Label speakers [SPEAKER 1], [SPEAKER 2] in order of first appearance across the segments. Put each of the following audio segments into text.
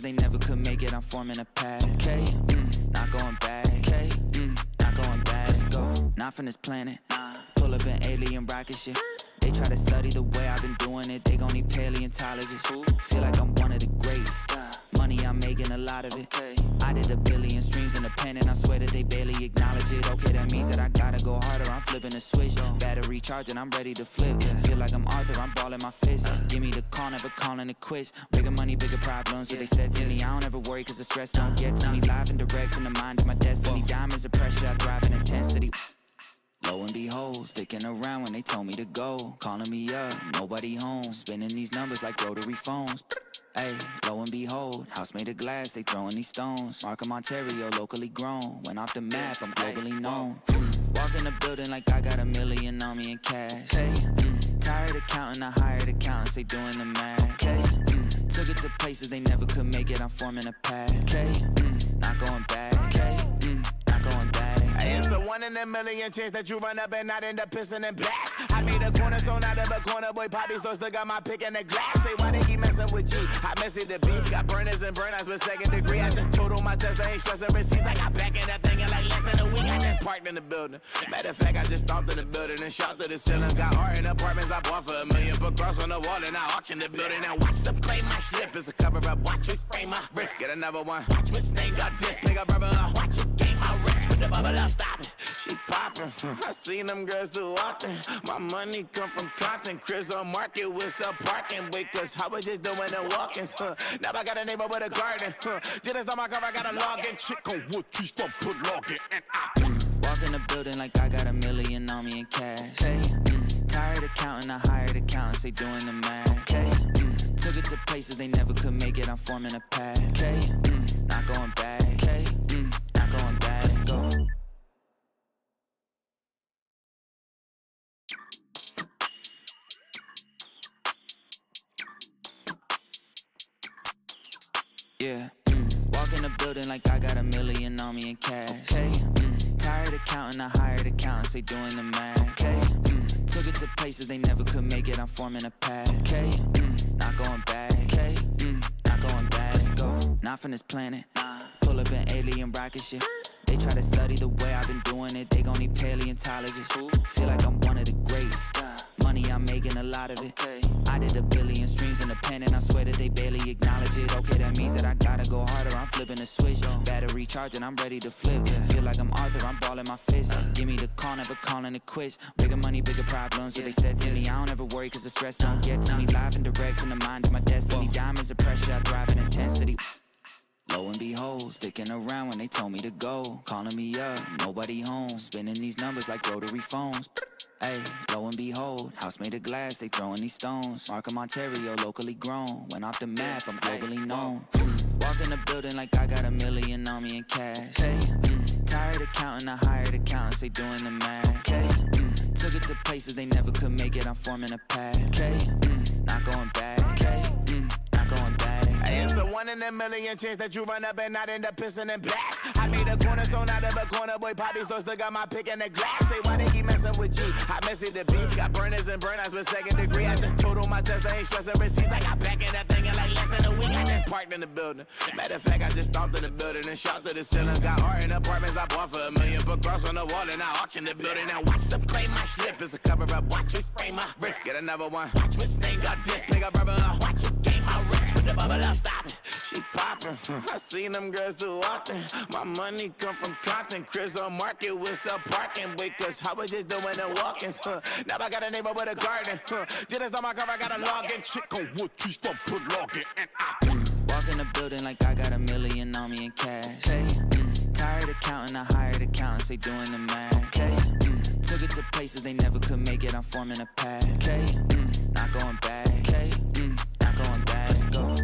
[SPEAKER 1] They never could make it, I'm forming a path. Okay, not going back. Okay, not going back. Let's go, not from this planet. Pull up an alien rocket ship. They try to study the way I've been doing it. They gon' need paleontologists. Feel like I'm one of the greats. Money, I'm making a lot of it. I did 1 billion streams in the pen, and I swear that they barely acknowledge it. Okay, that means that I gotta go harder. I'm flipping a switch. Battery charging, I'm ready to flip. Feel like I'm Arthur, I'm balling my fist. Give me the call, never calling it quits. Bigger money, bigger problems. What they said to me, I don't ever worry, cause the stress don't get to me. Live and direct from the mind of my destiny. Diamonds of pressure, I thrive in intensity. Lo and behold, sticking around when they told me to go. Calling me up, nobody home. Spinning these numbers like rotary phones. Hey, lo and behold, house made of glass, they throwing these stones. Markham, Ontario, locally grown. Went off the map, I'm globally known. Walk in the building like I got $1 million on me in cash. Hey, tired of counting, I hired accountants, they doing the math. Okay, took it to places they never could make it, I'm forming a path. Okay, not going back. Okay, not going back.
[SPEAKER 2] It's a 1 in a million chance that you run up and not end up pissing in blacks. I made a cornerstone out of a corner, boy. Poppy store still got my pick in the glass. Say, why they keep messing with G? I miss it the beat. Got burners and burnouts with 2nd degree. I just totaled my Tesla, ain't stressing receipts. I got back in that thing in like less than a week. I just parked in the building. Matter of fact, I just stomped in the building and shot to the ceiling. Got art in apartments I bought for $1 million. Put cross on the wall and I auction the building. Now watch them play my strip. It's a cover up. Watch me spray my wrist. Get another one. Watch which name got this. Pick up brother. Watch it game my rich. With the bubble up. Stop it. She poppin', I seen them girls too often. My money come from content, Chris on market with some parking. Wait, cause I was just doing the walk-ins. Now I got a neighbor with a garden. Did this on my cover, I got a login. Chick on wood, trees from put login. And I
[SPEAKER 1] walk in the building like I got $1 million on me in cash. Okay, tired of counting, I hired accountants, they doing the math. Okay, took it to places they never could make it, I'm forming a path. Okay, not going back. Okay, not going back. Let's go. Yeah, walk in the building like I got $1 million on me in cash. Okay, tired of counting, I hired accountants, they doing the math. Okay, took it to places they never could make it, I'm forming a path. Okay, not going back. Okay, not going back. Let's go, not from this planet. Pull up an alien rocket ship. They try to study the way I've been doing it. They gon' need paleontologists. Feel like I'm one of the greats. Money, I'm making a lot of it. I did 1 billion streams in the pen, and I swear that they barely acknowledge it. Okay, that means that I gotta go harder. I'm flipping a switch. Battery charging, I'm ready to flip. Feel like I'm Arthur, I'm balling my fist. Give me the call, never calling it quits. Bigger money, bigger problems. What they said to me, I don't ever worry, cause the stress don't get to me. Live and direct from the mind of my destiny. Diamonds of pressure, I thrive in intensity. Lo and behold, sticking around when they told me to go. Calling me up, nobody home. Spinning these numbers like rotary phones. Hey, lo and behold, house made of glass, they throwing these stones. Markham, Ontario, locally grown. Went off the map, I'm globally known. Walk in the building like I got $1 million on me in cash. Hey, tired of counting, I hired accountants, they doing the math. Okay, took it to places they never could make it, I'm forming a path. Okay, not going back. Okay, not going back.
[SPEAKER 2] It's a 1 in a million chance that you run up and not end up pissing in blacks. I made a cornerstone out of a corner, boy. Poppy store still got my pick in the glass. Say, why they keep messing with G? I miss it the beat. Got burners and burnouts with 2nd degree. I just totaled my Tesla, ain't stressing receipts. I got back in that thing in like less than a week. I just parked in the building. Matter of fact, I just stomped in the building and shot to the ceiling. Got art in apartments I bought for $1 million. Put cross on the wall and I auction the building. Now watch them play my strip. It's a cover up. Watch me spray my wrist. Get another one. Watch which name got this. Pick up brother. Watch it game my rich. With the bubble up. Stop it. She poppin', I seen them girls too often. My money come from content, Chris on market with some parking. Wait, cause I was just doing the walk-ins. Now I got a neighbor with a garden. Did this on my cover, I got a login. Chick on wood, trees from put login. And I
[SPEAKER 1] walk in the building like I got $1 million on me in cash. Okay, tired of counting, I hired accountants, they doing the math. Okay, took it to places they never could make it, I'm forming a path. Okay, not going back. Okay, not going back. Let's go.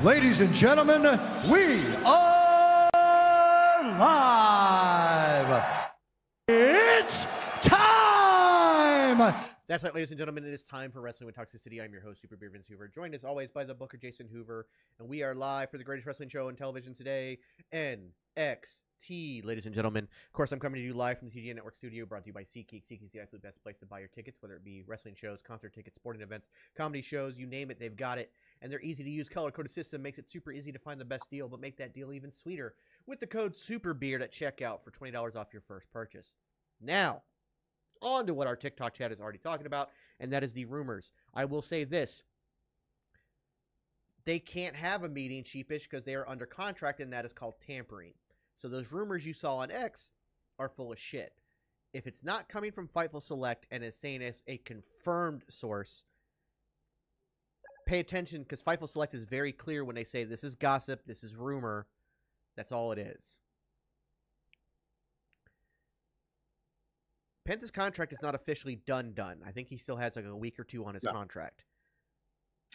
[SPEAKER 3] Ladies and gentlemen, we are live. It's time!
[SPEAKER 4] That's right, ladies and gentlemen. It is time for Wrestling with Toxicity. I'm your host, Super Beer Vince Hoover, joined as always by the Booker Jason Hoover, and we are live for the greatest wrestling show on television today, NXT, ladies and gentlemen. Of course, I'm coming to you live from the TGN Network studio, brought to you by SeatGeek. SeatGeek is the absolute best place to buy your tickets, whether it be wrestling shows, concert tickets, sporting events, comedy shows, you name it, they've got it. And their easy-to-use color-coded system makes it super easy to find the best deal, but make that deal even sweeter with the code SUPERBEARD at checkout for $20 off your first purchase. Now, on to what our TikTok chat is already talking about, and that is the rumors. I will say this. They can't have a meeting, Sheepish, because they are under contract, and that is called tampering. So those rumors you saw on X are full of shit. If it's not coming from Fightful Select and is saying it's a confirmed source, pay attention, because Fightful Select is very clear when they say this is gossip, this is rumor. That's all it is. Penta's contract is not officially done. I think he still has like a week or two on his contract.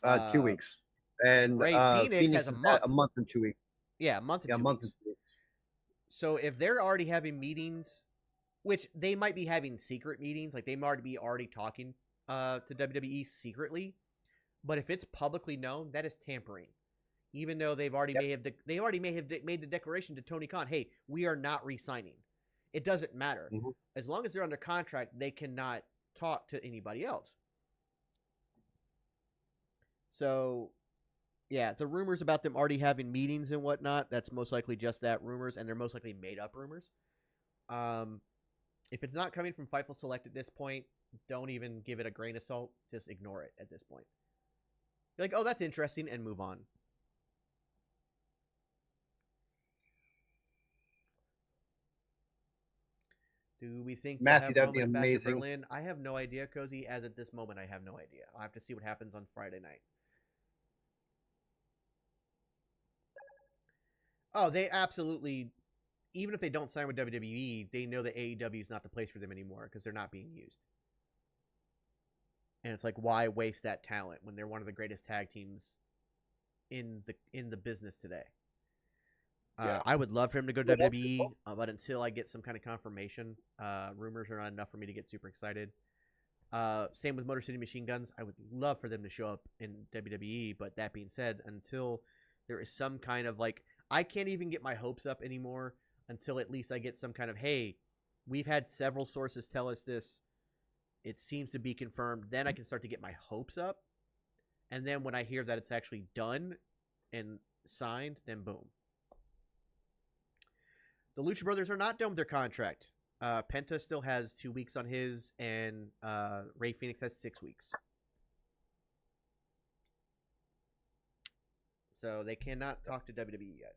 [SPEAKER 5] 2 weeks. And
[SPEAKER 4] Ray Phoenix has
[SPEAKER 5] a month and 2 weeks.
[SPEAKER 4] Yeah, a month and 2 weeks.
[SPEAKER 5] And 2 weeks.
[SPEAKER 4] So if they're already having meetings, which they might be having secret meetings, like they might be already talking to WWE secretly, but if it's publicly known, that is tampering. Even though they've already may have made the declaration to Tony Khan, hey, we are not re-signing. It doesn't matter. Mm-hmm. As long as they're under contract, they cannot talk to anybody else. So, yeah, the rumors about them already having meetings and whatnot, that's most likely just that, rumors, and they're most likely made-up rumors. If it's not coming from Fightful Select at this point, don't even give it a grain of salt. Just ignore it at this point. You're like, oh, that's interesting, and move on. Do we think
[SPEAKER 5] Matthew, that'd be amazing.
[SPEAKER 4] Berlin? I have no idea, Cozy. As at this moment, I have no idea. I'll have to see what happens on Friday night. Oh, they absolutely, even if they don't sign with WWE, they know that AEW is not the place for them anymore because they're not being used. And it's like, why waste that talent when they're one of the greatest tag teams in the business today? Yeah. I would love for him to go to WWE, but until I get some kind of confirmation, rumors are not enough for me to get super excited. Same with Motor City Machine Guns. I would love for them to show up in WWE, but that being said, until there is some kind of like, I can't even get my hopes up anymore until at least I get some kind of, hey, we've had several sources tell us this. It seems to be confirmed. Then I can start to get my hopes up. And then when I hear that it's actually done and signed, then boom. The Lucha Brothers are not done with their contract. Penta still has 2 weeks on his, and Ray Phoenix has 6 weeks. So they cannot talk to WWE yet.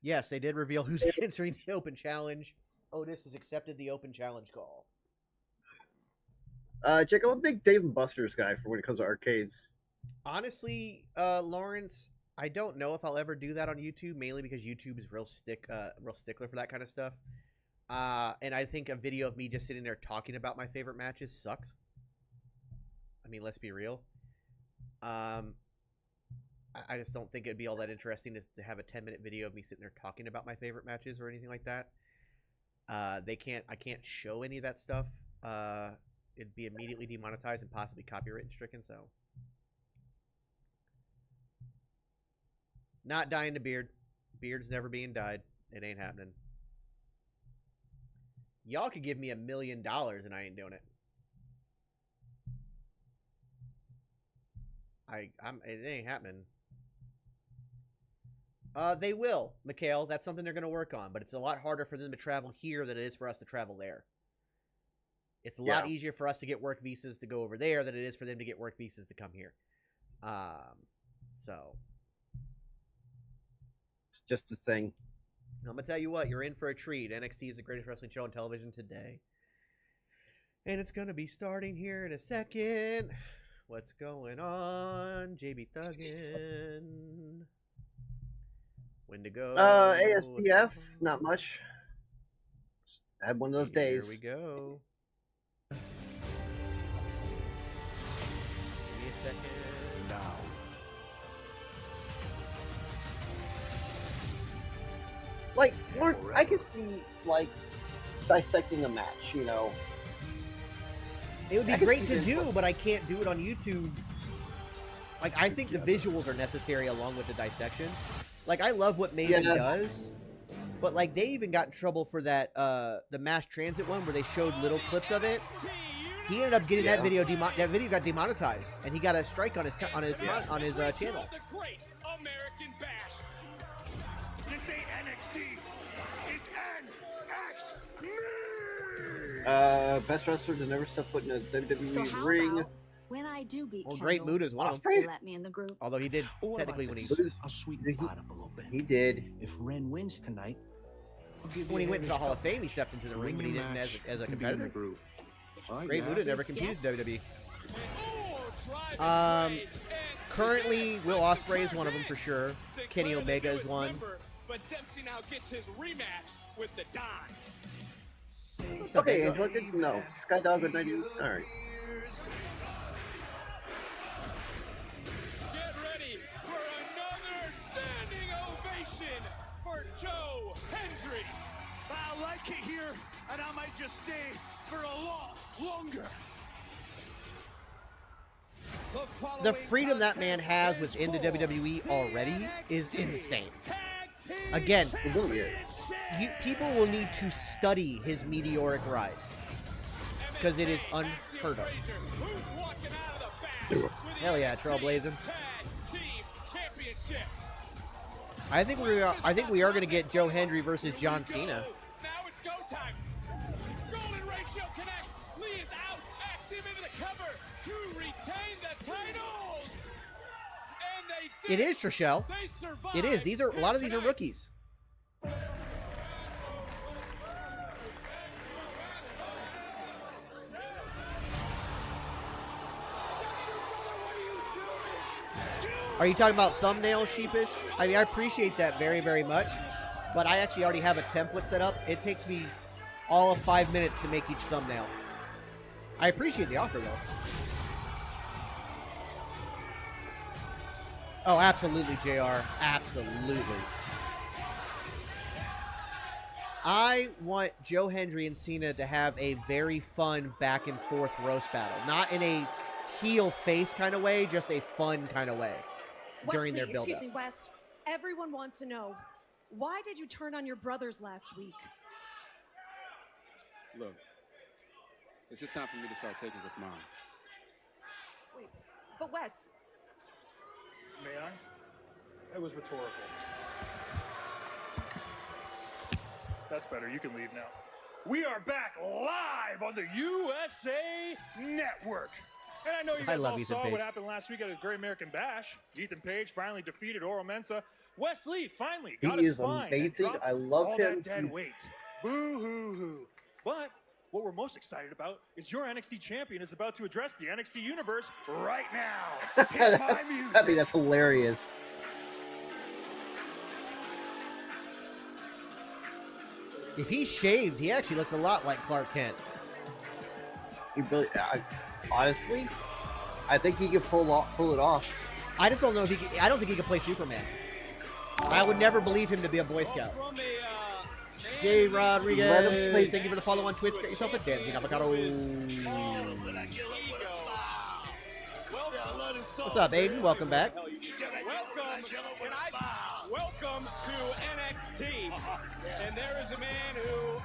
[SPEAKER 4] Yes, they did reveal who's entering the Open Challenge. Otis has accepted the Open Challenge call.
[SPEAKER 5] Jake, I'm a big Dave and Buster's guy for when it comes to arcades.
[SPEAKER 4] Honestly, Lawrence, I don't know if I'll ever do that on YouTube, mainly because YouTube is real stickler for that kind of stuff. And I think a video of me just sitting there talking about my favorite matches sucks. I mean, let's be real. I just don't think it'd be all that interesting to have a 10-minute video of me sitting there talking about my favorite matches or anything like that. I can't show any of that stuff. It'd be immediately demonetized and possibly copyright stricken, so. Not dyeing the beard. Beard's never being dyed. It ain't happening. Y'all could give me $1 million and I ain't doing it. It ain't happening. They will, Mikhail. That's something they're going to work on, but it's a lot harder for them to travel here than it is for us to travel there. It's a lot easier for us to get work visas to go over there than it is for them to get work visas to come here. So.
[SPEAKER 5] It's just a thing.
[SPEAKER 4] I'm going to tell you what, you're in for a treat. NXT is the greatest wrestling show on television today. And it's going to be starting here in a second. What's going on? JB Thuggin. When to go?
[SPEAKER 5] ASDF, not much. I had one of those days.
[SPEAKER 4] Here we go. Give me a second.
[SPEAKER 5] like Lawrence, I can see like dissecting a match. You know,
[SPEAKER 4] It would be
[SPEAKER 5] I can
[SPEAKER 4] great
[SPEAKER 5] see
[SPEAKER 4] to
[SPEAKER 5] this,
[SPEAKER 4] do,
[SPEAKER 5] like-
[SPEAKER 4] but I can't do it on YouTube. Like, I think the visuals are necessary along with the dissection. Like, I love what Maven
[SPEAKER 5] Yeah.
[SPEAKER 4] does, but like they even got in trouble for that the mass transit one where they showed little clips of it. He ended up getting that video that video got demonetized, and he got a strike on his channel.
[SPEAKER 6] The Great American Bash. This ain't NXT. It's NXT.
[SPEAKER 5] Best wrestler to never step foot in a WWE
[SPEAKER 7] So how
[SPEAKER 5] ring.
[SPEAKER 7] about when I do beat
[SPEAKER 4] Well, Great
[SPEAKER 7] Kendall,
[SPEAKER 4] Mood is one of them.
[SPEAKER 5] Ospreay?
[SPEAKER 7] let me in the group.
[SPEAKER 4] Although he did
[SPEAKER 8] Or
[SPEAKER 4] technically
[SPEAKER 8] about
[SPEAKER 4] when he
[SPEAKER 8] this, I'll sweeten the pot up a little bit.
[SPEAKER 5] He did.
[SPEAKER 8] If Ren wins tonight, I'll give you
[SPEAKER 4] when he
[SPEAKER 8] a
[SPEAKER 4] went to the
[SPEAKER 8] heritage
[SPEAKER 4] Hall of
[SPEAKER 8] cup.
[SPEAKER 4] Fame, he stepped into the ring, but he didn't as a
[SPEAKER 9] Can be in the
[SPEAKER 4] competitor.
[SPEAKER 9] group.
[SPEAKER 4] Great Mood had never competed
[SPEAKER 7] Yes.
[SPEAKER 4] in WWE.
[SPEAKER 6] Drive
[SPEAKER 4] Currently, Will Ospreay is one of them for sure. Kenny Omega is one.
[SPEAKER 6] But Dempsey now gets his rematch with the Don.
[SPEAKER 4] What's up,
[SPEAKER 5] Okay,
[SPEAKER 4] Angel?
[SPEAKER 5] Angela did no. Skydog at 90. All right.
[SPEAKER 6] Get ready for another standing ovation for Joe Hendry.
[SPEAKER 2] I like it here, and I might just stay for a lot longer.
[SPEAKER 4] The freedom that man has within the WWE already is insane. Again,
[SPEAKER 5] It really is.
[SPEAKER 4] people will need to study his meteoric rise because it is unheard of.
[SPEAKER 6] Who's walking out of the back with
[SPEAKER 4] Hell yeah,
[SPEAKER 6] the
[SPEAKER 4] Trailblazing.
[SPEAKER 6] Tag Team Championships?
[SPEAKER 4] I think we are going to get Joe Hendry versus John Cena.
[SPEAKER 6] Now it's go time. Golden ratio connects. Lee is out. Axiom into the cover to retain the titles. And they
[SPEAKER 4] It
[SPEAKER 6] did.
[SPEAKER 4] is Trishelle.
[SPEAKER 6] They survived.
[SPEAKER 4] It is. A lot of these are
[SPEAKER 6] tonight.
[SPEAKER 4] rookies. Are you talking about thumbnail sheepish? I mean, I appreciate that very, very much, but I actually already have a template set up. It takes me all of 5 minutes to make each thumbnail. I appreciate the offer, though. Oh, absolutely, JR. Absolutely. I want Joe Hendry and Cena to have a very fun back and forth roast battle. Not in a heel face kind of way, just a fun kind of way during their build-up.
[SPEAKER 10] Excuse me, Wes. Everyone wants to know, why did you turn on your brothers last week?
[SPEAKER 9] Look, it's just time for me to start taking this mom.
[SPEAKER 10] Wait, but Wes,
[SPEAKER 6] May I? It was rhetorical. That's better. You can leave now. We are back live on the USA Network. And I know you
[SPEAKER 4] I
[SPEAKER 6] guys
[SPEAKER 4] love
[SPEAKER 6] all
[SPEAKER 4] Ethan
[SPEAKER 6] saw
[SPEAKER 4] Page.
[SPEAKER 6] what happened last week at the Great American Bash. Ethan Page finally defeated Oro Mensah. Wes Lee finally
[SPEAKER 5] He
[SPEAKER 6] got a
[SPEAKER 5] is
[SPEAKER 6] spine and
[SPEAKER 5] amazing.
[SPEAKER 6] dropped
[SPEAKER 5] I love
[SPEAKER 6] all
[SPEAKER 5] him.
[SPEAKER 6] that dead
[SPEAKER 5] He's-
[SPEAKER 6] weight. Boo-hoo-hoo. But what we're most excited about is your NXT champion is about to address the NXT universe right now. Hit my music.
[SPEAKER 5] I mean, that's hilarious.
[SPEAKER 4] If he's shaved, he actually looks a lot like Clark Kent.
[SPEAKER 5] He really, honestly, I think he can pull it off.
[SPEAKER 4] I just don't know if he can, I don't think he can play Superman. I would never believe him to be a Boy Scout.
[SPEAKER 6] From
[SPEAKER 4] Jay
[SPEAKER 5] Let him
[SPEAKER 4] Rodriguez,
[SPEAKER 5] play-
[SPEAKER 4] thank you for the follow on Twitch. Get yourself a dancing avocado. What's up, Aiden? Welcome back.
[SPEAKER 6] Welcome to NXT. And there is a man who,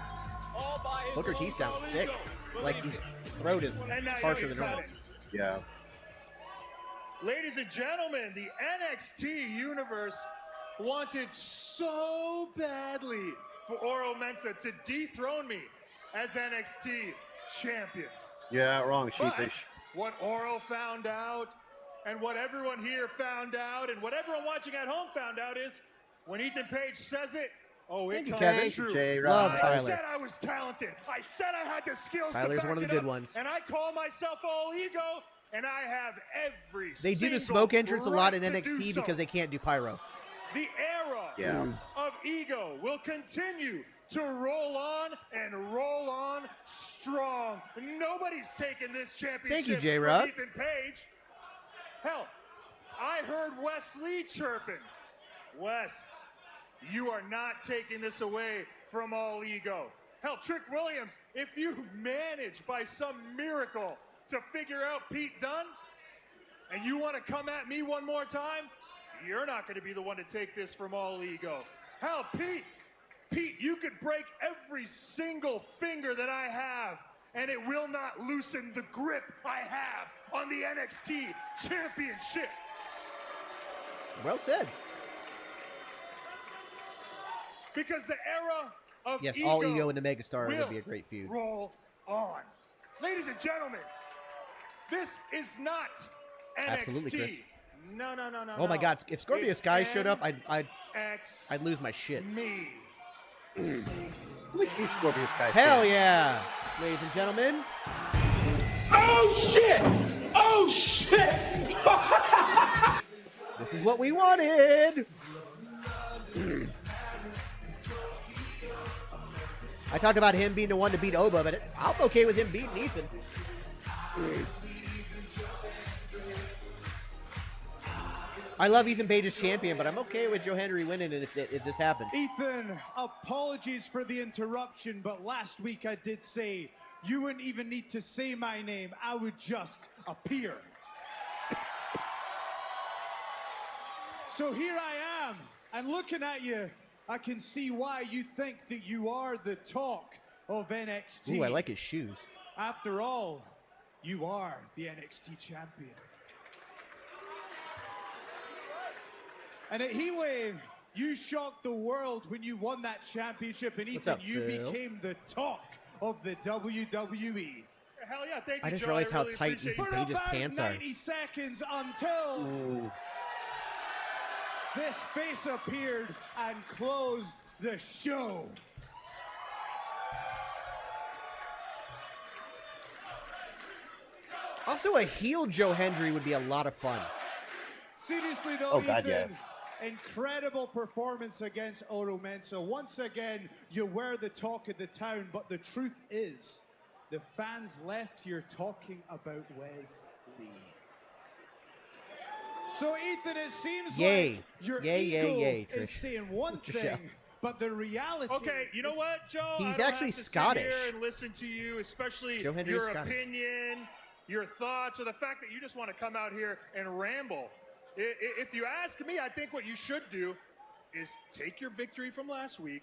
[SPEAKER 6] all by his
[SPEAKER 4] Booker T
[SPEAKER 6] own
[SPEAKER 4] sounds
[SPEAKER 6] self,
[SPEAKER 4] sick. Like his throat is
[SPEAKER 6] And now
[SPEAKER 4] harsher
[SPEAKER 6] you
[SPEAKER 4] than
[SPEAKER 6] said
[SPEAKER 4] normal.
[SPEAKER 6] it.
[SPEAKER 5] Yeah.
[SPEAKER 6] Ladies and gentlemen, the NXT universe wanted so badly for Oro Mensah to dethrone me as NXT champion.
[SPEAKER 5] Yeah, wrong,
[SPEAKER 6] But
[SPEAKER 5] sheepish.
[SPEAKER 6] what Oro found out, and what everyone here found out, and what everyone watching at home found out is, when Ethan Page says it, oh, it
[SPEAKER 4] Thank you,
[SPEAKER 6] comes
[SPEAKER 4] Kevin.
[SPEAKER 5] Thank you,
[SPEAKER 6] true.
[SPEAKER 5] Jay.
[SPEAKER 4] Love
[SPEAKER 5] Rod.
[SPEAKER 6] I
[SPEAKER 4] Tyler.
[SPEAKER 6] said I was talented. I said I had the skills
[SPEAKER 4] Tyler's
[SPEAKER 6] to back
[SPEAKER 4] one of the
[SPEAKER 6] it
[SPEAKER 4] good
[SPEAKER 6] up,
[SPEAKER 4] ones.
[SPEAKER 6] and I call myself all ego, and I have every
[SPEAKER 4] They do the
[SPEAKER 6] single
[SPEAKER 4] smoke entrance a lot in
[SPEAKER 6] right to do
[SPEAKER 4] NXT
[SPEAKER 6] so.
[SPEAKER 4] because they can't do pyro.
[SPEAKER 6] The era
[SPEAKER 5] Yeah.
[SPEAKER 6] of ego will continue to roll on and roll on strong. Nobody's taking this championship
[SPEAKER 4] Thank you,
[SPEAKER 6] from
[SPEAKER 4] J-Rod.
[SPEAKER 6] Ethan Page. Hell, I heard Wes Lee chirping. Wes, You are not taking this away from All Ego. Hell, Trick Williams, if you manage by some miracle to figure out Pete Dunne, and you want to come at me one more time, you're not going to be the one to take this from All Ego. Hell, Pete, you could break every single finger that I have, and it will not loosen the grip I have on the NXT Championship.
[SPEAKER 4] Well said.
[SPEAKER 6] Because the era of
[SPEAKER 4] Yes,
[SPEAKER 6] ego
[SPEAKER 4] All Ego and the Megastar
[SPEAKER 6] will
[SPEAKER 4] would be a great feud.
[SPEAKER 6] roll on. Ladies and gentlemen, this is not NXT.
[SPEAKER 4] Absolutely, Chris.
[SPEAKER 6] No.
[SPEAKER 4] Oh my God! If Scorpio
[SPEAKER 6] It's
[SPEAKER 4] Sky showed up, I'd
[SPEAKER 6] NXT.
[SPEAKER 4] lose my shit.
[SPEAKER 6] Me.
[SPEAKER 5] Look at Scorpio Sky.
[SPEAKER 4] Hell yeah, ladies and gentlemen.
[SPEAKER 6] Oh shit! Oh shit!
[SPEAKER 4] This is what we wanted. I talked about him being the one to beat Oba, but I'm okay with him beating Ethan. I love Ethan Page as champion, but I'm okay with Joe Henry winning it if this happens.
[SPEAKER 7] Ethan, apologies for the interruption, but last week I did say you wouldn't even need to say my name. I would just appear. So here I am, and looking at you, I can see why you think that you are the talk of NXT.
[SPEAKER 4] Ooh, I like his shoes.
[SPEAKER 7] After all, you are the NXT champion. And at Heatwave, you shocked the world when you won that championship, and
[SPEAKER 4] What's
[SPEAKER 7] Ethan,
[SPEAKER 4] up,
[SPEAKER 7] you
[SPEAKER 4] Phil?
[SPEAKER 7] became the talk of the WWE.
[SPEAKER 6] Hell yeah, thank you,
[SPEAKER 4] I just
[SPEAKER 6] Joe.
[SPEAKER 4] realized how
[SPEAKER 6] really
[SPEAKER 4] tight
[SPEAKER 6] appreciate
[SPEAKER 4] Ethan
[SPEAKER 7] For
[SPEAKER 4] Page's
[SPEAKER 7] about
[SPEAKER 4] pants are.
[SPEAKER 7] 90 seconds until this face appeared and closed the show.
[SPEAKER 4] Also, a heel Joe Hendry would be a lot of fun.
[SPEAKER 7] Seriously though,
[SPEAKER 5] Oh, God,
[SPEAKER 7] Ethan, incredible performance against Oro Mensah. Once again, you were the talk of the town, but the truth is, the fans left here talking about Wes Lee. So Ethan, it seems like your ego is
[SPEAKER 4] Trish.
[SPEAKER 7] saying one
[SPEAKER 4] Trish.
[SPEAKER 7] thing, but the reality.
[SPEAKER 6] Okay, you know what, Joe?
[SPEAKER 4] He's
[SPEAKER 6] I don't
[SPEAKER 4] actually
[SPEAKER 6] have to sit
[SPEAKER 4] Scottish.
[SPEAKER 6] here and listen to you, especially
[SPEAKER 4] Joe Hendry is
[SPEAKER 6] your
[SPEAKER 4] Scottish.
[SPEAKER 6] opinion, your thoughts, or the fact that you just want to come out here and ramble. If you ask me, I think what you should do is take your victory from last week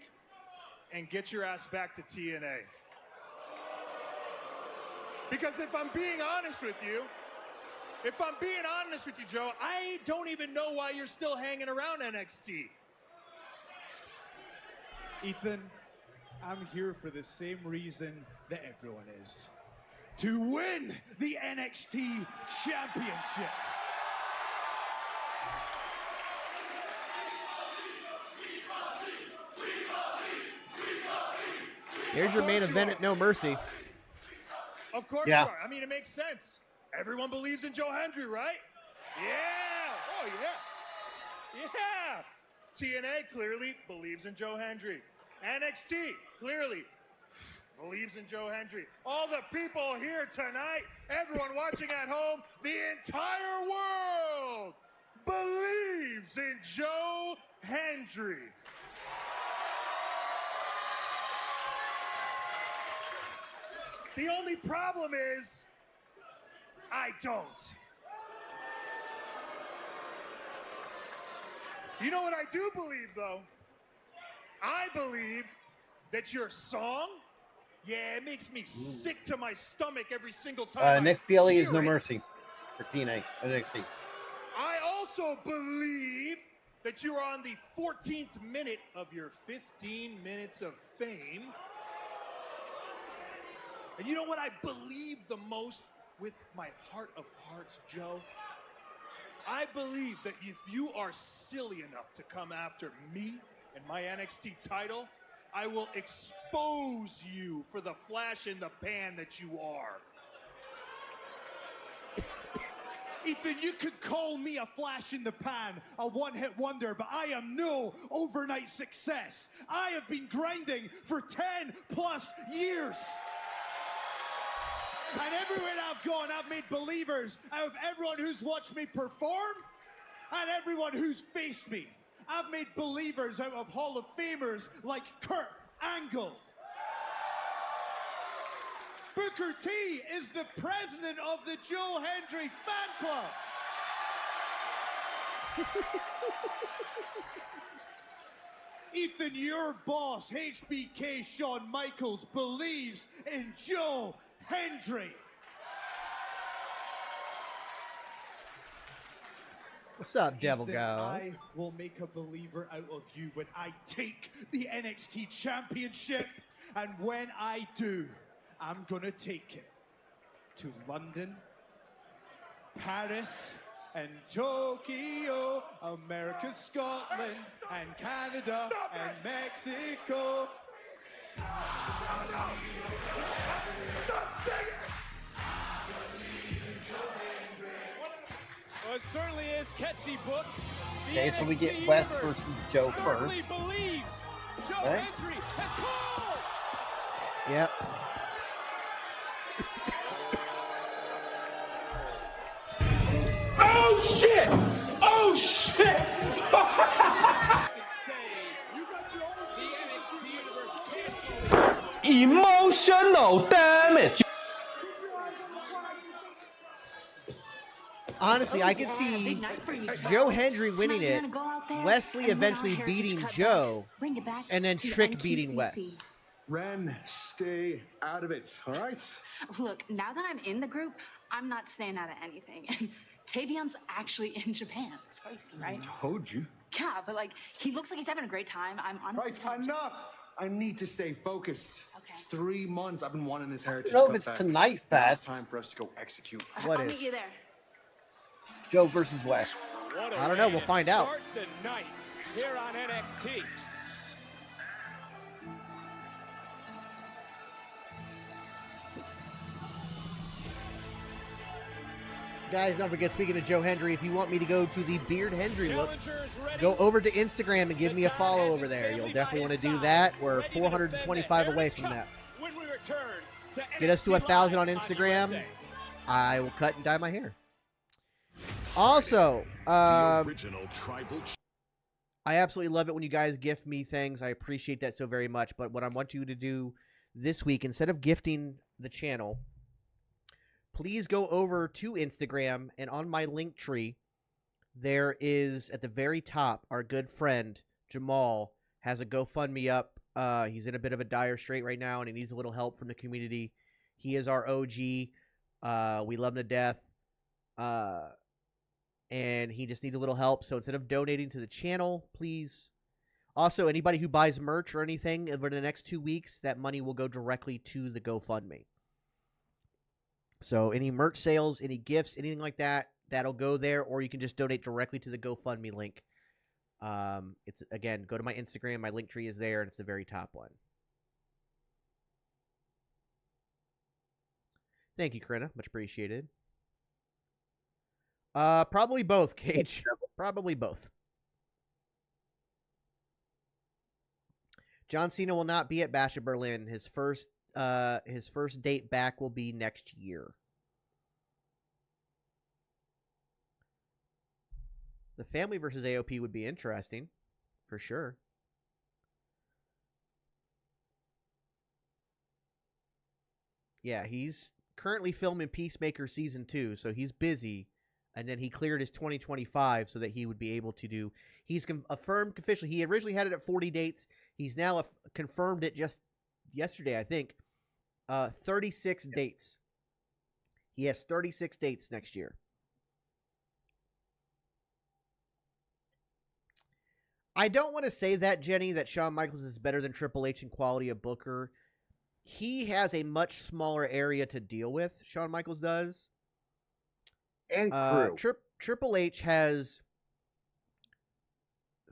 [SPEAKER 6] and get your ass back to TNA. Because if I'm being honest with you, Joe, I don't even know why you're still hanging around NXT.
[SPEAKER 7] Ethan, I'm here for the same reason that everyone is. To win the NXT Championship.
[SPEAKER 4] Here's your main event at No Mercy.
[SPEAKER 6] Of course
[SPEAKER 5] Yeah.
[SPEAKER 6] you are. I mean, it makes sense. Everyone believes in Joe Hendry, right? Yeah. Oh, yeah. Yeah. TNA clearly believes in Joe Hendry. NXT clearly believes in Joe Hendry. All the people here tonight, everyone watching at home, the entire world believes in Joe Hendry. The only problem is, I don't. You know what I do believe, though? I believe that your song, yeah, it makes me sick to my stomach every single time I
[SPEAKER 5] Next PLE is
[SPEAKER 6] hear
[SPEAKER 5] No
[SPEAKER 6] it.
[SPEAKER 5] Mercy for TNA NXT.
[SPEAKER 6] I also believe that you're on the 14th minute of your 15 minutes of fame. And you know what I believe the most with my heart of hearts, Joe? I believe that if you are silly enough to come after me and my NXT title, I will expose you for the flash in the pan that you are.
[SPEAKER 7] Ethan, you could call me a flash in the pan, a one-hit wonder, but I am no overnight success. I have been grinding for 10 plus years. And everywhere I've gone, I've made believers out of everyone who's watched me perform and everyone who's faced me. I've made believers out of Hall of Famers like Kurt Angle. Booker T is the president of the Joe Hendry fan club. Ethan, your boss, HBK Shawn Michaels, believes in Joe Hendry.
[SPEAKER 4] What's up, Devil
[SPEAKER 7] Ethan,
[SPEAKER 4] Go?
[SPEAKER 7] I will make a believer out of you when I take the NXT Championship. And when I do, I'm gonna take it to London, Paris, and Tokyo, America, Scotland, and Canada, and Mexico.
[SPEAKER 6] Stop singing!
[SPEAKER 11] Well, it certainly is catchy book.
[SPEAKER 5] Okay, so we get Wes versus Joe first.
[SPEAKER 11] Believes Joe
[SPEAKER 5] Okay.
[SPEAKER 11] Hendry has called.
[SPEAKER 4] Yep.
[SPEAKER 6] Oh shit! Oh shit!
[SPEAKER 11] Emotional damage.
[SPEAKER 4] Honestly, I could see Joe Hendry winning it, Wes Lee eventually beating Joe, and then Trick beating Wes.
[SPEAKER 12] Ren, stay out of it, all right?
[SPEAKER 13] Look, now that I'm in the group, I'm not staying out of anything. And Tavion's actually in Japan. It's crazy, right?
[SPEAKER 12] Told you.
[SPEAKER 13] Yeah, but like, he looks like he's having a great time. I'm honestly.
[SPEAKER 12] Right, enough! I need to stay focused.
[SPEAKER 13] Okay.
[SPEAKER 12] 3 months I've been wanting this heritage.
[SPEAKER 5] I don't know
[SPEAKER 12] cut
[SPEAKER 5] if it's
[SPEAKER 12] back.
[SPEAKER 5] tonight,
[SPEAKER 12] Now
[SPEAKER 5] Fats.
[SPEAKER 12] it's time for us to go execute.
[SPEAKER 4] What
[SPEAKER 13] I'll
[SPEAKER 4] is?
[SPEAKER 13] meet you there.
[SPEAKER 5] Joe versus Wes.
[SPEAKER 4] I don't know. We'll find out.
[SPEAKER 11] Start the night here on NXT.
[SPEAKER 4] Guys, don't forget, speaking of Joe Hendry, if you want me to go to the Beard Hendry look,
[SPEAKER 11] Challengers ready.
[SPEAKER 4] go over to Instagram and give me a follow over there. You'll definitely want to do that. We're 425 away from that.
[SPEAKER 11] When we return to
[SPEAKER 4] Get us to
[SPEAKER 11] NXT
[SPEAKER 4] 1,000 on
[SPEAKER 11] Live
[SPEAKER 4] Instagram.
[SPEAKER 11] USA.
[SPEAKER 4] I will cut and dye my hair. Also,
[SPEAKER 12] Original tribal.
[SPEAKER 4] I absolutely love it when you guys gift me things. I appreciate that so very much. But what I want you to do this week, instead of gifting the channel, please go over to Instagram, and on my link tree, there is, at the very top, our good friend, Jamal, has a GoFundMe up. He's in a bit of a dire strait right now, and he needs a little help from the community. He is our OG. We love him to death. And he just needs a little help. So instead of donating to the channel, please. Also, anybody who buys merch or anything over the next 2 weeks, that money will go directly to the GoFundMe. So any merch sales, any gifts, anything like that, that'll go there, or you can just donate directly to the GoFundMe link. It's, again, go to my Instagram. My link tree is there, and it's the very top one. Thank you, Corinna. Much appreciated. Probably both, Cage. Probably both. John Cena will not be at Bash of Berlin. His first date back will be next year. The family versus AOP would be interesting, for sure. Yeah, he's currently filming Peacemaker Season 2, so he's busy. And then he cleared his 2025 so that he would be able to do... He's affirmed officially. He originally had it at 40 dates. He's now confirmed it just yesterday, I think. 36 dates. He has 36 dates next year. I don't want to say that, Jenny, that Shawn Michaels is better than Triple H in quality of booker. He has a much smaller area to deal with, Shawn Michaels does.
[SPEAKER 5] And crew.
[SPEAKER 4] Triple H has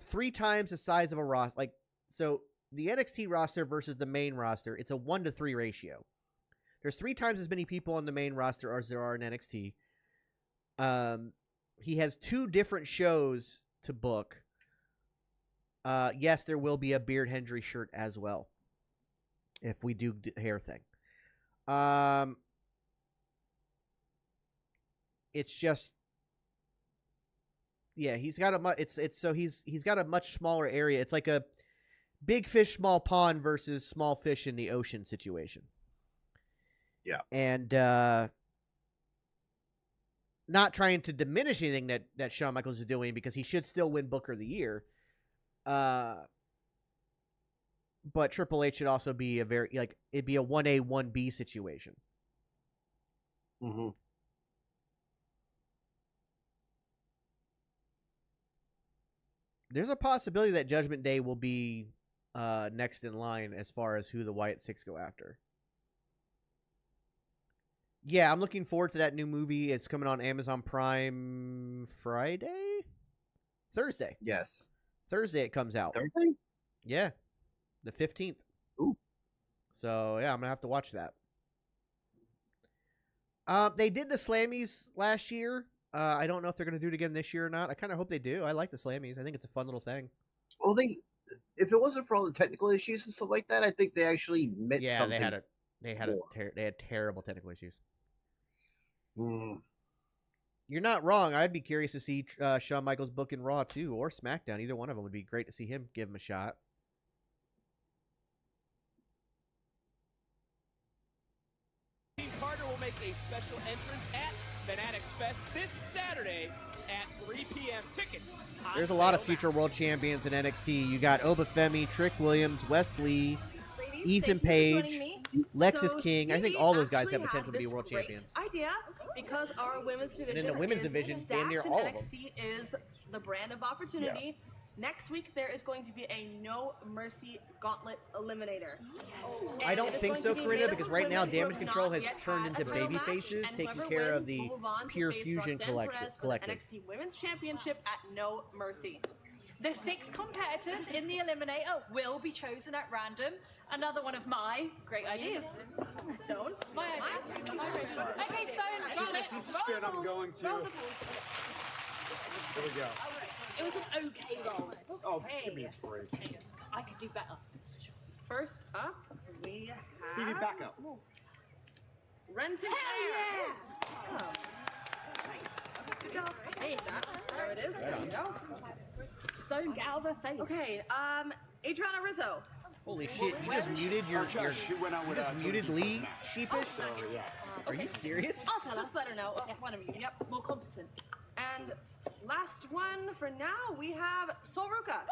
[SPEAKER 4] 3 times the size of a roster. Like, so the NXT roster versus the main roster, it's a 1-to-3 ratio. There's 3 times as many people on the main roster as there are in NXT. He has 2 different shows to book. Yes, there will be a Beard Hendry shirt as well, if we do the hair thing. It's just, Yeah, he's got he's got a much smaller area. It's like a big fish, small pond versus small fish in the ocean situation.
[SPEAKER 5] Yeah.
[SPEAKER 4] And not trying to diminish anything that Shawn Michaels is doing, because he should still win Booker of the Year. But Triple H should also be it'd be a 1A, 1B situation.
[SPEAKER 5] Mm-hmm.
[SPEAKER 4] There's a possibility that Judgment Day will be next in line as far as who the Wyatt Six go after. Yeah, I'm looking forward to that new movie. It's coming on Amazon Prime Thursday.
[SPEAKER 5] Yes.
[SPEAKER 4] Thursday it comes out.
[SPEAKER 5] Thursday?
[SPEAKER 4] Yeah. The 15th.
[SPEAKER 5] Ooh.
[SPEAKER 4] So, yeah, I'm going to have to watch that. They did the Slammies last year. I don't know if they're going to do it again this year or not. I kind of hope they do. I like the Slammies. I think it's a fun little thing.
[SPEAKER 5] Well, if it wasn't for all the technical issues and stuff like that, I think they actually meant something.
[SPEAKER 4] They had terrible technical issues.
[SPEAKER 5] Mm.
[SPEAKER 4] You're not wrong. I'd be curious to see Shawn Michaels book in Raw too, or SmackDown. Either one of them would be great to see him give him a shot.
[SPEAKER 11] Team Carter will make a special entrance at Fanatics Fest this Saturday at 3 p.m. Tickets.
[SPEAKER 4] There's a lot of future world champions in NXT. You got Oba Femi, Trick Williams, Wes Lee, Ethan Page, Lexus King. I think all those guys have potential to be world champions.
[SPEAKER 14] Idea, because our women's division
[SPEAKER 4] And in the women's division, damn near all of them.
[SPEAKER 14] NXT is the brand of opportunity. Yeah. Next week, there is going to be a No Mercy Gauntlet Eliminator. Yes.
[SPEAKER 4] I don't think so, Corinna, because right now Damage Control has turned into baby faces, taking care of the Pure Fusion collective.
[SPEAKER 14] NXT Women's Championship at No Mercy.
[SPEAKER 10] The 6 competitors in the Eliminator will be chosen at random. Another one of my great ideas.
[SPEAKER 14] Stone?
[SPEAKER 10] My ideas. Okay, Stone.
[SPEAKER 11] This is spin I'm going to.
[SPEAKER 10] Roll the
[SPEAKER 11] Here we go.
[SPEAKER 10] It was an okay roll.
[SPEAKER 11] Oh, give me a break.
[SPEAKER 10] I could do better.
[SPEAKER 14] First up, we have...
[SPEAKER 11] Stevie, back up.
[SPEAKER 14] Renton.
[SPEAKER 10] Yeah!
[SPEAKER 14] Oh. Nice. Good job. Hey, there it is. There you go.
[SPEAKER 10] Stone, get out of her face.
[SPEAKER 14] Okay, Adriana Rizzo.
[SPEAKER 4] Holy shit, you just muted you just muted Lee, Sheepish? Are you serious?
[SPEAKER 14] I'll tell her. Just let her know. One of you. Yep, more competent. And last one for now, we have Soruka.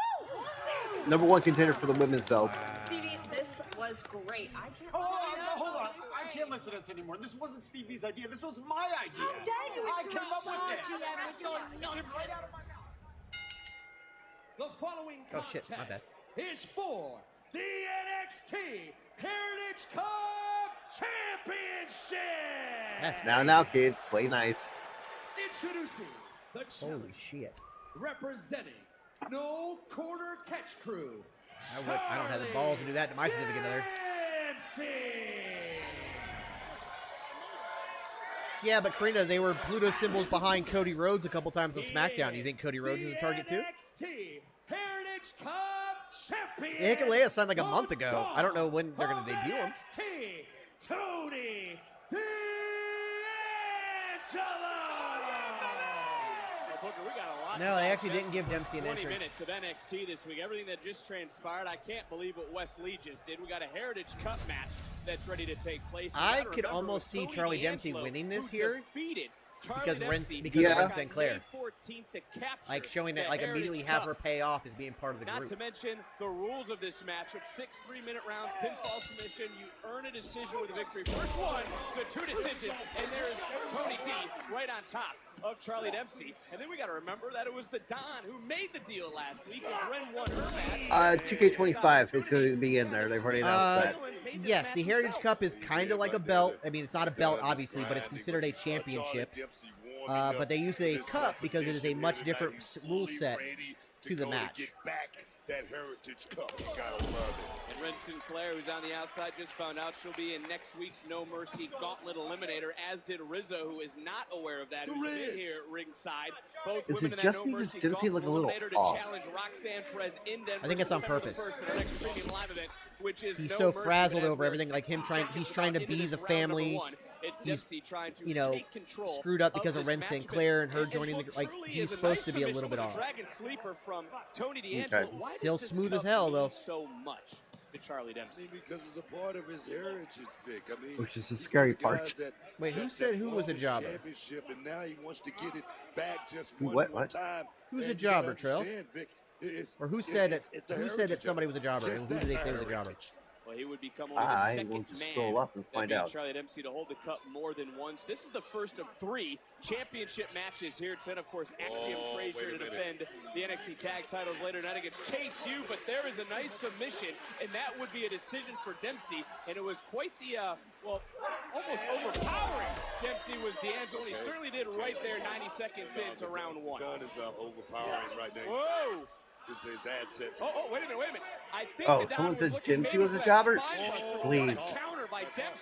[SPEAKER 5] #1 contender for the women's belt.
[SPEAKER 14] Stevie, this was great.
[SPEAKER 11] Hold on. I can't listen to this anymore. This wasn't Stevie's idea. This was my idea.
[SPEAKER 10] How dare you
[SPEAKER 11] I came up with this.
[SPEAKER 7] The following
[SPEAKER 4] Oh shit, my bad.
[SPEAKER 7] is for the NXT Heritage Cup Championship.
[SPEAKER 5] Now, kids, play nice.
[SPEAKER 7] Introducing the
[SPEAKER 4] Holy
[SPEAKER 7] challenge,
[SPEAKER 4] shit.
[SPEAKER 7] representing No Corner Catch Crew.
[SPEAKER 4] I don't have the balls to do that to my significant other. Yeah, but Karina, they were Pluto symbols behind Cody Rhodes a couple times on SmackDown. You think Cody Rhodes is a target too?
[SPEAKER 7] NXT Heritage Cup Champion.
[SPEAKER 4] Yeah, Hikalea signed like a month ago. I don't know when they're going to debut him.
[SPEAKER 7] NXT, Tony
[SPEAKER 11] Booker, we got a lot.
[SPEAKER 4] No, they actually didn't give Dempsey an
[SPEAKER 11] 20
[SPEAKER 4] entrance.
[SPEAKER 11] minutes of NXT this week. Everything that just transpired, I can't believe what Wes Lee just did. We got a Heritage Cup match that's ready to take place.
[SPEAKER 4] I could almost see Charlie Dempsey winning this here because of Ren Sinclair. Like showing that, like immediately have her pay off as being part of the group.
[SPEAKER 11] Not to mention the rules of this matchup: 6 3-minute rounds, pinfall submission. You earn a decision with a victory. First one, the 2 decisions, and there is Tony D right on top of Charlie Dempsey. And then we got to remember that it was the Don who made the deal last week, and Ren won her match.
[SPEAKER 5] 2K25, it's going to be in there. They've already announced that.
[SPEAKER 4] Yes, the Heritage Cup is kind of like a belt. I mean, it's not a belt, obviously, but it's considered a championship. But they use a cup because it is a much different rule set to the match.
[SPEAKER 15] That Heritage Cup, you gotta love it.
[SPEAKER 11] And Ren Sinclair, who's on the outside, just found out she'll be in next week's No Mercy Gauntlet Eliminator, as did Rizzo, who is not aware of that, who's been here at ringside. Both
[SPEAKER 5] Is
[SPEAKER 11] women
[SPEAKER 5] it
[SPEAKER 11] in that
[SPEAKER 5] just
[SPEAKER 11] No
[SPEAKER 5] because
[SPEAKER 11] Mercy
[SPEAKER 5] Dempsey look a little
[SPEAKER 11] Eliminator to
[SPEAKER 5] off?
[SPEAKER 11] challenge Roxanne Perez in Denver.
[SPEAKER 4] I think it's on
[SPEAKER 11] September
[SPEAKER 4] purpose.
[SPEAKER 11] 1st for their next premium live event, which is
[SPEAKER 4] He's
[SPEAKER 11] No
[SPEAKER 4] so
[SPEAKER 11] Mercy,
[SPEAKER 4] frazzled
[SPEAKER 11] but as
[SPEAKER 4] over everything, like him he's trying to be the family
[SPEAKER 11] It's
[SPEAKER 4] he's
[SPEAKER 11] Dempsey trying to
[SPEAKER 4] take
[SPEAKER 11] control
[SPEAKER 4] screwed up because
[SPEAKER 11] of
[SPEAKER 4] of
[SPEAKER 11] this
[SPEAKER 4] Ren
[SPEAKER 11] matchup.
[SPEAKER 4] Sinclair and her
[SPEAKER 11] And
[SPEAKER 4] joining
[SPEAKER 11] what
[SPEAKER 4] the
[SPEAKER 11] truly
[SPEAKER 4] he's
[SPEAKER 11] is a
[SPEAKER 4] supposed
[SPEAKER 11] nice
[SPEAKER 4] to be a
[SPEAKER 11] submission
[SPEAKER 4] little bit
[SPEAKER 11] was
[SPEAKER 4] off.
[SPEAKER 11] Dragon Sleeper from Tony D'Angelo. Why
[SPEAKER 4] Still
[SPEAKER 11] does this
[SPEAKER 4] smooth as
[SPEAKER 11] cup
[SPEAKER 4] hell
[SPEAKER 11] mean
[SPEAKER 4] though.
[SPEAKER 11] so much to Charlie Dempsey?
[SPEAKER 15] Because it's a part of his heritage, Vic. I mean,
[SPEAKER 5] Which is the scary part.
[SPEAKER 4] Wait, who said who was a jobber?
[SPEAKER 15] Championship, and now he wants to get it back just
[SPEAKER 5] What?
[SPEAKER 15] more time.
[SPEAKER 4] Who's
[SPEAKER 15] And
[SPEAKER 4] a
[SPEAKER 15] you gotta
[SPEAKER 4] jobber, Trail?
[SPEAKER 15] understand, Vic,
[SPEAKER 4] Or who said it?
[SPEAKER 15] it's the
[SPEAKER 4] Who said
[SPEAKER 15] heritage
[SPEAKER 4] that somebody
[SPEAKER 15] of
[SPEAKER 4] was a jobber?
[SPEAKER 15] just
[SPEAKER 4] And who
[SPEAKER 15] that
[SPEAKER 4] did they say was a jobber?
[SPEAKER 15] heritage.
[SPEAKER 11] Well, he would become only the
[SPEAKER 5] I
[SPEAKER 11] second
[SPEAKER 5] want to
[SPEAKER 11] man
[SPEAKER 5] scroll up and
[SPEAKER 11] that
[SPEAKER 5] find
[SPEAKER 11] beat
[SPEAKER 5] out.
[SPEAKER 11] Charlie Dempsey to hold the cup more than once. This is the first of 3 championship matches here tonight. Of course, Axiom Frazier to defend the NXT tag titles later tonight against Chase U, but there is a nice submission, and that would be a decision for Dempsey, and it was quite the, well, almost overpowering Dempsey was D'Angelo, and he certainly did right there 90 seconds into round 1.
[SPEAKER 15] Gun is overpowering right there.
[SPEAKER 11] Whoa!
[SPEAKER 15] His assets.
[SPEAKER 11] Oh, wait a minute. I think
[SPEAKER 5] Oh, someone said Dempsey was a jobber? Please.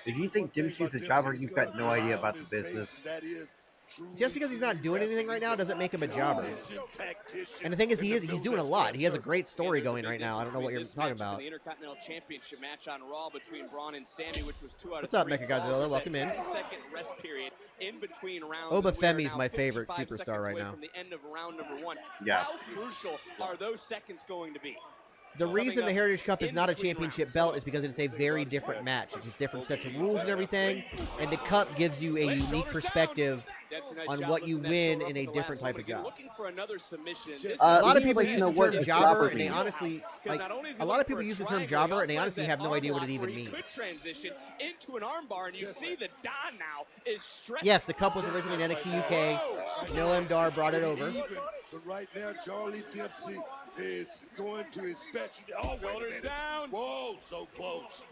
[SPEAKER 5] If you think Dempsey's a jobber, you've got no idea about the business.
[SPEAKER 4] Just because he's not doing anything right now doesn't make him a jobber. And the thing is, he's doing a lot. He has a great story going right now. I don't know what you're talking about.
[SPEAKER 11] The Intercontinental Championship match on Raw between Braun and Sammy, which was 2 out of
[SPEAKER 4] What's up,
[SPEAKER 11] 3
[SPEAKER 4] Mechagodzilla?
[SPEAKER 11] falls.
[SPEAKER 4] Welcome in.
[SPEAKER 11] 10-second rest period in between rounds.
[SPEAKER 4] Oba
[SPEAKER 11] and we are
[SPEAKER 4] Femi's
[SPEAKER 11] now
[SPEAKER 4] my favorite
[SPEAKER 11] 55
[SPEAKER 4] superstar
[SPEAKER 11] seconds
[SPEAKER 4] right
[SPEAKER 11] away
[SPEAKER 4] now.
[SPEAKER 11] From the end of round number 1.
[SPEAKER 5] Yeah.
[SPEAKER 11] How crucial are those seconds going to be?
[SPEAKER 4] The reason the Heritage Cup is not a championship belt is because it's a very different match. It's just different sets of rules and everything. And the cup gives you a unique perspective on what you win in a different type of job.
[SPEAKER 11] Looking for another submission.
[SPEAKER 4] A lot of people use the term
[SPEAKER 5] a
[SPEAKER 4] jobber,
[SPEAKER 5] jobber
[SPEAKER 4] and they
[SPEAKER 5] means.
[SPEAKER 4] honestly, like, a lot of people use the term jobber, and they honestly have no idea what it even means.
[SPEAKER 11] Could transition into an armbar, and you see the Don now is stretched.
[SPEAKER 4] Yes, the cup was originally in NXT UK. Noam Dar brought it over.
[SPEAKER 15] But right now, Charlie Dempsey is going to his special. Oh, wait a minute.
[SPEAKER 11] Down.
[SPEAKER 15] Whoa, so close.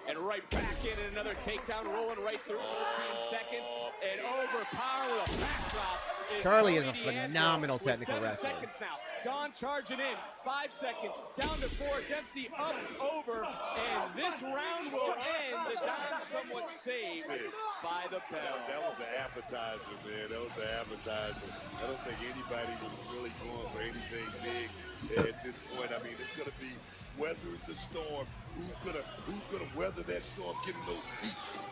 [SPEAKER 11] And right back in another takedown, rolling right through 13 seconds. And overpower with a backdrop.
[SPEAKER 4] Charlie is a phenomenal
[SPEAKER 11] with
[SPEAKER 4] technical
[SPEAKER 11] 7
[SPEAKER 4] wrestler.
[SPEAKER 11] seconds now. Don charging in. 5 seconds. Down to 4. Dempsey up, over. And this round will end. The Don somewhat saved by the bell.
[SPEAKER 15] That was an appetizer, man. That was an appetizer. I don't think anybody was really going for anything big at this point. I mean, it's going to be weathering the storm. Who's gonna weather that storm, get in those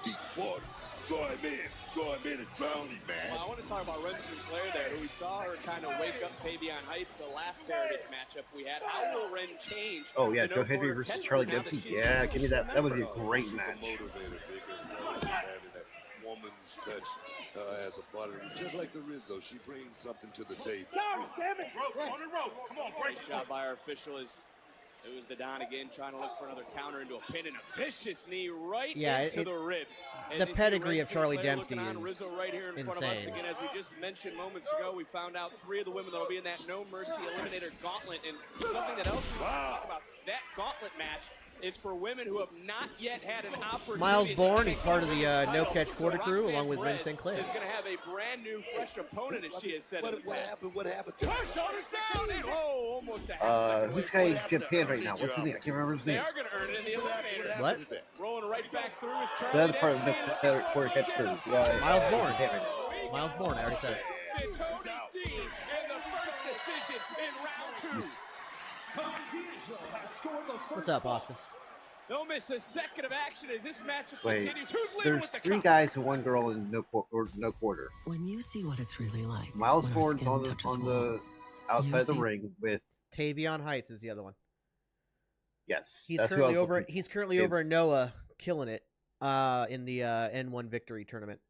[SPEAKER 15] deep waters? Join me and drown him, man.
[SPEAKER 11] Well, I want to talk about Ren Sinclair there, who we saw her kind of wake up Tavion Heights, the last Heritage matchup we had. How will Ren change?
[SPEAKER 5] Oh, yeah, Joe Henry versus Charlie Dempsey. Yeah, give me that. That would be a great match.
[SPEAKER 15] She's a motivator, because having that woman's touch as a part of it. Just like the Rizzo, she brings something to the table.
[SPEAKER 6] Damn it! On the rope. Come on, break
[SPEAKER 11] Great shot by our official as it was the Don again trying to look for another counter into a pin and a vicious knee right into the ribs.
[SPEAKER 4] The pedigree of Charlie Dempsey is
[SPEAKER 11] Rizzo right here in front of us again. As we just mentioned moments ago, we found out 3 of the women that will be in that No Mercy Eliminator Gauntlet. And something that else we want to talk about, that Gauntlet match is for women who have not yet had an opportunity.
[SPEAKER 4] Miles Bourne, he's part of the No Catch Quarter crew, along with Ren
[SPEAKER 11] Perez
[SPEAKER 4] Sinclair.
[SPEAKER 11] is going to have a brand new, fresh opponent, as she has said.
[SPEAKER 15] What happened to
[SPEAKER 11] Push, shoulders down, and almost a half
[SPEAKER 5] This guy in Japan right now. What's his name? I can't remember his
[SPEAKER 11] They
[SPEAKER 5] name.
[SPEAKER 11] are going to earn it in the eliminator.
[SPEAKER 4] What?
[SPEAKER 11] Rolling right back through is
[SPEAKER 5] The
[SPEAKER 11] Charlie
[SPEAKER 5] other part of the quarter catch crew. Yeah,
[SPEAKER 4] Miles Bourne.
[SPEAKER 5] Japan right now.
[SPEAKER 4] Miles Bourne, I already said it.
[SPEAKER 11] Tony D in the first decision in round 2.
[SPEAKER 4] What's up, Austin?
[SPEAKER 11] Don't miss a second of action as this matchup
[SPEAKER 5] Wait,
[SPEAKER 11] continues. Who's leading
[SPEAKER 5] there's
[SPEAKER 11] with the
[SPEAKER 5] 3
[SPEAKER 11] cup?
[SPEAKER 5] guys and 1 girl in no quarter.
[SPEAKER 8] When you see what it's really like,
[SPEAKER 5] Miles
[SPEAKER 8] when our
[SPEAKER 5] Bourne's
[SPEAKER 8] skin
[SPEAKER 5] on
[SPEAKER 8] touches
[SPEAKER 5] the
[SPEAKER 8] warm,
[SPEAKER 5] outside the
[SPEAKER 8] see-
[SPEAKER 5] ring with
[SPEAKER 4] Tavion Heights is the other one.
[SPEAKER 5] yes.
[SPEAKER 4] He's
[SPEAKER 5] that's who I
[SPEAKER 4] currently
[SPEAKER 5] was
[SPEAKER 4] over.
[SPEAKER 5] looking-
[SPEAKER 4] He's currently over in Noah, killing it in the N1 Victory tournament.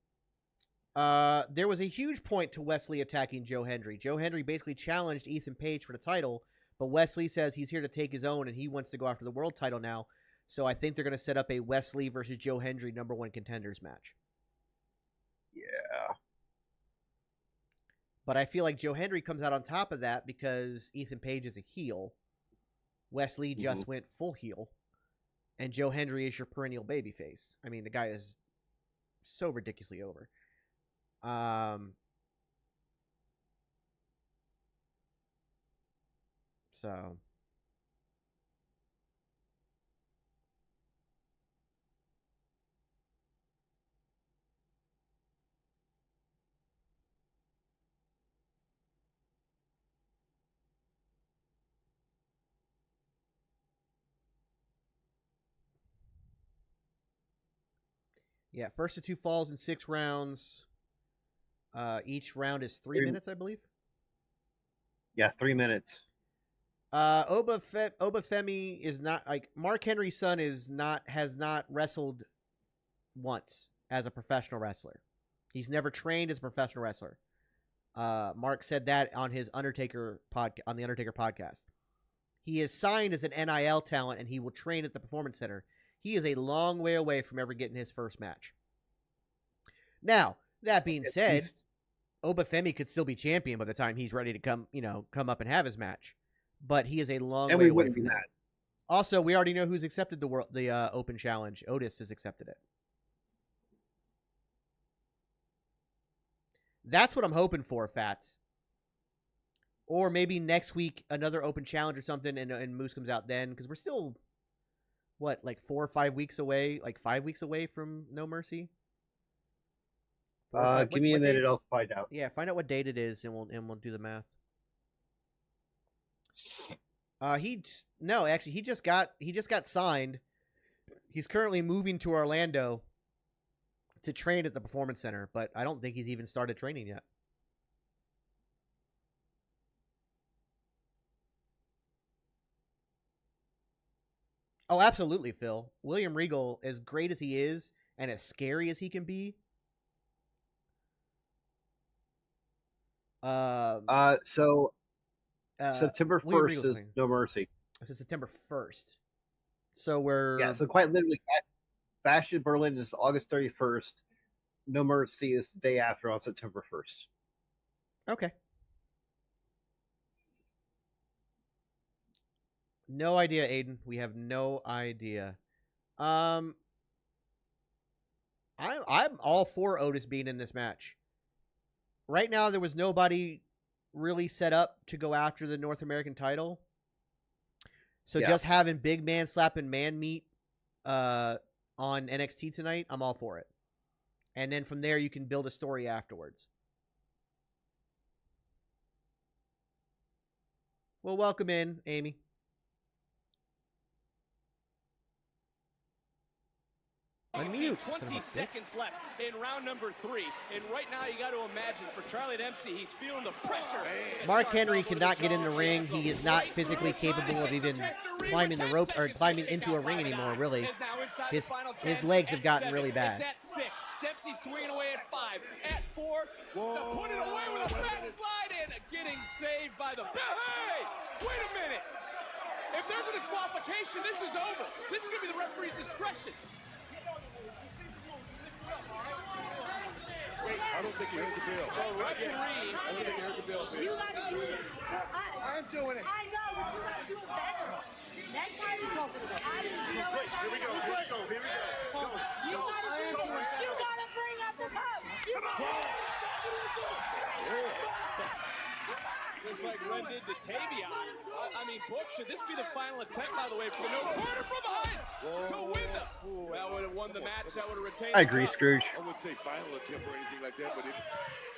[SPEAKER 4] There was a huge point to Wes Lee attacking Joe Hendry. Joe Hendry basically challenged Ethan Page for the title, but Wes Lee says he's here to take his own and he wants to go after the world title now. So I think they're going to set up a Wes Lee versus Joe Hendry #1 contenders match.
[SPEAKER 5] Yeah.
[SPEAKER 4] But I feel like Joe Hendry comes out on top of that because Ethan Page is a heel. Wes Lee just went full heel. And Joe Hendry is your perennial babyface. I mean, the guy is so ridiculously over. So Yeah, first to 2 falls in 6 rounds. Each round is 3 minutes, I believe.
[SPEAKER 5] Yeah, 3 minutes.
[SPEAKER 4] Oba Femi is not like Mark Henry's son has not wrestled once as a professional wrestler. He's never trained as a professional wrestler. Mark said that on his on the Undertaker podcast. He is signed as an NIL talent and he will train at the Performance Center. He is a long way away from ever getting his first match. Now, that being said, Oba Femi could still be champion by the time he's ready to come up and have his match. But he is a long way away from that. Also, we already know who's accepted the Open Challenge. Otis has accepted it. That's what I'm hoping for, Fats. Or maybe next week another Open Challenge or something, and Moose comes out then, because we're still, what, like 4 or 5 weeks away, like 5 weeks away from No Mercy.
[SPEAKER 5] Give me a minute, I'll find out.
[SPEAKER 4] Yeah, find out what date it is, and we'll do the math. He just got signed. He's currently moving to Orlando to train at the Performance Center, but I don't think he's even started training yet. Oh, absolutely, Phil. William Regal, as great as he is and as scary as he can be.
[SPEAKER 5] September 1st is No Mercy.
[SPEAKER 4] This is September 1st. So we're...
[SPEAKER 5] Yeah, so quite literally, Bash in Berlin is August 31st. No Mercy is the day after on September 1st.
[SPEAKER 4] Okay. No idea, Aiden. We have no idea. I'm all for Otis being in this match. Right now, there was nobody really set up to go after the North American title. So just having big man slapping man meat on NXT tonight, I'm all for it. And then from there, you can build a story afterwards. Well, welcome in, Amy.
[SPEAKER 11] Unmute. 20 seconds left in round number 3. And right now, you got to imagine, for Charlie Dempsey, he's feeling the pressure.
[SPEAKER 4] Mark Henry cannot get in the ring. He is not physically capable of even climbing the rope or climbing into a ring anymore, really. His legs have gotten really bad.
[SPEAKER 11] It's at 6. Dempsey's swinging away at 5. At 4. Put it away with a backslide in. Getting saved by the... Hey! Wait a minute. If there's a disqualification, this is over. This is going to be the referee's discretion.
[SPEAKER 15] I don't think he heard the bell. I don't think he heard the bell, Vic.
[SPEAKER 14] You gotta do this.
[SPEAKER 7] I'm doing it.
[SPEAKER 14] I know, but you gotta do it better. Next time you're talking about.
[SPEAKER 7] Here we go.
[SPEAKER 14] You gotta bring up the cup. You gotta.
[SPEAKER 11] Just like Ren did to Tavion. I mean, Book, should this be the final attempt, by the way, for the no corner from behind to win the... Ooh, that would have won the match. That would have retained...
[SPEAKER 5] I agree, Scrooge.
[SPEAKER 15] I wouldn't say final attempt or anything like that, but if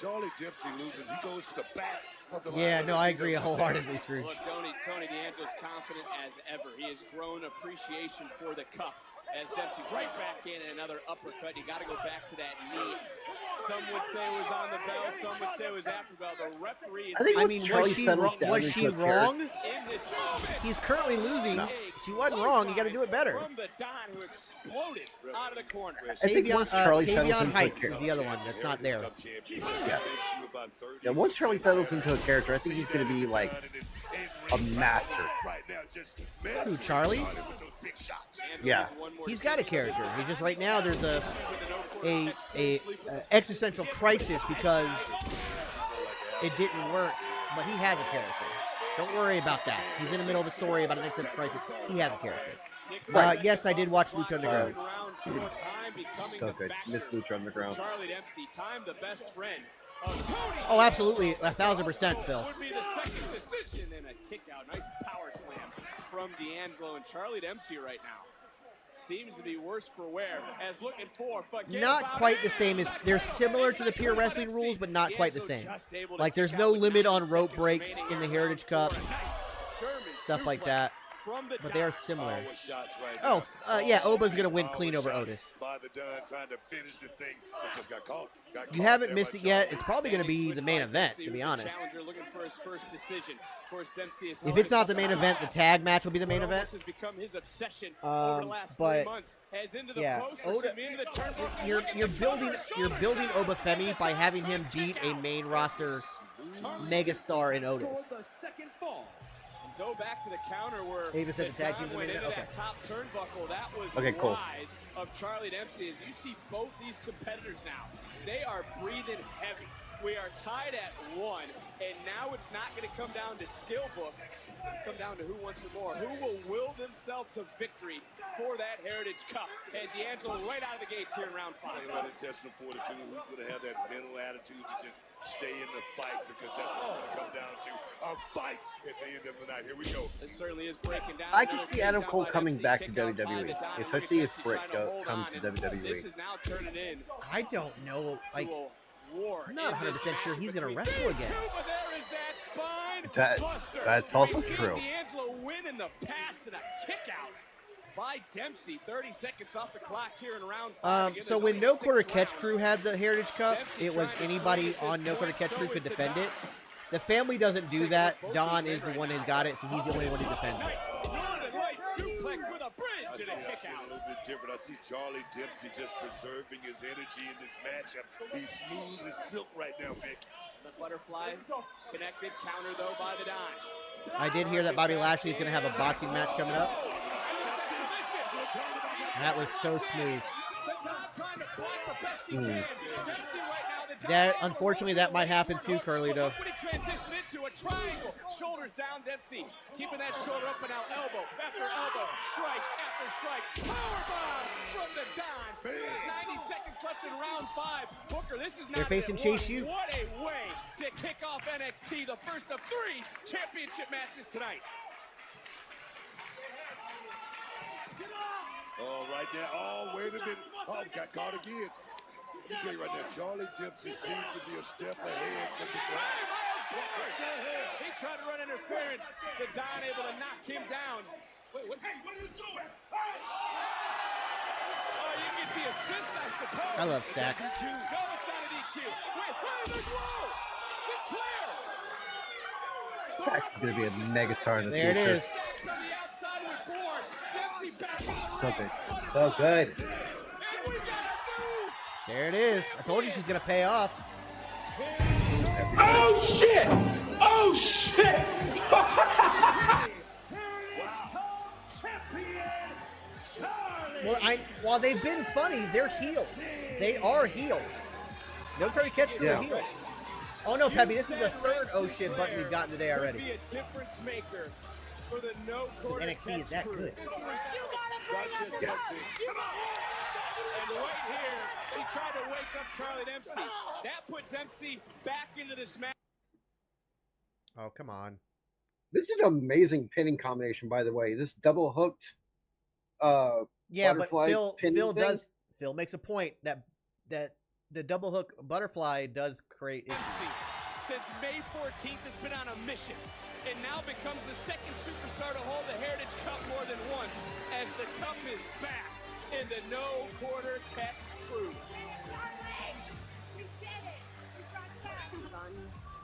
[SPEAKER 15] Charlie Dempsey loses, he goes to the back of the line.
[SPEAKER 4] Yeah, no, I agree wholeheartedly, Scrooge.
[SPEAKER 11] Look, Tony D'Angelo's confident as ever. He has grown appreciation for the cup. As Dempsey right back in and another uppercut. You got to go back to that knee. Some would say it was on the bell. Some would say it was after bell. The referee...
[SPEAKER 4] Was she wrong?
[SPEAKER 11] In this moment,
[SPEAKER 4] he's currently losing.
[SPEAKER 11] No.
[SPEAKER 4] She wasn't wrong. You got to do it better.
[SPEAKER 11] From the Don who exploded out of the corner.
[SPEAKER 4] Tavion Heights is the other one that's not there.
[SPEAKER 5] Yeah, once Charlie settles into a character, I think he's going to be like a master.
[SPEAKER 4] Who, Charlie?
[SPEAKER 5] Yeah.
[SPEAKER 4] He's got a character. He's just right now there's a existential crisis because it didn't work, but he has a character. Don't worry about that. He's in the middle of a story about an existential crisis. He has a character. Yes, I did watch Lucha Underground.
[SPEAKER 5] So good. Miss Lucha Underground.
[SPEAKER 11] Charlie Dempsey, time the best friend of Tony.
[SPEAKER 4] Oh, absolutely. 1,000%, Phil.
[SPEAKER 11] Would be the second decision and a kick out. Nice power slam from D'Angelo and Charlie Dempsey right now. Seems to be worse for wear as looking for.
[SPEAKER 4] Not quite the same as they're similar to the pure wrestling rules, but not quite the same. Like there's no limit on rope breaks in the Heritage Cup, stuff like that.
[SPEAKER 11] from the
[SPEAKER 4] but they are similar.
[SPEAKER 15] Power shots right
[SPEAKER 4] Oh,
[SPEAKER 15] now.
[SPEAKER 4] yeah, Oba's gonna win
[SPEAKER 15] Power
[SPEAKER 4] clean over
[SPEAKER 15] shots
[SPEAKER 4] Otis.
[SPEAKER 15] by the Dunn, trying to finish the thing, but just got caught.
[SPEAKER 4] You haven't missed it yet. It's probably gonna be the main event, to be honest.
[SPEAKER 11] Challenger looking for his first decision. Of course, Dempsey is
[SPEAKER 4] If it's not the main event, the tag match will be the main event.
[SPEAKER 11] Has become his obsession over the last 3
[SPEAKER 4] But
[SPEAKER 11] months. As into the
[SPEAKER 4] yeah,
[SPEAKER 11] post,
[SPEAKER 4] Oda,
[SPEAKER 11] into the turnbuckle.
[SPEAKER 4] you're building Oba Femi by having him beat a main roster megastar in Otis.
[SPEAKER 11] The second fall. Go back to the counter where
[SPEAKER 4] Ava said the tag team
[SPEAKER 11] went
[SPEAKER 4] eliminated?
[SPEAKER 11] into
[SPEAKER 4] Okay.
[SPEAKER 11] that top turnbuckle. That was
[SPEAKER 5] Okay, cool.
[SPEAKER 11] rise of Charlie Dempsey. As you see both these competitors now, they are breathing heavy. We are tied at 1, and now it's not going to come down to skill book. It's going to come down to who wants it more. Who will themselves to victory for that Heritage Cup? And D'Angelo right out of the gates here in round 5.
[SPEAKER 15] Talking about intestinal fortitude, who's going to have that mental attitude to just stay in the fight, because that's what's going to come down to a fight at the end of the night. Here we go.
[SPEAKER 11] This certainly is breaking down.
[SPEAKER 5] I can see Adam Cole coming back to WWE, especially if Britt comes to WWE.
[SPEAKER 11] This is now turning in.
[SPEAKER 4] I don't know. Like,
[SPEAKER 11] war.
[SPEAKER 4] I'm not 100% sure he's gonna wrestle again.
[SPEAKER 11] But there is that spine buster.
[SPEAKER 5] That's also
[SPEAKER 11] We've seen
[SPEAKER 5] true.
[SPEAKER 11] D'Angelo win in the past and a kick out by Dempsey. 30 seconds off the clock here in round 5. Again,
[SPEAKER 4] So
[SPEAKER 11] there's
[SPEAKER 4] when
[SPEAKER 11] only
[SPEAKER 4] No
[SPEAKER 11] 6
[SPEAKER 4] Quarter Catch
[SPEAKER 11] rounds.
[SPEAKER 4] Crew had the Heritage Cup,
[SPEAKER 11] Dempsey
[SPEAKER 4] it was
[SPEAKER 11] trying to
[SPEAKER 4] anybody
[SPEAKER 11] swing at
[SPEAKER 4] on
[SPEAKER 11] this
[SPEAKER 4] No Quarter
[SPEAKER 11] point,
[SPEAKER 4] Catch
[SPEAKER 11] so
[SPEAKER 4] Crew could
[SPEAKER 11] is the
[SPEAKER 4] defend
[SPEAKER 11] Don.
[SPEAKER 4] it. The family doesn't do that. Don is the one who got it, so he's the only one who defends it.
[SPEAKER 11] Northern Light suplex with a bridge
[SPEAKER 15] I
[SPEAKER 11] and
[SPEAKER 15] see
[SPEAKER 11] a kick
[SPEAKER 15] it a
[SPEAKER 11] out.
[SPEAKER 15] little bit different. I see Charlie Dempsey just preserving his energy in this matchup. He's smooth as silk right now, Vic.
[SPEAKER 11] The butterfly connected, counter though by the Don.
[SPEAKER 4] I did hear that Bobby Lashley is going to have a boxing match coming up. That was so smooth.
[SPEAKER 11] The Don trying to block the best he can. Dempsey right now, the Don.
[SPEAKER 4] That unfortunately that might happen too, Carlito.
[SPEAKER 11] When he transitioned into a triangle, shoulders down, Dempsey keeping that shoulder up and out, elbow after elbow, strike after strike, powerbomb from the Don. 90 seconds left in round 5. Booker, this is not
[SPEAKER 4] They're facing Chase U.
[SPEAKER 11] What a way to kick off NXT, the first of 3 championship matches tonight.
[SPEAKER 15] Oh, right there. Oh, wait a minute. Oh, got caught again. Let me tell you right now, Charlie Dempsey seems to be a step ahead, but the Don, what the hell?
[SPEAKER 11] He tried to run interference. The Don able to knock him down. Wait, what? Hey, what are you doing? Oh, you get the assist, I suppose.
[SPEAKER 4] I love Stacks.
[SPEAKER 11] No, it's not an DQ. Wait, there's Rowe. Sinclair.
[SPEAKER 5] Dax is going to be a megastar in the
[SPEAKER 4] There it
[SPEAKER 5] future.
[SPEAKER 4] is.
[SPEAKER 11] Stacks on the outside with Bourne. Dempsey back in the
[SPEAKER 5] So
[SPEAKER 11] ring.
[SPEAKER 5] good. So good.
[SPEAKER 11] And we got a move.
[SPEAKER 4] There it is. I told you she's going to pay off.
[SPEAKER 2] Oh shit! Oh shit!
[SPEAKER 4] Well, while they've been funny, they're heels. They are heels. No Quarter Catch Crew are heels. Oh no, Peppy, this is the 3rd oh shit button we've gotten today already.
[SPEAKER 11] Be a difference maker for the no quarter
[SPEAKER 4] NXT is that
[SPEAKER 11] crew.
[SPEAKER 4] good.
[SPEAKER 11] And right here, she tried to wake up Charlie Dempsey. That put Dempsey back into this match.
[SPEAKER 4] Oh, come on.
[SPEAKER 5] This is an amazing pinning combination, by the way. This double hooked
[SPEAKER 4] Yeah, but
[SPEAKER 5] butterfly pinning thing.
[SPEAKER 4] Phil makes a point that the double hook butterfly does create issues.
[SPEAKER 11] Since May 14th, has been on a mission, and now becomes the 2nd superstar to hold the Heritage Cup more than once, as the cup is back in the no quarter catch crew.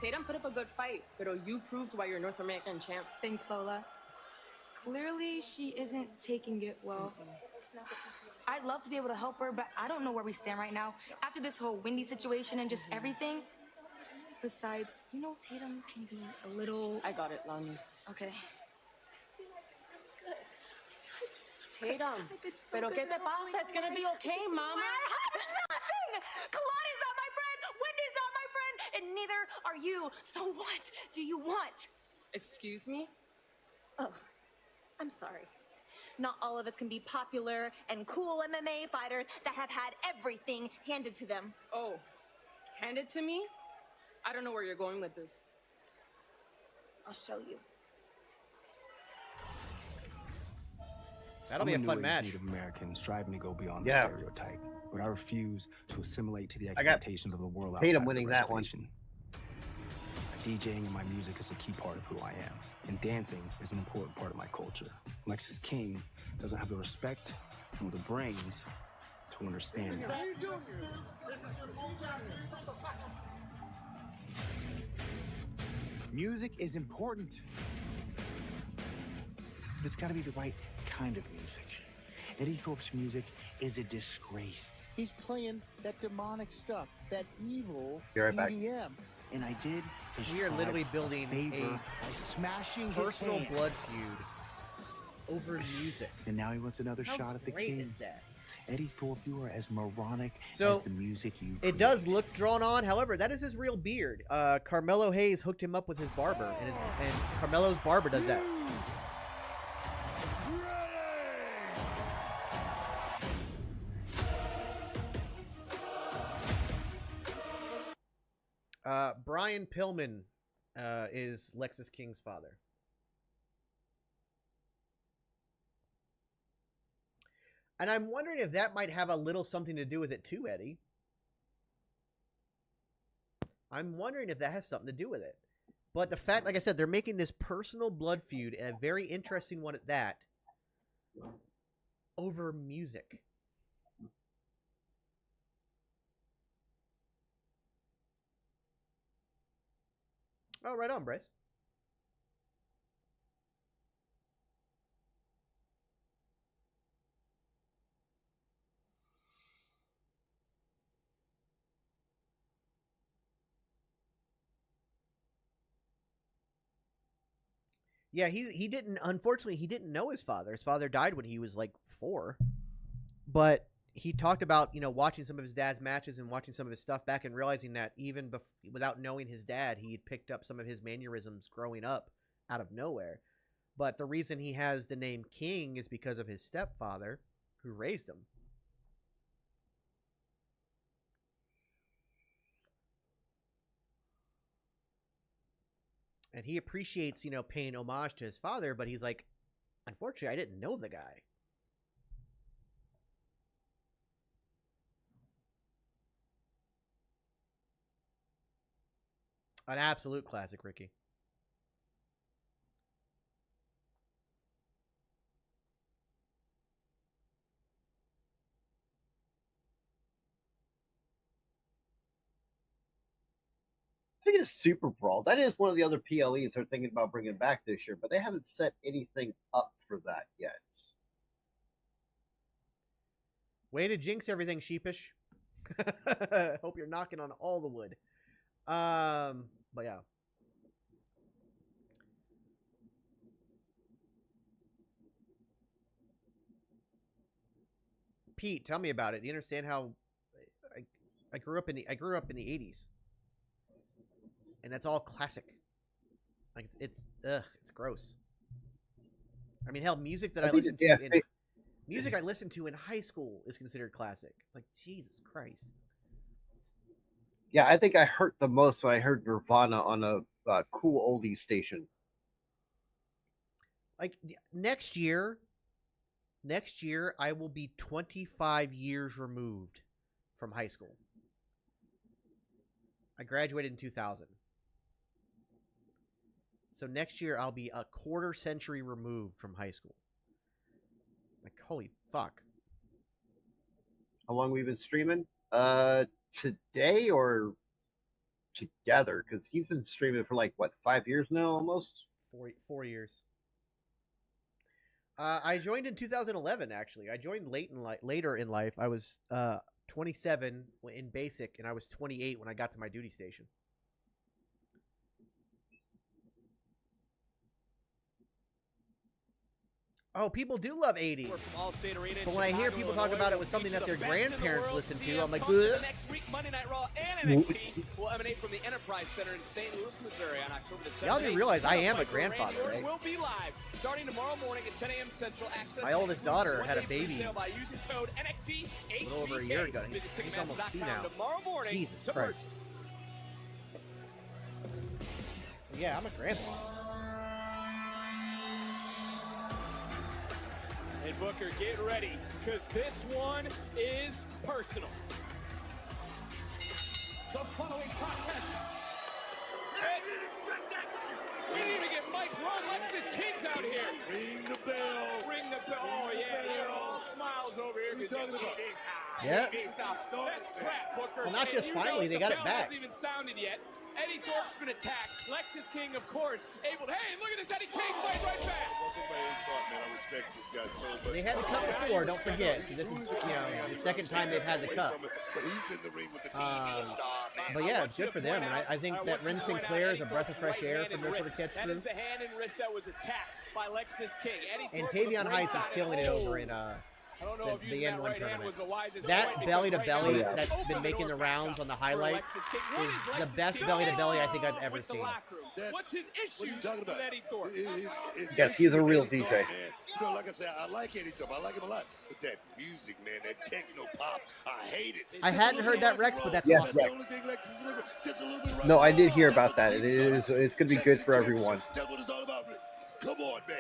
[SPEAKER 16] Tatum put up a good fight, but you proved why you're North American champ.
[SPEAKER 13] Thanks, Lola. Clearly, she isn't taking it well. I'd love to be able to help her, but I don't know where we stand right now. After this whole Wendy situation and just everything. Besides, you know, Tatum can be a little...
[SPEAKER 16] I got it, Lonnie.
[SPEAKER 13] Okay.
[SPEAKER 16] Tatum, pero ¿qué te pasa? It's gonna be okay, mama.
[SPEAKER 13] Nothing! Kalani's not my friend! Wendy's not my friend! And neither are you. So what do you want?
[SPEAKER 16] Excuse me?
[SPEAKER 17] Oh, I'm sorry. Not all of us can be popular and cool MMA fighters that have had everything handed to them.
[SPEAKER 16] Oh, handed to me? I don't know where you're going with this.
[SPEAKER 17] I'll show you.
[SPEAKER 4] That'll be a fun match.
[SPEAKER 18] Native American striving to go beyond the
[SPEAKER 5] Yeah.
[SPEAKER 18] stereotype, but I refuse to assimilate to the
[SPEAKER 5] I got
[SPEAKER 18] expectations of the world.
[SPEAKER 5] Tatum
[SPEAKER 18] outside
[SPEAKER 5] winning
[SPEAKER 18] the
[SPEAKER 5] that one.
[SPEAKER 18] reservation. DJing and my music is a key part of who I am, and dancing is an important part of my culture. Lexus King doesn't have the respect nor the brains to understand that.
[SPEAKER 19] Music is important. But it's gotta be the right kind of music. Eddie Thorpe's music is a disgrace. He's playing that demonic stuff, that evil EDM. And I did his
[SPEAKER 4] We are literally building
[SPEAKER 19] favor by smashing
[SPEAKER 4] personal
[SPEAKER 19] his hand.
[SPEAKER 4] blood feud over music.
[SPEAKER 19] And now he wants another
[SPEAKER 4] How
[SPEAKER 19] shot at the
[SPEAKER 4] great
[SPEAKER 19] king.
[SPEAKER 4] is that?
[SPEAKER 19] Eddie Thorpe, you are as moronic
[SPEAKER 4] So,
[SPEAKER 19] as the music you
[SPEAKER 4] It does look drawn on. However, that is his real beard. Carmelo Hayes hooked him up with his barber, and Carmelo's barber does that. Brian Pillman is Lexus King's father. And I'm wondering if that might have a little something to do with it too, Eddie. I'm wondering if that has something to do with it. But the fact, like I said, they're making this personal blood feud, and a very interesting one at that, over music. Oh, right on, Bryce. Yeah, he didn't, unfortunately, he didn't know his father. His father died when he was like 4. But he talked about, you know, watching some of his dad's matches and watching some of his stuff back and realizing that even without knowing his dad, he had picked up some of his mannerisms growing up out of nowhere. But the reason he has the name King is because of his stepfather who raised him. And he appreciates, you know, paying homage to his father, but he's like, unfortunately, I didn't know the guy. An absolute classic, Ricky.
[SPEAKER 5] Speaking of Super Brawl, that is one of the other PLEs they're thinking about bringing back this year, but they haven't set anything up for that yet.
[SPEAKER 4] Way to jinx everything, sheepish. Hope you're knocking on all the wood. But yeah. Pete, tell me about it. Do you understand how I grew up in the 80s? And that's all classic. Like it's gross. I mean, hell, music that I listened to in high school is considered classic. Like, Jesus Christ.
[SPEAKER 5] Yeah, I think I hurt the most when I heard Nirvana on a cool oldie station.
[SPEAKER 4] Like next year I will be 25 years removed from high school. I graduated in 2000. So next year I'll be a quarter century removed from high school. Like, holy fuck.
[SPEAKER 5] How long we've been streaming? Today or together? Because he's been streaming for like, what, 5 years now almost?
[SPEAKER 4] 4 years. I joined in 2011, actually. I joined later in life. I was 27 in basic, and I was 28 when I got to my duty station. Oh, people do love 80s. But when I hear people talk about it was something that their grandparents listened to, I'm like, bleh.
[SPEAKER 11] Next week, Monday Night Raw and NXT will emanate from the Enterprise Center in St. Louis, Missouri on October the 7th.
[SPEAKER 4] Y'all do realize I am a grandfather, right?
[SPEAKER 11] Will be live starting tomorrow morning at 10 a.m. Central. Access
[SPEAKER 4] My oldest daughter had a baby
[SPEAKER 11] by using code NXT
[SPEAKER 4] a little over a year ago. He's almost 2 now.
[SPEAKER 11] Tomorrow morning.
[SPEAKER 4] Jesus Christ. So yeah, I'm a grandpa.
[SPEAKER 11] And Booker, get ready, because this one is personal.
[SPEAKER 6] The following contest
[SPEAKER 11] King's out here.
[SPEAKER 15] Ring the bell.
[SPEAKER 11] Ring the bell. Oh, yeah. All smiles over here.
[SPEAKER 15] What are you talking about?
[SPEAKER 4] Yeah.
[SPEAKER 11] That's crap, Booker.
[SPEAKER 4] Well, not
[SPEAKER 11] And
[SPEAKER 4] just
[SPEAKER 11] you
[SPEAKER 4] finally,
[SPEAKER 11] know
[SPEAKER 4] they got
[SPEAKER 11] the
[SPEAKER 4] it
[SPEAKER 11] bell
[SPEAKER 4] back.
[SPEAKER 11] hasn't even sounded yet. Eddie Thorpe's been attacked. Lexus King, of course, able to. Hey, look at this. Eddie King fight right back.
[SPEAKER 15] One thing about Eddie Thorpe, man, I respect this guy so much.
[SPEAKER 4] They had the cut before, don't forget. So this is, the second time they've had the cut.
[SPEAKER 15] But he's in the ring with the TV star, man.
[SPEAKER 4] But yeah, good for them. And I think that Ren Sinclair is a breath of fresh air for the catch
[SPEAKER 11] That
[SPEAKER 4] crew.
[SPEAKER 11] is the hand and wrist that was attacked by Lexus King. Eddie
[SPEAKER 4] And
[SPEAKER 11] Thorpe with a
[SPEAKER 4] Tavion
[SPEAKER 11] great
[SPEAKER 4] Heights is
[SPEAKER 11] side
[SPEAKER 4] killing
[SPEAKER 11] and
[SPEAKER 4] it over in
[SPEAKER 11] I don't know if
[SPEAKER 4] the
[SPEAKER 11] using that
[SPEAKER 4] N1
[SPEAKER 11] right hand
[SPEAKER 4] tournament.
[SPEAKER 11] was the wisest
[SPEAKER 4] That
[SPEAKER 11] play
[SPEAKER 4] belly to
[SPEAKER 11] because right
[SPEAKER 4] belly
[SPEAKER 11] now
[SPEAKER 4] that's
[SPEAKER 11] open
[SPEAKER 4] been
[SPEAKER 11] the
[SPEAKER 4] making the
[SPEAKER 11] door
[SPEAKER 4] rounds
[SPEAKER 11] back
[SPEAKER 4] on the
[SPEAKER 11] up for
[SPEAKER 4] highlights
[SPEAKER 11] Lexus King. What
[SPEAKER 4] is
[SPEAKER 11] is
[SPEAKER 4] the
[SPEAKER 11] Lexus
[SPEAKER 4] best
[SPEAKER 11] King
[SPEAKER 4] belly to belly I
[SPEAKER 11] doing
[SPEAKER 4] think I've ever
[SPEAKER 11] with the
[SPEAKER 4] seen.
[SPEAKER 11] locker room? What's his issue
[SPEAKER 15] What are you talking about?
[SPEAKER 11] with Eddie Thorpe?
[SPEAKER 5] Yes, he is a real
[SPEAKER 15] Eddie
[SPEAKER 5] DJ.
[SPEAKER 15] Thorpe, man. You know, like I said, I like Eddie Thorpe. I like him a lot. But that music, man, that techno pop, I hate it.
[SPEAKER 4] I hadn't heard that, Rex, but that's
[SPEAKER 5] Yes,
[SPEAKER 4] awesome.
[SPEAKER 5] Rex.
[SPEAKER 15] The only thing Lexus is looking just a little bit
[SPEAKER 5] No, I did hear about that. It's going to be good for everyone.
[SPEAKER 15] That's what it's all about. Come on, man.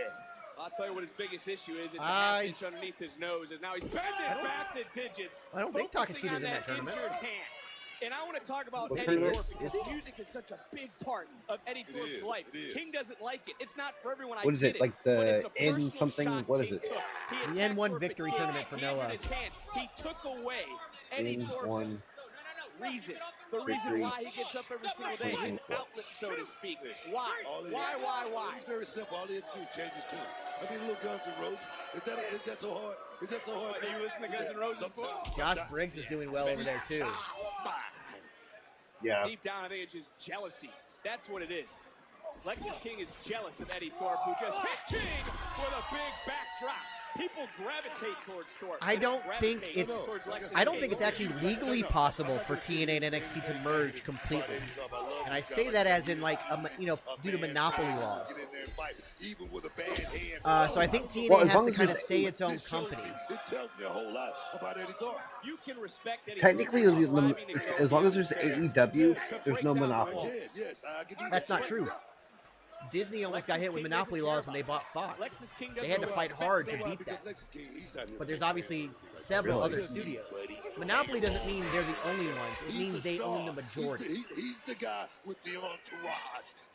[SPEAKER 11] I'll tell you what his biggest issue is. It's a
[SPEAKER 4] I-
[SPEAKER 11] half inch underneath his nose. Is now he's bending back the digits.
[SPEAKER 4] I don't think
[SPEAKER 11] focusing
[SPEAKER 4] Takashita's
[SPEAKER 11] on
[SPEAKER 4] in that tournament.
[SPEAKER 11] injured hand. And I want to talk about
[SPEAKER 5] What
[SPEAKER 11] Eddie
[SPEAKER 5] tournament?
[SPEAKER 11] Thorpe because
[SPEAKER 4] Is he?
[SPEAKER 11] music is such a big part of Eddie
[SPEAKER 15] It
[SPEAKER 11] Thorpe's
[SPEAKER 15] is,
[SPEAKER 11] life.
[SPEAKER 15] it is.
[SPEAKER 11] King doesn't like it. It's not for everyone.
[SPEAKER 5] What is it, like the
[SPEAKER 11] but it's a
[SPEAKER 5] N
[SPEAKER 11] personal
[SPEAKER 5] something?
[SPEAKER 11] shot
[SPEAKER 5] What is
[SPEAKER 11] King
[SPEAKER 5] it?
[SPEAKER 11] took. He
[SPEAKER 4] The
[SPEAKER 11] attacked
[SPEAKER 4] N1
[SPEAKER 11] Thorpe
[SPEAKER 4] victory
[SPEAKER 11] again.
[SPEAKER 4] tournament for
[SPEAKER 11] He injured
[SPEAKER 4] Noah.
[SPEAKER 11] his hands. He took away Eddie Thorpe's
[SPEAKER 5] N1
[SPEAKER 11] reason. The reason
[SPEAKER 5] victory.
[SPEAKER 11] why he gets up every single day, his outlet, so to speak. Why? Why?
[SPEAKER 15] It's very simple. All he had to do is change his tune. I mean, little Guns N' Roses. Is that so hard? Is that so hard?
[SPEAKER 11] What, do you listen to Guns N' Roses book?
[SPEAKER 4] Josh Briggs is doing well over there too.
[SPEAKER 5] Yeah.
[SPEAKER 11] Deep down, I think it's just jealousy. That's what it is. Lexus King is jealous of Eddie Thorpe, who just hit King with a big backdrop. People gravitate towards Thorpe.
[SPEAKER 4] I don't think
[SPEAKER 11] Gravitate
[SPEAKER 4] it's
[SPEAKER 11] towards Lexus
[SPEAKER 4] I don't
[SPEAKER 11] King.
[SPEAKER 4] think it's actually legally possible for TNA and NXT to merge completely. And I say that as in like due to monopoly laws. So I think TNA has to kind of stay its own company.
[SPEAKER 15] It tells me a whole lot about Eddie Thorpe.
[SPEAKER 11] You can respect Eddie
[SPEAKER 5] Technically,
[SPEAKER 11] Thorpe.
[SPEAKER 5] as long as there's AEW, there's no monopoly.
[SPEAKER 15] Yes, I give you
[SPEAKER 4] That's not true. Disney almost got hit with monopoly laws when they bought Fox. They had to fight hard to beat that. But there's obviously several other studios. Monopoly doesn't mean they're the only ones. It means they own the majority.
[SPEAKER 15] He's the guy with the entourage.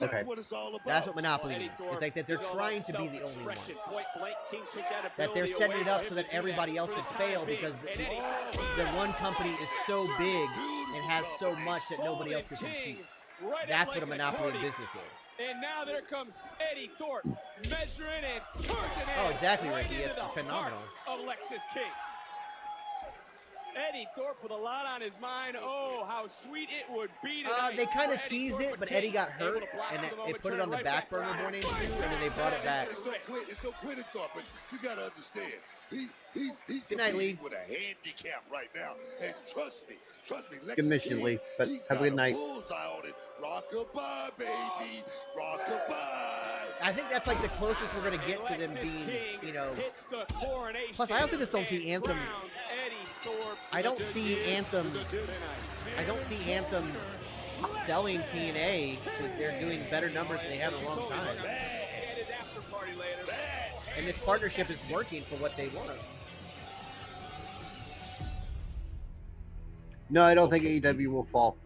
[SPEAKER 5] Okay.
[SPEAKER 15] That's what it's all about.
[SPEAKER 4] That's what monopoly means. It's like that they're trying to be the only ones. That they're setting it up so that everybody else would fail because the one company is so big and has so much that nobody else can compete. That's what a monopoly in business is.
[SPEAKER 11] And now there comes Eddie Thorpe measuring and charging in.
[SPEAKER 4] Oh, exactly,
[SPEAKER 11] right
[SPEAKER 4] Ricky.
[SPEAKER 11] into
[SPEAKER 4] It's
[SPEAKER 11] the
[SPEAKER 4] phenomenal.
[SPEAKER 11] heart of Lexus King. Eddie Thorpe with a lot on his mind. Oh, how sweet it would be tonight.
[SPEAKER 4] They kind of
[SPEAKER 11] for
[SPEAKER 4] teased
[SPEAKER 11] Thorpe,
[SPEAKER 4] it, but
[SPEAKER 11] King
[SPEAKER 4] Eddie got
[SPEAKER 11] able
[SPEAKER 4] hurt,
[SPEAKER 11] to block
[SPEAKER 4] and
[SPEAKER 11] for the
[SPEAKER 4] they
[SPEAKER 11] moment,
[SPEAKER 4] put it
[SPEAKER 11] turn
[SPEAKER 4] on the
[SPEAKER 11] right
[SPEAKER 4] back burner more than two, and then they brought it back.
[SPEAKER 15] It's no quit at Thorpe, but you got to understand. He's
[SPEAKER 4] Good night, Lee.
[SPEAKER 15] competing with a handicap right now. And trust me, Lexus
[SPEAKER 5] Good mission,
[SPEAKER 15] King,
[SPEAKER 5] Lee. But
[SPEAKER 15] he's
[SPEAKER 5] have a
[SPEAKER 15] got
[SPEAKER 5] good night.
[SPEAKER 15] bullseye on it. Rockabye, baby. Rockabye.
[SPEAKER 4] I think that's like the closest we're going to get to them being,
[SPEAKER 11] hits the coronation.
[SPEAKER 4] Plus, I also just don't see Anthem.
[SPEAKER 11] Crowns Eddie Thorpe.
[SPEAKER 4] I don't see Anthem selling TNA because they're doing better numbers than they have in a long time.
[SPEAKER 11] Get his after party later.
[SPEAKER 4] And this partnership is working for what they want.
[SPEAKER 5] No, I don't think AEW will fall.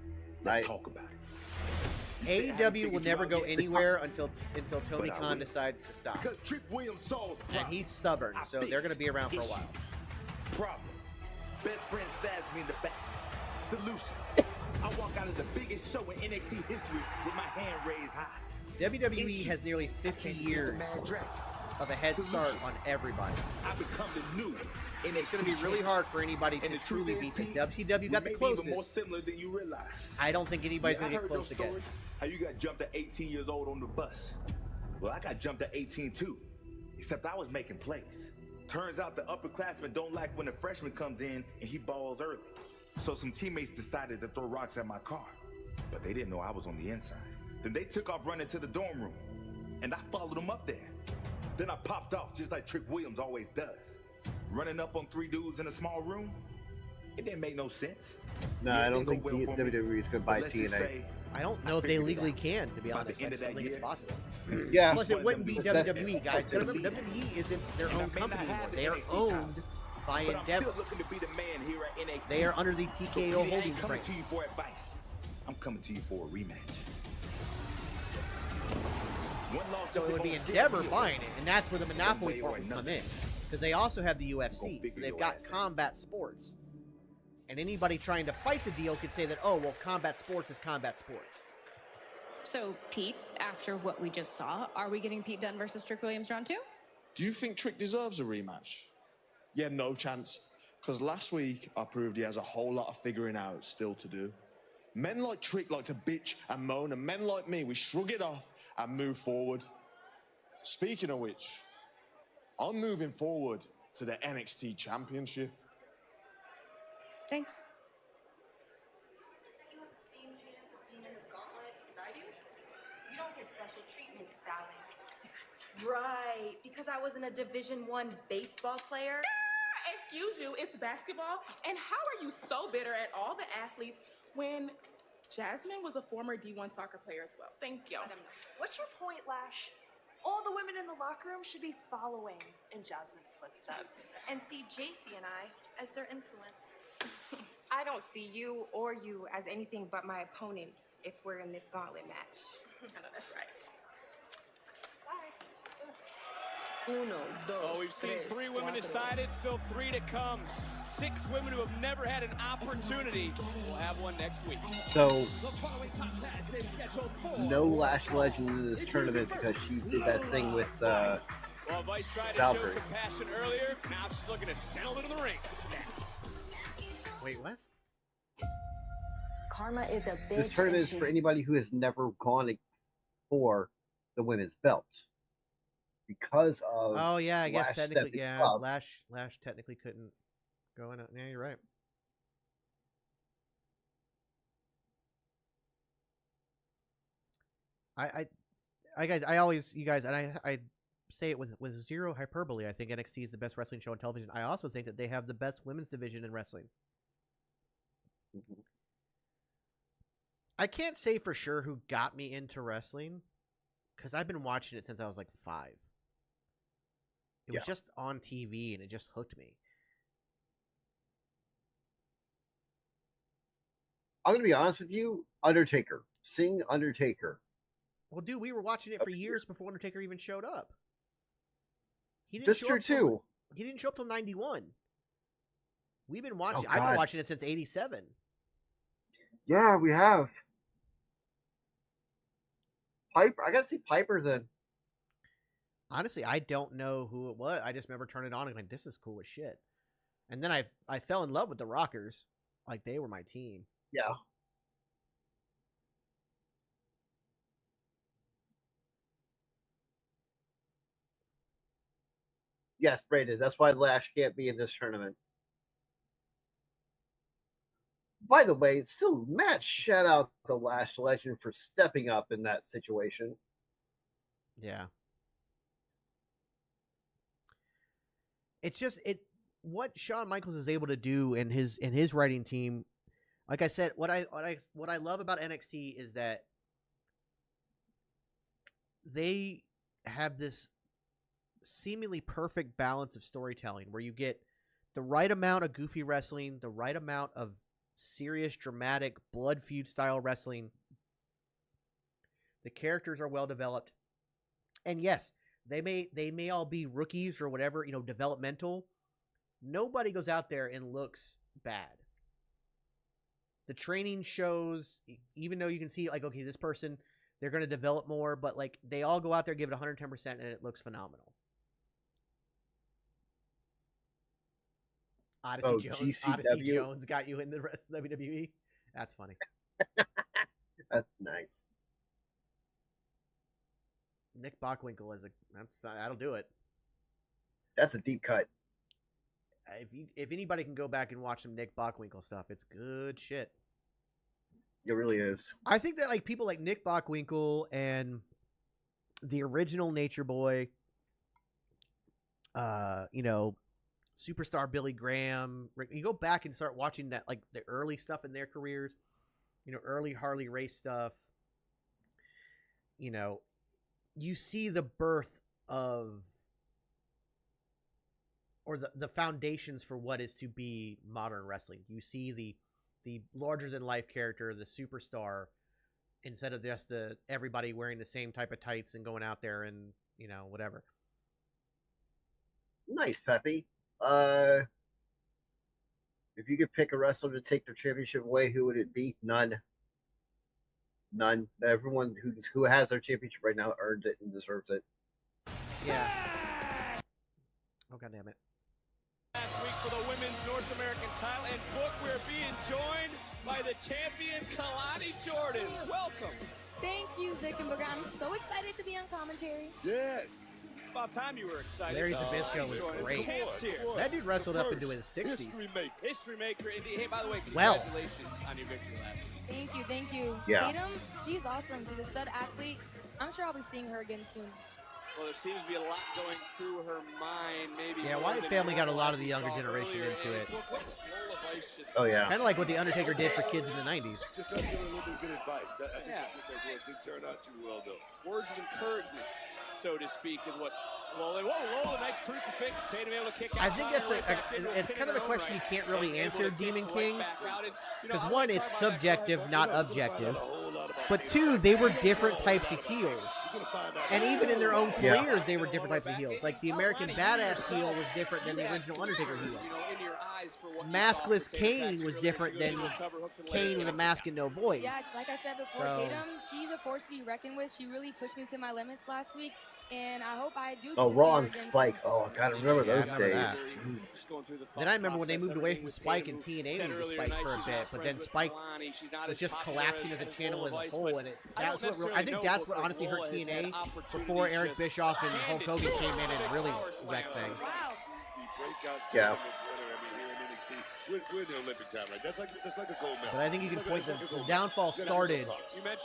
[SPEAKER 20] Let's talk about it.
[SPEAKER 4] AEW will never go anywhere until Tony Khan decides to stop.
[SPEAKER 20] Because Trick Williams solves
[SPEAKER 4] And he's stubborn, so they're going to be around for a while.
[SPEAKER 20] Problem. Best friend stabs me in the back. Solution. I walk out of the biggest show in NXT history with my hand raised high.
[SPEAKER 4] WWE has nearly 50 years of a head start on everybody.
[SPEAKER 20] I become the new.
[SPEAKER 4] And it's going to be really hard for anybody to truly beat them. WCW got the closest.
[SPEAKER 20] More similar than you realize.
[SPEAKER 4] I don't think anybody's going to
[SPEAKER 20] I
[SPEAKER 4] get
[SPEAKER 20] heard
[SPEAKER 4] close
[SPEAKER 20] those
[SPEAKER 4] again.
[SPEAKER 20] stories, how you got jumped at 18 years old on the bus. Well, I got jumped at 18 too, except I was making plays. Turns out the upperclassmen don't like when a freshman comes in and he balls early. So some teammates decided to throw rocks at my car, but they didn't know I was on the inside. Then they took off running to the dorm room, and I followed them up there. Then I popped off just like Trick Williams always does. Running up on 3 dudes in a small room, it didn't make no sense.
[SPEAKER 5] No, I don't think WWE is going to buy TNA.
[SPEAKER 4] I don't know if they legally can, to be honest. I just don't think it's possible.
[SPEAKER 5] Yeah.
[SPEAKER 4] Plus, it wouldn't be WWE, guys. Remember, WWE isn't their own company anymore. They are owned by Endeavor. They are under the TKO Holdings
[SPEAKER 20] brand.
[SPEAKER 4] brand.
[SPEAKER 20] To you for advice. I'm coming to you for a rematch. One loss
[SPEAKER 4] So it would be Endeavor buying it, and that's where the monopoly part would come in. Because they also have the UFC, so they've got combat sports. And anybody trying to fight the deal could say that, oh, well, combat sports is combat sports.
[SPEAKER 21] So, Pete, after what we just saw, are we getting Pete Dunne versus Trick Williams round 2?
[SPEAKER 12] Do you think Trick deserves a rematch? Yeah, no chance. Because last week, I proved he has a whole lot of figuring out still to do. Men like Trick like to bitch and moan, and men like me, we shrug it off and move forward. Speaking of which, I'm moving forward to the NXT Championship.
[SPEAKER 21] Thanks.
[SPEAKER 17] You have the same chance of being in this gauntlet as I do? You don't get special treatment, darling. Right, because I was in a Division I baseball player.
[SPEAKER 22] Excuse you, it's basketball. And how are you so bitter at all the athletes when Jasmine was a former D1 soccer player as well? Thank you.
[SPEAKER 23] What's your point, Lash? All the women in the locker room should be following in Jasmine's footsteps.
[SPEAKER 17] And see JC and I as their influence.
[SPEAKER 24] I don't see you or you as anything but my opponent if we're in this gauntlet match.
[SPEAKER 22] I know that's right.
[SPEAKER 11] We've seen 3 women decided, still 3 to come. 6 women who have never had an opportunity will have one next week.
[SPEAKER 5] So, no Lash Legend in this tournament because she did that thing with
[SPEAKER 11] Well, Vice tried to
[SPEAKER 5] Valkyrie.
[SPEAKER 11] show compassion earlier. Now she's looking to settle into the ring next.
[SPEAKER 4] Wait, what?
[SPEAKER 17] Karma is a bitch.
[SPEAKER 5] This tournament is for anybody who has never gone for the women's belt. Because of
[SPEAKER 4] Oh yeah, I guess
[SPEAKER 5] Lash
[SPEAKER 4] technically,
[SPEAKER 5] stepping
[SPEAKER 4] yeah,
[SPEAKER 5] up.
[SPEAKER 4] Lash technically couldn't go in. Yeah, you're right. I always, you guys, and I say it with zero hyperbole. I think NXT is the best wrestling show on television. I also think that they have the best women's division in wrestling. I can't say for sure who got me into wrestling because I've been watching it since I was like 5. It was just on TV, and it just hooked me.
[SPEAKER 5] I'm going to be honest with you. Undertaker. Sing Undertaker.
[SPEAKER 4] Well, dude, we were watching it for years before Undertaker even showed up. He
[SPEAKER 5] That's true, too.
[SPEAKER 4] He didn't show up till 91. We've been watching.
[SPEAKER 5] Oh,
[SPEAKER 4] I've been
[SPEAKER 5] God.
[SPEAKER 4] watching it since 87.
[SPEAKER 5] Yeah, we have. Piper. I got to see Piper then.
[SPEAKER 4] Honestly, I don't know who it was. I just remember turning it on and like, this is cool as shit. And then I fell in love with the Rockers. Like, they were my team.
[SPEAKER 5] Yeah. Yes, Brandon. That's why Lash can't be in this tournament. By the way, still, Matt, shout out to Lash Legend for stepping up in that situation.
[SPEAKER 4] Yeah. It's just what Shawn Michaels is able to do in his writing team. Like I said, what I love about NXT is that they have this seemingly perfect balance of storytelling where you get the right amount of goofy wrestling, the right amount of serious, dramatic, blood feud style wrestling. The characters are well developed. And yes, they may all be rookies or whatever, developmental. Nobody goes out there and looks bad. The training shows, even though you can see, like, okay, this person, they're going to develop more, but, like, they all go out there, give it 110%, and it looks phenomenal. Odyssey Jones got you in the rest of WWE? That's funny.
[SPEAKER 5] That's nice.
[SPEAKER 4] Nick Bockwinkel that'll do it.
[SPEAKER 5] That's a deep cut.
[SPEAKER 4] If anybody can go back and watch some Nick Bockwinkel stuff, it's good shit.
[SPEAKER 5] It really is.
[SPEAKER 4] I think that like people like Nick Bockwinkel and the original Nature Boy, Superstar Billy Graham, you go back and start watching that, like the early stuff in their careers, early Harley Race stuff, you see the birth of, or the foundations for what is to be modern wrestling. You see the larger than life character, the superstar, instead of just everybody wearing the same type of tights and going out there and, you know, whatever.
[SPEAKER 5] Nice, Peppy. If you could pick a wrestler to take their championship away, who would it be? None. None. Everyone who has their championship right now earned it and deserves it.
[SPEAKER 4] Yeah. Oh, God damn it.
[SPEAKER 11] Last week for the women's North American title, and book, we're being joined by the champion Kalani Jordan. Welcome.
[SPEAKER 13] Thank you, Vic and Booker. I'm so excited to be on commentary.
[SPEAKER 15] Yes.
[SPEAKER 11] About time you were excited.
[SPEAKER 4] Larry Zbyszko was great. That dude wrestled up into his 60s.
[SPEAKER 11] History maker, indeed. Hey, by the way,
[SPEAKER 4] Well.
[SPEAKER 11] congratulations on your victory last week.
[SPEAKER 13] Thank you.
[SPEAKER 5] Yeah.
[SPEAKER 13] Tatum, she's awesome. She's a stud athlete. I'm sure I'll be seeing her again soon.
[SPEAKER 11] Well, there seems to be a lot going through her mind. Maybe.
[SPEAKER 4] Yeah,
[SPEAKER 11] more
[SPEAKER 4] Wyatt
[SPEAKER 11] than
[SPEAKER 4] family got a
[SPEAKER 11] normal,
[SPEAKER 4] lot
[SPEAKER 11] as
[SPEAKER 4] of the
[SPEAKER 11] we
[SPEAKER 4] younger
[SPEAKER 11] saw
[SPEAKER 4] generation
[SPEAKER 11] earlier.
[SPEAKER 4] into
[SPEAKER 11] And
[SPEAKER 4] it.
[SPEAKER 11] book, what's a bowl of ice just
[SPEAKER 5] Oh, yeah.
[SPEAKER 4] Kind of like what The Undertaker did for kids in the 90s.
[SPEAKER 15] Just trying to give her a little bit of good advice. I think what that was didn't turn out too well, though.
[SPEAKER 11] Words of encouragement, so to speak, is what. Whoa, a nice crucifix. Tatum able to kick out.
[SPEAKER 4] I think that's it's kind of a question you can't really answer, Demon King. Because one, it's subjective, not objective. But two, they were different types of heels. And even in their own careers, they were different types of heels. Like the American Badass heel was different than the original Undertaker heel. Maskless Kane was different than Kane with a mask and no voice.
[SPEAKER 13] Yeah, like I said before,
[SPEAKER 4] So-
[SPEAKER 13] Tatum, she's a force to be reckoned with. She really pushed me to my limits last week, and I hope I do.
[SPEAKER 5] Oh,
[SPEAKER 13] get to see
[SPEAKER 5] Raw
[SPEAKER 13] her
[SPEAKER 5] and
[SPEAKER 13] again
[SPEAKER 5] Spike.
[SPEAKER 13] soon.
[SPEAKER 5] Oh, I gotta remember
[SPEAKER 4] Yeah, I
[SPEAKER 5] those
[SPEAKER 4] remember
[SPEAKER 5] days.
[SPEAKER 4] that. Then I remember when they moved away from Spike and TNA moved to Spike for a bit, but then Spike was just collapsing as a channel as a whole, and I think that's what honestly hurt TNA before Eric Bischoff and Hulk Hogan came in and really wrecked things.
[SPEAKER 5] Yeah.
[SPEAKER 15] We're in the Olympic time, right? That's like a gold medal.
[SPEAKER 4] But I think you can point the downfall started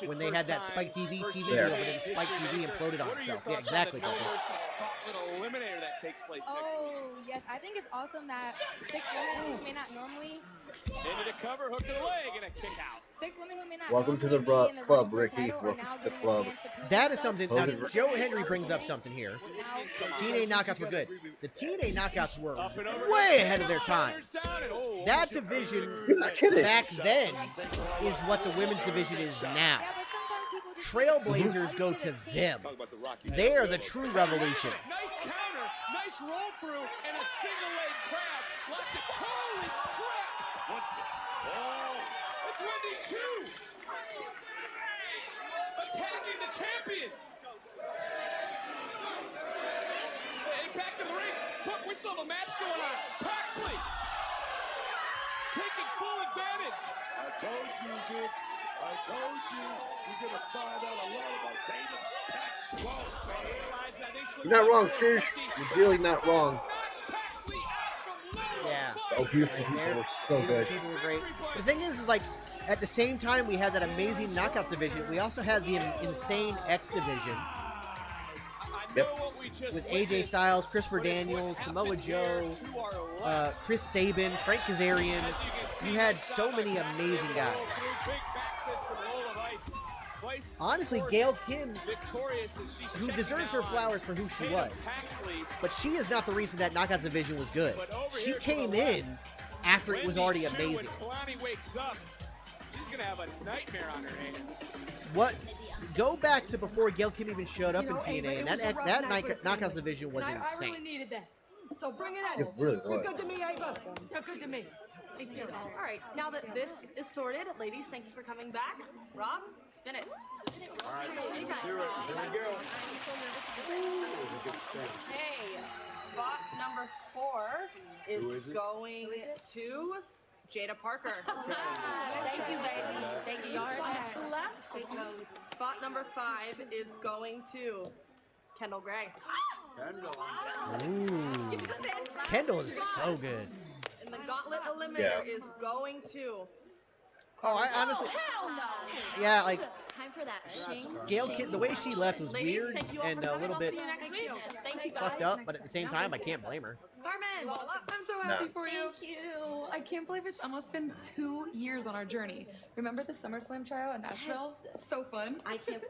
[SPEAKER 4] when they had that Spike TV TV deal, but then Spike TV imploded on itself. Yeah, exactly.
[SPEAKER 11] Eliminator that takes place next week.
[SPEAKER 13] Oh, yes. I think it's awesome that 6 women who may not normally...
[SPEAKER 11] Into the cover, hook to the leg, and a kick out.
[SPEAKER 13] 6 women who may not
[SPEAKER 5] Welcome to the
[SPEAKER 13] normally be in the
[SPEAKER 5] club,
[SPEAKER 13] running for
[SPEAKER 5] Ricky.
[SPEAKER 13] title are
[SPEAKER 5] Welcome
[SPEAKER 13] now
[SPEAKER 5] to the
[SPEAKER 13] getting a
[SPEAKER 5] club.
[SPEAKER 13] chance to prove
[SPEAKER 4] That is
[SPEAKER 13] themselves.
[SPEAKER 4] something. Now, Joe Henry brings up something here. The TNA knockouts were good. The TNA knockouts were way ahead of their time. That division back then is what the women's division is now.
[SPEAKER 13] Yeah, but sometimes people just
[SPEAKER 4] Trailblazers go to them. They are the true revolution.
[SPEAKER 11] Nice counter, nice roll through, and a single leg crab. Locked it. Holy crap! It's Wendy Chu attacking the champion. Hey, back in the ring. Look, we still have a match going on. Paxley taking full advantage.
[SPEAKER 15] I told you, Vic. I told you we're going to find out a lot about Tatum.
[SPEAKER 5] You're not wrong, Scrooge. You're really not wrong.
[SPEAKER 4] Yeah.
[SPEAKER 5] Oh, beautiful people were so good.
[SPEAKER 4] People were great. The thing is, like, at the same time we had that amazing knockouts division, we also had the insane X division.
[SPEAKER 5] Yep.
[SPEAKER 4] With AJ Styles, Christopher Daniels, Samoa Joe, Chris Sabin, Frank Kazarian. You had so many amazing guys. Honestly, Gail Kim, who deserves her flowers for who she was, but she is not the reason that knockouts division was good. She came in after it was already amazing.
[SPEAKER 11] Wakes up, she's gonna have a nightmare on her hands.
[SPEAKER 4] What? Go back to before Gail Kim even showed up in TNA, and that knockouts division was
[SPEAKER 16] I really
[SPEAKER 4] insane.
[SPEAKER 16] needed that. So bring it in.
[SPEAKER 5] It really was.
[SPEAKER 16] You're good to me, Ava. You're good to me.
[SPEAKER 14] Thank you. All right, now that this is sorted, ladies, thank you for coming back. Rob, spin it.
[SPEAKER 15] All right,
[SPEAKER 14] Anytime.
[SPEAKER 15] here we go.
[SPEAKER 14] Hey, spot number 4 is going to Jada Parker.
[SPEAKER 13] Thank you, baby. Thank you.
[SPEAKER 14] Next to the left. Spot number 5 is going to Kendall Gray.
[SPEAKER 4] Ooh. Kendall is so good.
[SPEAKER 14] And the Gauntlet Eliminator is going to...
[SPEAKER 4] Oh, I honestly...
[SPEAKER 14] hell no!
[SPEAKER 4] Yeah, like...
[SPEAKER 17] Time for that shing.
[SPEAKER 4] Gail Kim, the way she left was
[SPEAKER 14] Ladies,
[SPEAKER 4] weird
[SPEAKER 14] thank you all
[SPEAKER 4] and
[SPEAKER 14] for
[SPEAKER 4] a
[SPEAKER 14] coming.
[SPEAKER 4] little
[SPEAKER 14] I'll
[SPEAKER 4] bit
[SPEAKER 14] see you next week. Thank you, guys.
[SPEAKER 4] fucked up, but at the same time, I can't blame her.
[SPEAKER 14] Carmen,
[SPEAKER 1] I'm so happy for you. Thank you. I can't believe it's almost been 2 years on our journey. Remember the SummerSlam tryout in Nashville?
[SPEAKER 17] Yes.
[SPEAKER 1] So fun.
[SPEAKER 17] I can't.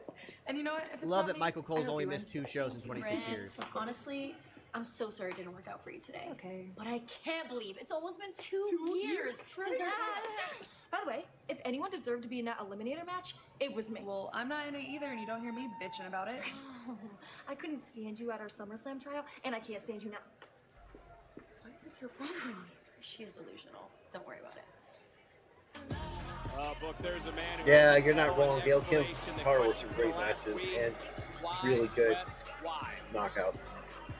[SPEAKER 1] And you know what? If it's
[SPEAKER 4] Love
[SPEAKER 1] not
[SPEAKER 4] that
[SPEAKER 1] me,
[SPEAKER 4] Michael
[SPEAKER 1] I
[SPEAKER 4] Cole's
[SPEAKER 1] hope
[SPEAKER 4] only
[SPEAKER 1] you
[SPEAKER 4] missed
[SPEAKER 1] win.
[SPEAKER 4] 2 shows in 26 years.
[SPEAKER 17] Honestly, I'm so sorry it didn't work out for you today.
[SPEAKER 1] It's okay.
[SPEAKER 17] But I can't believe it's almost been 2 years since our time.
[SPEAKER 23] By the way, if anyone deserved to be in that eliminator match, it was me.
[SPEAKER 1] Well, I'm not in it either, and you don't hear me bitching about it.
[SPEAKER 23] I couldn't stand you at our SummerSlam trial, and I can't stand you now.
[SPEAKER 1] What is your problem?
[SPEAKER 16] She's delusional. Don't worry about it.
[SPEAKER 11] Book, there's a man who
[SPEAKER 5] Yeah, you're not wrong. Gail Kim Tara were some great matches and really good knockouts.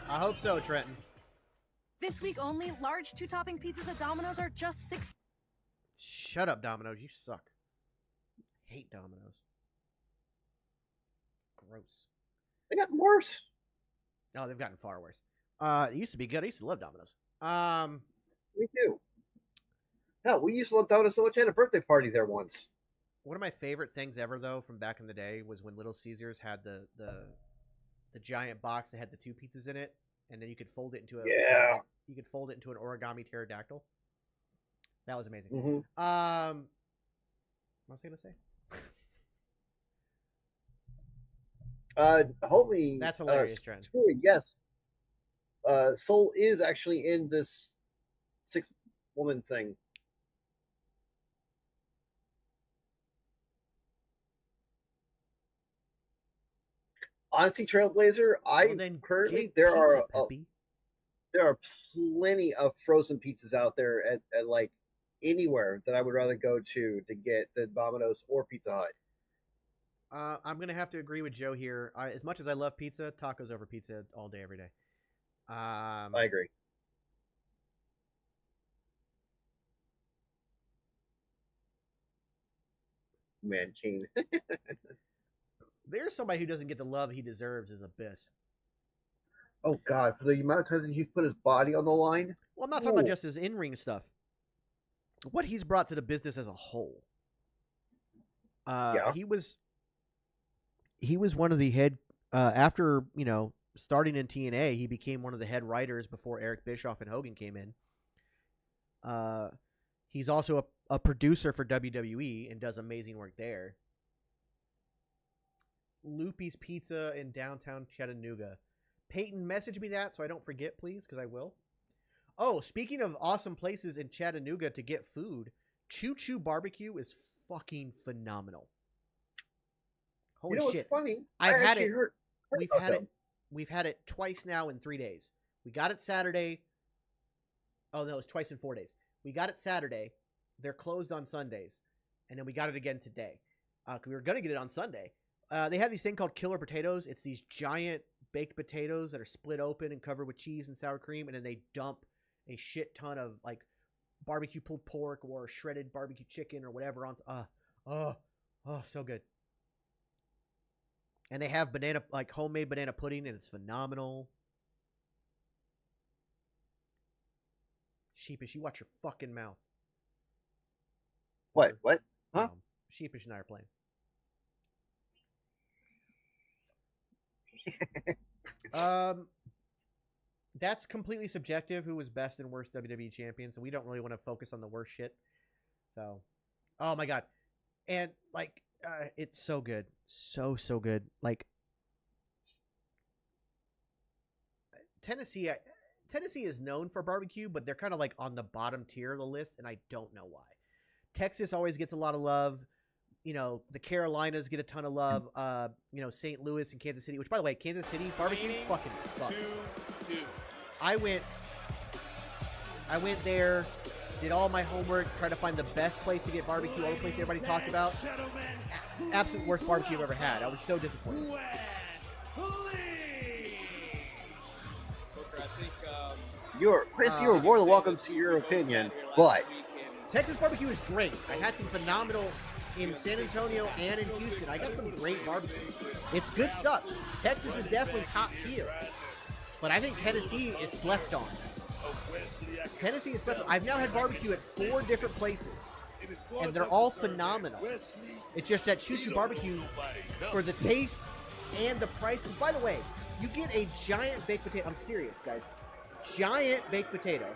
[SPEAKER 4] I hope so, Trenton.
[SPEAKER 3] This week only, large 2-topping pizzas at Domino's are just $6.
[SPEAKER 4] Shut up, Domino's. You suck. Hate Domino's. Gross.
[SPEAKER 5] They got worse.
[SPEAKER 4] No, they've gotten far worse. It used to be good. I used to love Domino's.
[SPEAKER 5] Me too. Hell, we used to love Domino's so much. I had a birthday party there once.
[SPEAKER 4] One of my favorite things ever, though, from back in the day was when Little Caesars had the giant box that had the 2 pizzas in it, and then you could fold it into a you could fold it into an origami pterodactyl. That was amazing.
[SPEAKER 5] Mm-hmm.
[SPEAKER 4] What was I gonna say?
[SPEAKER 5] Homie.
[SPEAKER 4] That's hilarious, Trent.
[SPEAKER 5] Yes. Soul is actually in this 6-woman thing. Honestly, Trailblazer, currently there are plenty of frozen pizzas out there at like anywhere that I would rather go to get than Domino's or Pizza Hut.
[SPEAKER 4] I'm gonna have to agree with Joe here. As much as I love pizza, tacos over pizza all day, every day.
[SPEAKER 5] I agree. Man, Kane.
[SPEAKER 4] There's somebody who doesn't get the love he deserves is Abyss.
[SPEAKER 5] Oh God, for the amount of times that he's put his body on the line.
[SPEAKER 4] Well, I'm not talking about just his in-ring stuff. What he's brought to the business as a whole. He was one of the head after, starting in TNA, he became one of the head writers before Eric Bischoff and Hogan came in. He's also a producer for WWE and does amazing work there. Loopy's Pizza in downtown Chattanooga. Peyton, message me that so I don't forget, please, because I will. Oh, speaking of awesome places in Chattanooga to get food, Choo Choo Barbecue is fucking phenomenal. Holy shit!
[SPEAKER 5] What's funny?
[SPEAKER 4] We've had it twice now in 3 days. We got it Saturday. Oh no, it's twice in 4 days. We got it Saturday. They're closed on Sundays, and then we got it again today. We were gonna get it on Sunday. They have these thing called killer potatoes. It's these giant baked potatoes that are split open and covered with cheese and sour cream, and then they dump a shit ton of like barbecue pulled pork or shredded barbecue chicken or whatever on. So good. And they have homemade banana pudding, and it's phenomenal. Sheepish, you watch your fucking mouth.
[SPEAKER 5] What? Huh?
[SPEAKER 4] Sheepish and I are playing. That's completely subjective. Who was best and worst WWE champion? So we don't really want to focus on the worst shit. So, oh my god, and it's so good, so good. Like Tennessee is known for barbecue, but they're kind of like on the bottom tier of the list, and I don't know why. Texas always gets a lot of love. The Carolinas get a ton of love. St. Louis and Kansas City, which, by the way, Kansas City barbecue fucking sucks. I went there, did all my homework, tried to find the best place to get barbecue, all the places everybody talked about. Absolute worst barbecue I've ever had. I was so disappointed.
[SPEAKER 5] Chris, you are more than welcome to your opinion, but
[SPEAKER 4] Texas barbecue is great. I had some phenomenal in San Antonio and in Houston. I got some great barbecue. It's good stuff. Texas is definitely top tier. But I think Tennessee is slept on. Tennessee is slept on. I've now had barbecue at 4 different places, and they're all phenomenal. It's just that Choo Choo Barbecue, for the taste and the price. By the way, you get a giant baked potato. I'm serious, guys. Giant baked potato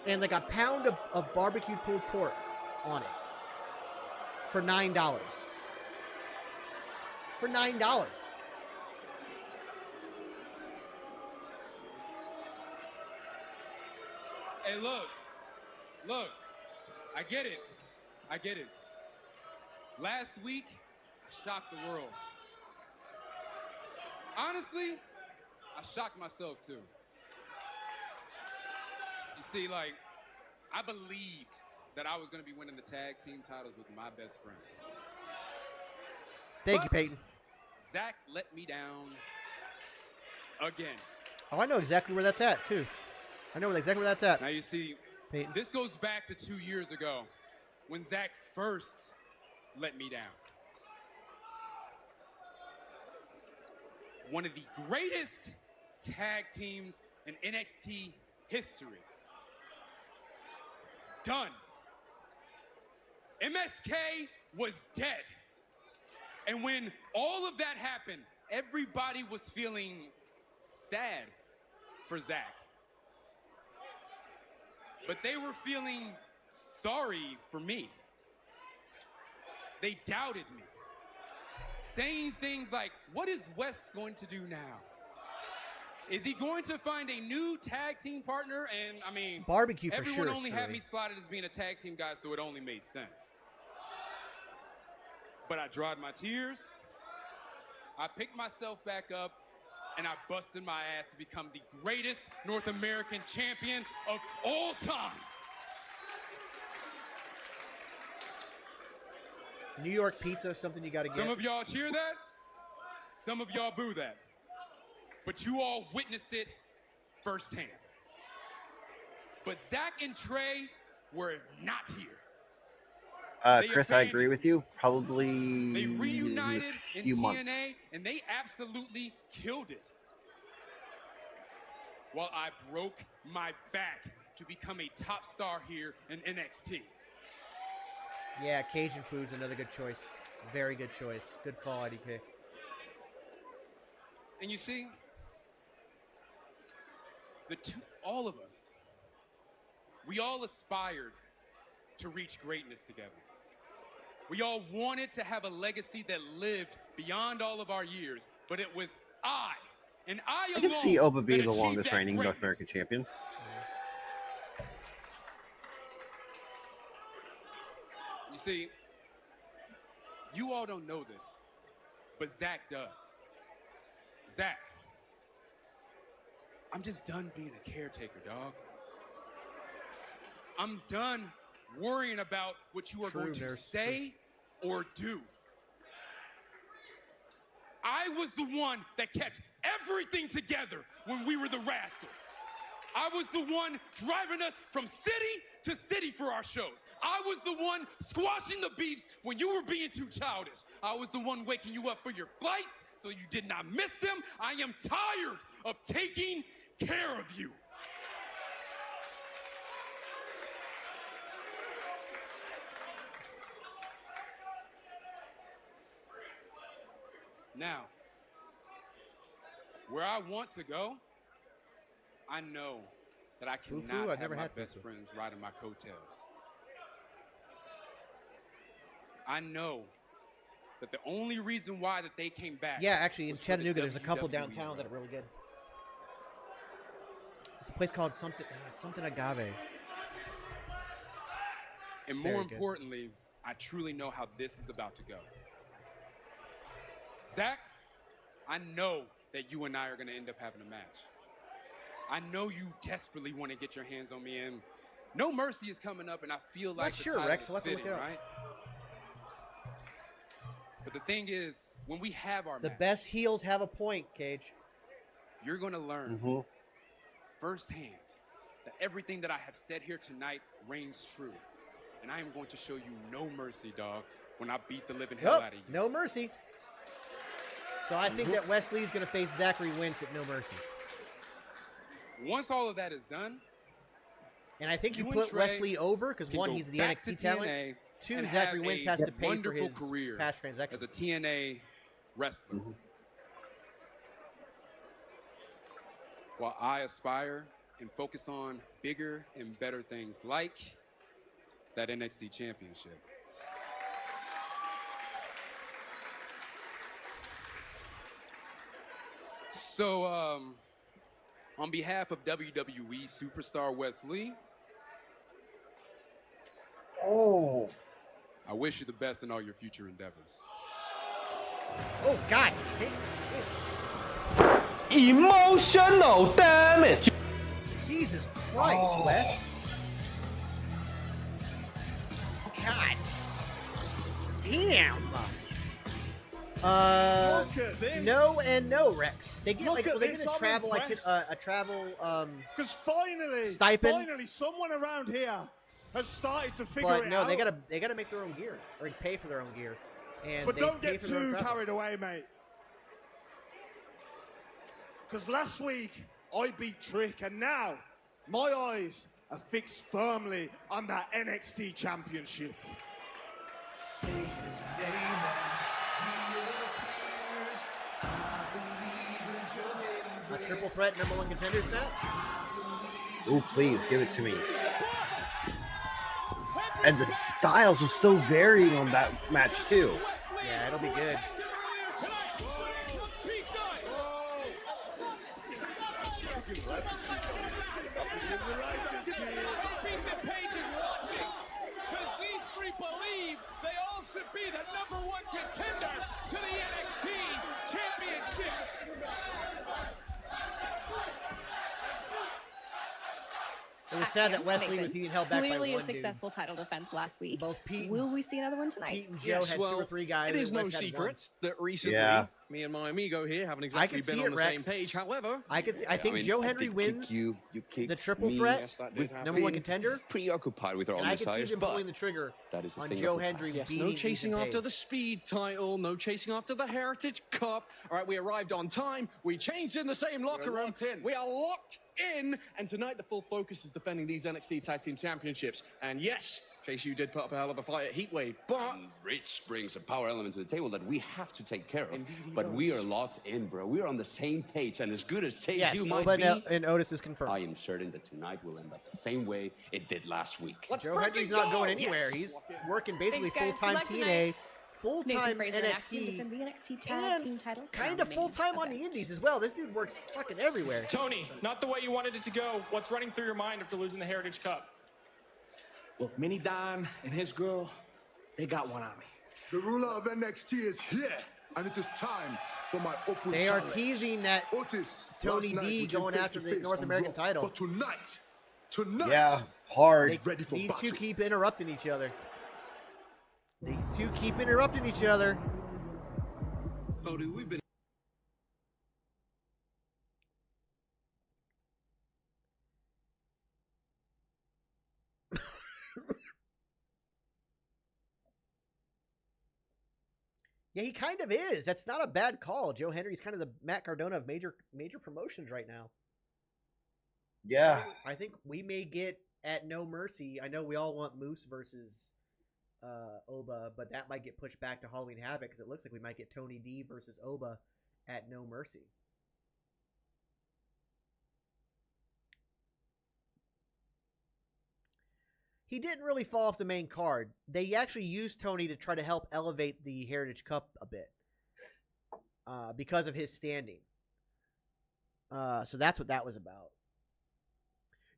[SPEAKER 4] and like a pound of barbecue pulled pork on it for $9. For $9.
[SPEAKER 8] Hey, look, I get it.
[SPEAKER 7] I get it. Last week, I shocked the world. Honestly, I shocked myself too. You see, like, I believed that I was going to be winning the tag team titles with my best friend.
[SPEAKER 4] Thank you, Peyton.
[SPEAKER 7] Zach let me down again.
[SPEAKER 4] Oh, I know exactly where that's at, too. I know exactly where that's at.
[SPEAKER 7] Now, you see,
[SPEAKER 4] Peyton.
[SPEAKER 7] This goes back to 2 years ago when Zach first let me down. One of the greatest tag teams in NXT history. Done. MSK was dead. And when all of that happened, everybody was feeling sad for Zach. But they were feeling sorry for me. They doubted me, saying things like, what is Wes going to do now? Is he going to find a new tag team partner? And I mean,
[SPEAKER 4] barbecue for
[SPEAKER 7] everyone
[SPEAKER 4] sure,
[SPEAKER 7] only had
[SPEAKER 4] Stewie.
[SPEAKER 7] me slotted as being a tag team guy, so it only made sense. But I dried my tears, I picked myself back up, and I busted my ass to become the greatest North American champion of all time.
[SPEAKER 4] New York pizza, something you got to get.
[SPEAKER 7] Some of y'all cheer that, some of y'all boo that. But you all witnessed it firsthand. But Zach and Trey were not here.
[SPEAKER 5] Chris, I agree with you. Probably
[SPEAKER 7] They reunited
[SPEAKER 5] in a
[SPEAKER 7] in
[SPEAKER 5] few
[SPEAKER 7] TNA,
[SPEAKER 5] months.
[SPEAKER 7] and they absolutely killed it. While I broke my back to become a top star here in NXT.
[SPEAKER 4] Yeah, Cajun food's another good choice. Very good choice. Good call, IDK.
[SPEAKER 7] And you see, all of us, we all aspired to reach greatness together. We all wanted to have a legacy that lived beyond all of our years, but it was I
[SPEAKER 5] I can see Oba being
[SPEAKER 7] that
[SPEAKER 5] the
[SPEAKER 7] achieved
[SPEAKER 5] longest
[SPEAKER 7] that
[SPEAKER 5] reigning North
[SPEAKER 7] greatness.
[SPEAKER 5] American champion.
[SPEAKER 7] You see, you all don't know this, but Zach does. Zach, I'm just done being a caretaker, dog. I'm done worrying about what you are going to say or do. I was the one that kept everything together when we were the Rascals. I was the one driving us from city to city for our shows. I was the one squashing the beefs when you were being too childish. I was the one waking you up for your flights so you did not miss them. I am tired of taking care of you. Now, where I want to go, I know that I
[SPEAKER 4] Fufu?
[SPEAKER 7] cannot
[SPEAKER 4] I've
[SPEAKER 7] have
[SPEAKER 4] never
[SPEAKER 7] my
[SPEAKER 4] had
[SPEAKER 7] best
[SPEAKER 4] fufu.
[SPEAKER 7] friends riding my coattails. I know that the only reason why that they came back.
[SPEAKER 4] Yeah, actually, in
[SPEAKER 7] was for the
[SPEAKER 4] Chattanooga, there's a couple
[SPEAKER 7] WWE
[SPEAKER 4] downtown that
[SPEAKER 7] run.
[SPEAKER 4] are really good. It's a place called something Agave.
[SPEAKER 7] And
[SPEAKER 4] Very
[SPEAKER 7] more
[SPEAKER 4] good.
[SPEAKER 7] importantly, I truly know how this is about to go. Zach, I know that you and I are going to end up having a match. I know you desperately want to get your hands on me, and No Mercy is coming up, and I feel like
[SPEAKER 4] Not
[SPEAKER 7] the
[SPEAKER 4] sure,
[SPEAKER 7] title
[SPEAKER 4] Rex.
[SPEAKER 7] is
[SPEAKER 4] We'll have to look
[SPEAKER 7] fitting,
[SPEAKER 4] it up.
[SPEAKER 7] right? But the thing is, when we have our
[SPEAKER 4] The
[SPEAKER 7] match,
[SPEAKER 4] best heels have a point, Cage.
[SPEAKER 7] you're going to learn
[SPEAKER 5] Mhm.
[SPEAKER 7] firsthand that everything that I have said here tonight reigns true. And I am going to show you no mercy, dog, when I beat the living hell
[SPEAKER 4] Nope,
[SPEAKER 7] out of you.
[SPEAKER 4] no mercy. So I think that Wes Lee's going to face Zachary Wentz at No Mercy.
[SPEAKER 7] Once all of that is done,
[SPEAKER 4] And I think you
[SPEAKER 7] and
[SPEAKER 4] put
[SPEAKER 7] Trey
[SPEAKER 4] Wes Lee over because,
[SPEAKER 7] can
[SPEAKER 4] one,
[SPEAKER 7] go
[SPEAKER 4] he's the
[SPEAKER 7] back
[SPEAKER 4] NXT
[SPEAKER 7] to
[SPEAKER 4] talent.
[SPEAKER 7] TNA
[SPEAKER 4] Two,
[SPEAKER 7] and
[SPEAKER 4] Zachary
[SPEAKER 7] have
[SPEAKER 4] Wentz
[SPEAKER 7] a
[SPEAKER 4] has to pay for
[SPEAKER 7] wonderful
[SPEAKER 4] his
[SPEAKER 7] career
[SPEAKER 4] past transactions.
[SPEAKER 7] as a TNA wrestler. While I aspire and focus on bigger and better things like that NXT championship. So, on behalf of WWE superstar Wes Lee,
[SPEAKER 5] Oh,
[SPEAKER 7] I wish you the best in all your future endeavors.
[SPEAKER 4] Oh, God.
[SPEAKER 2] Emotional damage.
[SPEAKER 4] Jesus Christ, Wes. God. Damn. No and no, Rex. They get like they get a travel a travel
[SPEAKER 6] because finally
[SPEAKER 4] stipend.
[SPEAKER 6] Finally, someone around here has started to figure
[SPEAKER 4] But
[SPEAKER 6] it
[SPEAKER 4] no,
[SPEAKER 6] out.
[SPEAKER 4] they gotta make their own gear or pay for their own gear. And
[SPEAKER 6] But
[SPEAKER 4] they
[SPEAKER 6] don't
[SPEAKER 4] pay
[SPEAKER 6] get
[SPEAKER 4] for their own
[SPEAKER 6] too
[SPEAKER 4] travel.
[SPEAKER 6] carried away, mate. Because last week I beat Trick, and now my eyes are fixed firmly on that NXT championship.
[SPEAKER 2] Say his name
[SPEAKER 4] A triple threat #1 contenders match.
[SPEAKER 5] Ooh, please give it to me. And the styles are so varying on that match too.
[SPEAKER 4] Yeah, it'll be good.
[SPEAKER 11] Should be the #1 contender to the NXT Championship.
[SPEAKER 4] It was sad that Wes Lee was being held back by
[SPEAKER 21] Clearly
[SPEAKER 4] one
[SPEAKER 21] a successful title defense last week.
[SPEAKER 4] Both Pete.
[SPEAKER 21] Will we see another one tonight?
[SPEAKER 4] Pete and Joe had 2 or 3 guys.
[SPEAKER 2] It is
[SPEAKER 4] and
[SPEAKER 2] no
[SPEAKER 4] Wes had
[SPEAKER 2] secret
[SPEAKER 4] one.
[SPEAKER 2] that recently me and my amigo here haven't exactly
[SPEAKER 4] can
[SPEAKER 2] been
[SPEAKER 4] see
[SPEAKER 2] on
[SPEAKER 4] it,
[SPEAKER 2] the
[SPEAKER 4] Rex.
[SPEAKER 2] same page. However,
[SPEAKER 4] I think Joe Henry wins
[SPEAKER 2] you kicked
[SPEAKER 4] the triple
[SPEAKER 2] me.
[SPEAKER 4] threat
[SPEAKER 2] Yes, that
[SPEAKER 4] with
[SPEAKER 2] did happen.
[SPEAKER 4] #1 contender.
[SPEAKER 2] Preoccupied with our
[SPEAKER 4] And
[SPEAKER 2] own
[SPEAKER 4] I can see
[SPEAKER 2] desires,
[SPEAKER 4] them
[SPEAKER 2] but
[SPEAKER 4] pulling the trigger
[SPEAKER 2] that is a
[SPEAKER 4] on
[SPEAKER 2] thing
[SPEAKER 4] Joe
[SPEAKER 2] of the
[SPEAKER 4] Henry
[SPEAKER 2] past.
[SPEAKER 4] beating
[SPEAKER 2] No chasing
[SPEAKER 4] Ethan
[SPEAKER 2] after
[SPEAKER 4] Page.
[SPEAKER 2] the speed title, no chasing after the Heritage Cup. All right, we arrived on time. We changed in the same locker room. We are locked in, and tonight the full focus is defending these NXT Tag Team Championships. And yes, Chase, you did put up a hell of a fight at Heatwave, but
[SPEAKER 8] Rich brings a power element to the table that we have to take care of. But we are locked in, bro. We are on the same page, and as good as Chase
[SPEAKER 4] Yes,
[SPEAKER 8] you might
[SPEAKER 4] Oba
[SPEAKER 8] be,
[SPEAKER 4] and Otis is confirmed.
[SPEAKER 8] I am certain that tonight will end up the same way it did last week.
[SPEAKER 4] Joe Henry's not going anywhere. He's working basically
[SPEAKER 21] Thanks, guys.
[SPEAKER 4] full-time
[SPEAKER 21] Good luck
[SPEAKER 4] TNA,
[SPEAKER 21] tonight.
[SPEAKER 4] full-time
[SPEAKER 21] Nathan Fraser and Axel
[SPEAKER 4] NXT,
[SPEAKER 21] defend the NXT Tag Team
[SPEAKER 4] and
[SPEAKER 21] titles.
[SPEAKER 4] kind of full-time on the Indies as well. This dude works fucking everywhere.
[SPEAKER 9] Tony, not the way you wanted it to go. What's running through your mind after losing the Heritage Cup?
[SPEAKER 18] Look, Mini Don and his girl, they got one on me.
[SPEAKER 12] The ruler of NXT is here, and it is time for my open
[SPEAKER 4] They are
[SPEAKER 12] challenge.
[SPEAKER 4] teasing that
[SPEAKER 12] Otis,
[SPEAKER 4] Tony
[SPEAKER 12] last night
[SPEAKER 4] D
[SPEAKER 12] we came
[SPEAKER 4] going
[SPEAKER 12] face
[SPEAKER 4] after
[SPEAKER 12] to
[SPEAKER 4] the
[SPEAKER 12] face
[SPEAKER 4] North
[SPEAKER 12] on
[SPEAKER 4] American
[SPEAKER 12] Raw.
[SPEAKER 4] title.
[SPEAKER 12] But tonight,
[SPEAKER 5] Yeah, hard.
[SPEAKER 12] ready for
[SPEAKER 4] These
[SPEAKER 12] battle.
[SPEAKER 4] two keep interrupting each other. These two keep interrupting each other.
[SPEAKER 8] Oh, dude, we've been.
[SPEAKER 4] Yeah, he kind of is. That's not a bad call. Joe Henry's kind of the Matt Cardona of major promotions right now.
[SPEAKER 5] Yeah.
[SPEAKER 4] I think we may get at No Mercy. I know we all want Moose versus Oba, but that might get pushed back to Halloween Havoc because it looks like we might get Tony D versus Oba at No Mercy. He didn't really fall off the main card. They actually used Tony to try to help elevate the Heritage Cup a bit because of his standing. So that's what that was about.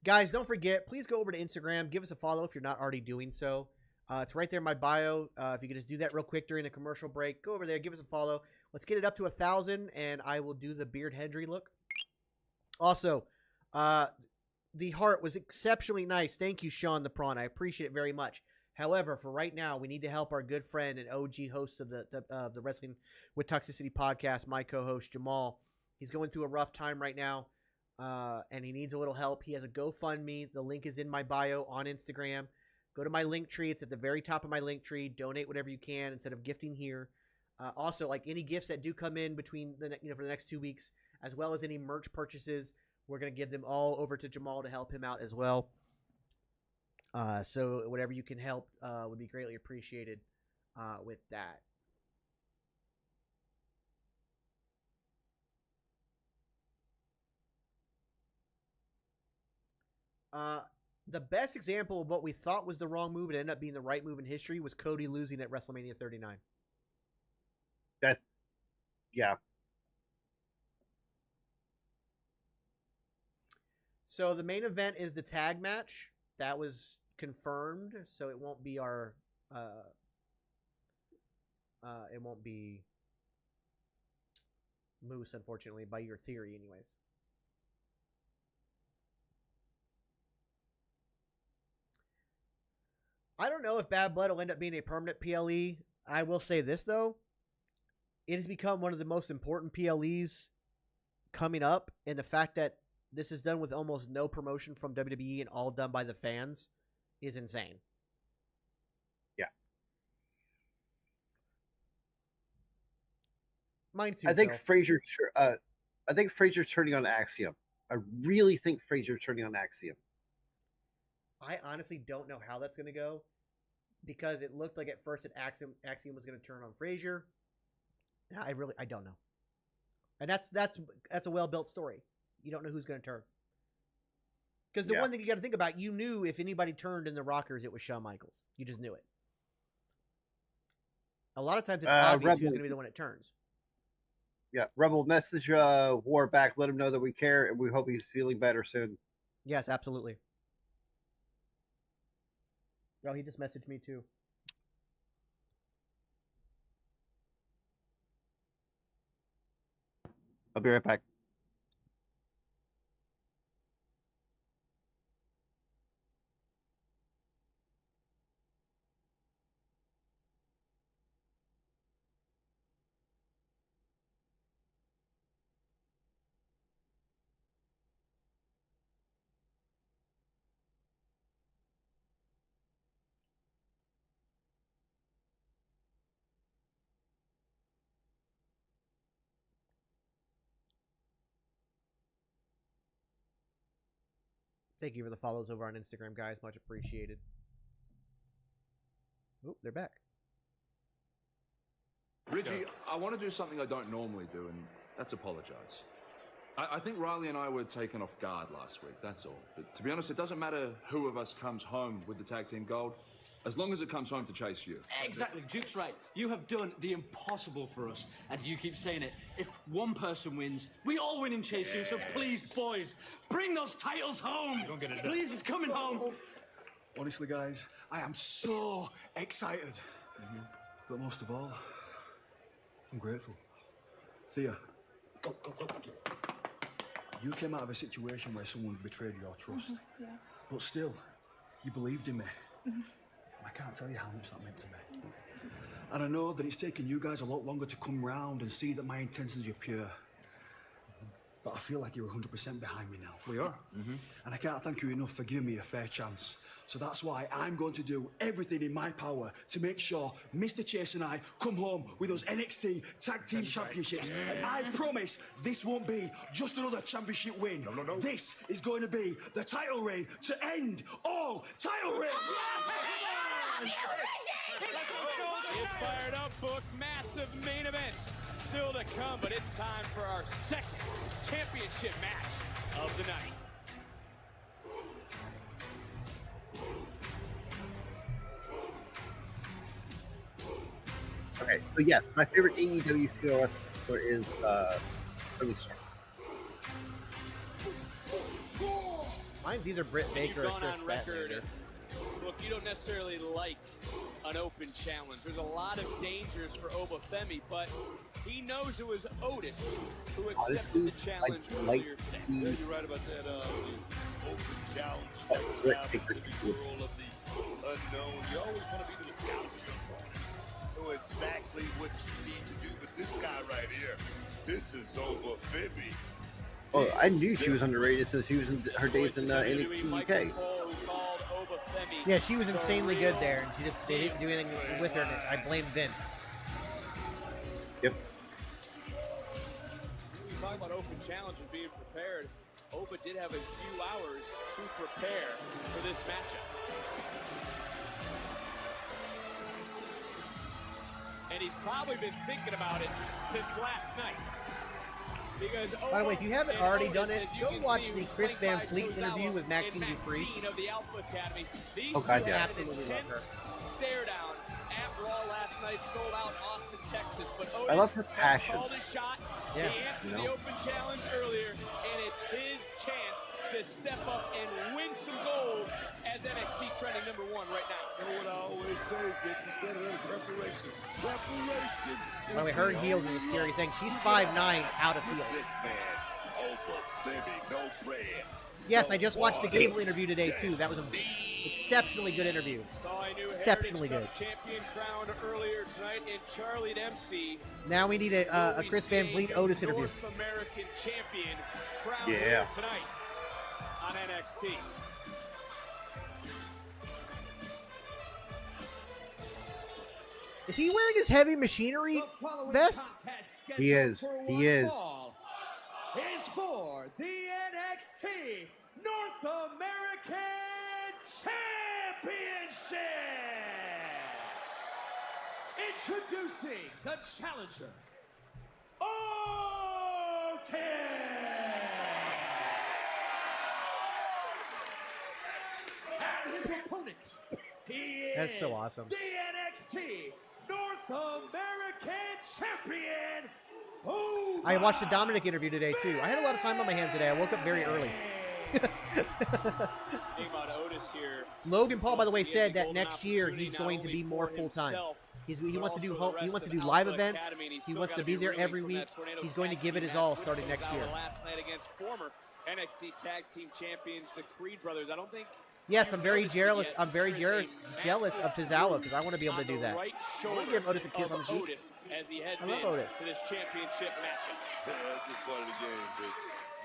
[SPEAKER 4] Guys, don't forget, please go over to Instagram. Give us a follow if you're not already doing so. It's right there in my bio. If you could just do that real quick during the commercial break, go over there, give us a follow. Let's get it up to 1,000, and I will do the Beard Hendry look. Also, the heart was exceptionally nice. Thank you, Sean the Prawn. I appreciate it very much. However, for right now, we need to help our good friend and OG host of the Wrestling with Toxicity podcast, my co-host Jamal. He's going through a rough time right now, and he needs a little help. He has a GoFundMe. The link is in my bio on Instagram. Go to my link tree. It's at the very top of my link tree. Donate whatever you can instead of gifting here. Also, like any gifts that do come in between for the next 2 weeks, as well as any merch purchases, we're going to give them all over to Jamal to help him out as well. So whatever you can help would be greatly appreciated with that. The best example of what we thought was the wrong move and ended up being the right move in history was Cody losing at WrestleMania 39.
[SPEAKER 5] Yeah.
[SPEAKER 4] So the main event is the tag match. That was confirmed, so it won't be our It won't be Moose, unfortunately, by your theory, anyways. I don't know if Bad Blood will end up being a permanent PLE. I will say this, though. It has become one of the most important PLEs coming up, and the fact that this is done with almost no promotion from WWE and all done by the fans is insane.
[SPEAKER 5] Yeah.
[SPEAKER 4] Mine too.
[SPEAKER 5] I think
[SPEAKER 4] Phil.
[SPEAKER 5] Frazier's turning on Axiom. I really think Frazier's turning on Axiom.
[SPEAKER 4] I honestly don't know how that's going to go, because it looked like at first that Axiom was going to turn on Frazier. I don't know. And that's a well-built story. You don't know who's going to turn. Because the one thing you got to think about, you knew if anybody turned in the Rockers, it was Shawn Michaels. You just knew it. A lot of times it's obvious who's going to be the one that turns.
[SPEAKER 5] Yeah, Rebel, message War back. Let him know that we care, and we hope he's feeling better soon.
[SPEAKER 4] Yes, absolutely. Oh, he just messaged me too.
[SPEAKER 5] I'll be right back.
[SPEAKER 4] Thank you for the follows over on Instagram, guys. Much appreciated. Oh, they're back.
[SPEAKER 10] Richie, I want to do something I don't normally do, and that's apologize. I think Riley and I were taken off guard last week, that's all. But to be honest, it doesn't matter who of us comes home with the tag team gold, as long as it comes home to chase you.
[SPEAKER 19] Exactly, Duke's right. You have done the impossible for us, and you keep saying it. If one person wins, we all win and chase you, so please, boys, bring those titles home! Don't get it done. Please, it's coming home!
[SPEAKER 18] Honestly, guys, I am so excited. But most of all, I'm grateful. Thea, you came out of a situation where someone betrayed your trust.
[SPEAKER 23] Yeah.
[SPEAKER 18] But still, you believed in me. I can't tell you how much that meant to me. And I know that it's taken you guys a lot longer to come round and see that my intentions are pure. But I feel like you're 100% behind me now.
[SPEAKER 10] We are.
[SPEAKER 18] And I can't thank you enough for giving me a fair chance. So that's why I'm going to do everything in my power to make sure Mr. Chase and I come home with those NXT Tag Team Championships. And I promise this won't be just another championship win. No. This is going to be the title reign to end all title reigns.
[SPEAKER 11] Get fired up, book. Massive main event still to come, but it's time for our second championship match of the night.
[SPEAKER 5] Okay, so yes, my favorite AEW female wrestler is Toni Storm.
[SPEAKER 4] Mine's either Britt Baker or
[SPEAKER 11] Gone
[SPEAKER 4] Chris
[SPEAKER 11] on record.
[SPEAKER 4] Statlander.
[SPEAKER 11] Look, you don't necessarily like an open challenge. There's a lot of dangers for Oba Femi, but he knows it was Otis who accepted the challenge earlier today.
[SPEAKER 15] Yeah, you're right about that. The open challenge. To the world of the unknown. You always want to be able to scout your opponent. Know exactly what you need to do. But this guy right here, this is Oba Femi.
[SPEAKER 5] Oh, I knew she was underrated since she was in her days in NXT UK.
[SPEAKER 4] Yeah, she was insanely good there, and they didn't do anything with her. And I blame Vince.
[SPEAKER 5] Yep.
[SPEAKER 11] You talk about open challenge and being prepared. Oba did have a few hours to prepare for this matchup. And he's probably been thinking about it since last night. Because
[SPEAKER 4] By the way, if you haven't already done it, go watch the Chris Van Fleet interview with Maxine Dupree.
[SPEAKER 5] Oh, God, yeah.
[SPEAKER 4] Absolutely love her.
[SPEAKER 11] Stare down at Raw last night, sold out Austin, Texas. But Otis
[SPEAKER 5] I love her passion.
[SPEAKER 11] called his shot.
[SPEAKER 4] Yeah.
[SPEAKER 11] He answered the open challenge earlier, and it's his chance to step up and win some gold as NXT trending #1 right now.
[SPEAKER 15] You know what I always say, Vic? You said it in preparation. Preparation
[SPEAKER 4] By the way, her heels is a scary thing. She's 5'9" out of heels.
[SPEAKER 15] This man, Oba Femi, no bread.
[SPEAKER 4] Yes, I just watched the Gable interview today too. That was an exceptionally good interview.
[SPEAKER 11] Saw a new
[SPEAKER 4] Exceptionally good.
[SPEAKER 11] Heritage Cup champion crowned earlier tonight in Charlie Dempsey.
[SPEAKER 4] Now we need a Chris Van Vliet Otis interview.
[SPEAKER 11] North American champion crowned
[SPEAKER 5] Yeah.
[SPEAKER 11] here tonight on NXT.
[SPEAKER 4] Is he wearing his heavy machinery vest?
[SPEAKER 5] He is. He is.
[SPEAKER 13] Is for the NXT North American Championship. Introducing the challenger, Otis. And his opponent, he is
[SPEAKER 4] That's so awesome.
[SPEAKER 13] the NXT North American Champion.
[SPEAKER 4] I watched the Dominic interview today too. I had a lot of time on my hands today. I woke up very early.
[SPEAKER 11] Think about Otis here.
[SPEAKER 4] Logan Paul, by the way, said that next year he's going to be more full time. He wants to do live events. He wants to be there every week. He's going to give it his all starting next year.
[SPEAKER 11] Last night against former NXT Tag Team Champions, the Creed brothers. I don't think.
[SPEAKER 4] Yes, I'm very jealous. I'm very jealous of Tozawa because I want to be able to do that. I want to give Otis a kiss on the cheek.
[SPEAKER 11] As he heads
[SPEAKER 4] I love Otis.
[SPEAKER 11] to this championship matchup.
[SPEAKER 15] That's just part of the game, but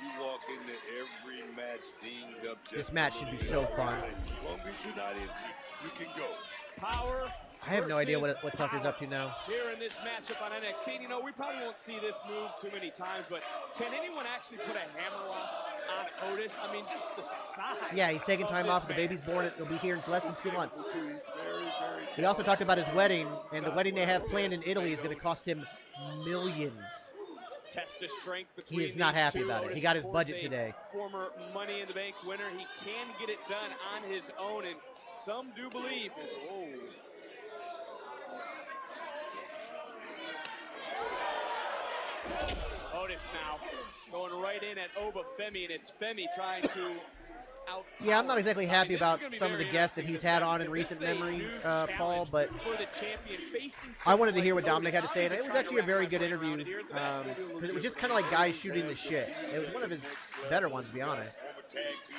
[SPEAKER 15] you walk into every match dinged up.
[SPEAKER 4] This match should be so fun.
[SPEAKER 15] As long as you're not injured, you can go.
[SPEAKER 11] Power.
[SPEAKER 4] I have no idea what Tucker's up to now.
[SPEAKER 11] Here in this matchup on NXT, you know, we probably won't see this move too many times, but can anyone actually put a hammerlock on Otis? I mean, just the size.
[SPEAKER 4] Yeah, he's taking time off. The baby's born. He'll be here in less than 2 months. He also talked about his wedding, and the wedding they have planned in Italy is going to cost him millions.
[SPEAKER 11] Test of strength between
[SPEAKER 4] He is not
[SPEAKER 11] these
[SPEAKER 4] happy
[SPEAKER 11] two.
[SPEAKER 4] about it.
[SPEAKER 11] Otis,
[SPEAKER 4] He got his
[SPEAKER 11] of course,
[SPEAKER 4] budget
[SPEAKER 11] a
[SPEAKER 4] today.
[SPEAKER 11] Former Money in the Bank winner. He can get it done on his own, and some do believe is Otis now going right in at Oba Femi, and it's Femi trying to out.
[SPEAKER 4] Yeah, I'm not exactly happy about some of the guests that he's had on in recent memory, Paul, but I wanted to hear what Dominic had to say, and it was actually a very good interview because it was just kind of like guys shooting the shit. It was one of his better ones, to be honest.
[SPEAKER 15] Former tag team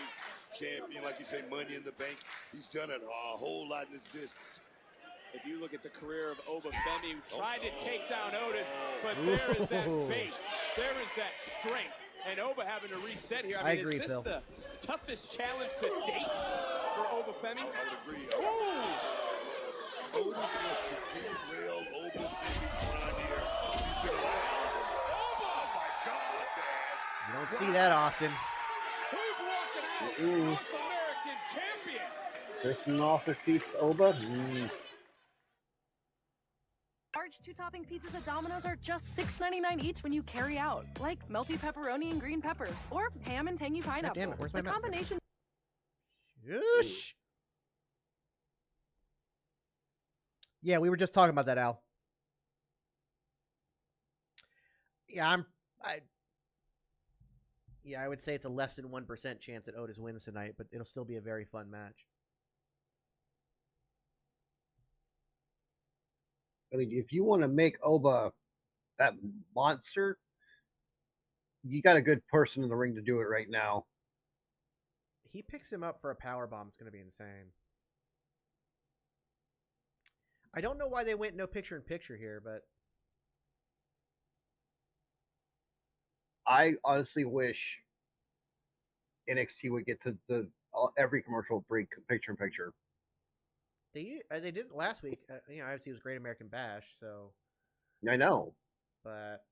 [SPEAKER 15] champion, like you say, Money in the Bank. He's done it a whole lot in this business.
[SPEAKER 11] If you look at the career of Oba Femi, who tried to take down Otis, but there is that base, there is that strength, and Oba having to reset here. I mean,
[SPEAKER 4] agree,
[SPEAKER 11] is this
[SPEAKER 4] Phil.
[SPEAKER 11] the toughest challenge to date for Oba Femi?
[SPEAKER 15] I would agree.
[SPEAKER 11] Ooh!
[SPEAKER 15] Otis wants to derail Oba Femi's run here. He's been a lot Oh my God, man!
[SPEAKER 4] You don't see that often.
[SPEAKER 11] Who's walking out?
[SPEAKER 5] Ooh.
[SPEAKER 11] North American champion.
[SPEAKER 5] Kristen also defeats Oba.
[SPEAKER 3] Large two-topping pizzas at Domino's are just $6.99 each when you carry out, like melty pepperoni and green pepper, or ham and tangy pineapple.
[SPEAKER 4] damn it, where's my
[SPEAKER 3] the
[SPEAKER 4] map?
[SPEAKER 3] combination.
[SPEAKER 4] Shh. Yeah, we were just talking about that, Al. Yeah, I would say it's a less than 1% chance that Otis wins tonight, but it'll still be a very fun match.
[SPEAKER 5] I mean, if you want to make Oba that monster, you got a good person in the ring to do it right now.
[SPEAKER 4] He picks him up for a powerbomb. It's going to be insane. I don't know why they went no picture-in-picture here, but
[SPEAKER 5] I honestly wish NXT would get to every commercial break picture-in-picture.
[SPEAKER 4] they did it last week. Obviously it was Great American Bash, so.
[SPEAKER 5] I know.
[SPEAKER 4] But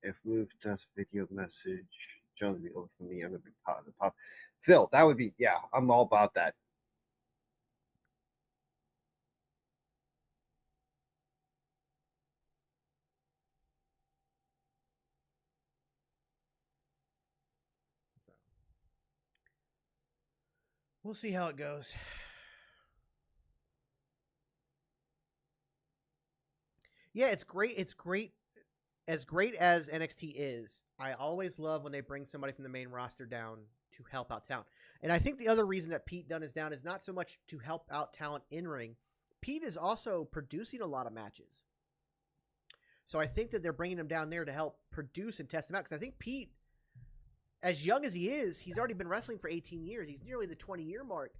[SPEAKER 5] if move does video message, Jones be over for me. I'm gonna be pop. Phil, that would be I'm all about that.
[SPEAKER 4] we'll see how it goes. Yeah, it's great. It's great. As great as NXT is, I always love when they bring somebody from the main roster down to help out town. And I think the other reason that Pete Dunne is down is not so much to help out talent in ring. Pete is also producing a lot of matches. So I think that they're bringing him down there to help produce and test him out. Because I think Pete, as young as he is, he's already been wrestling for 18 years. He's nearly the 20-year mark.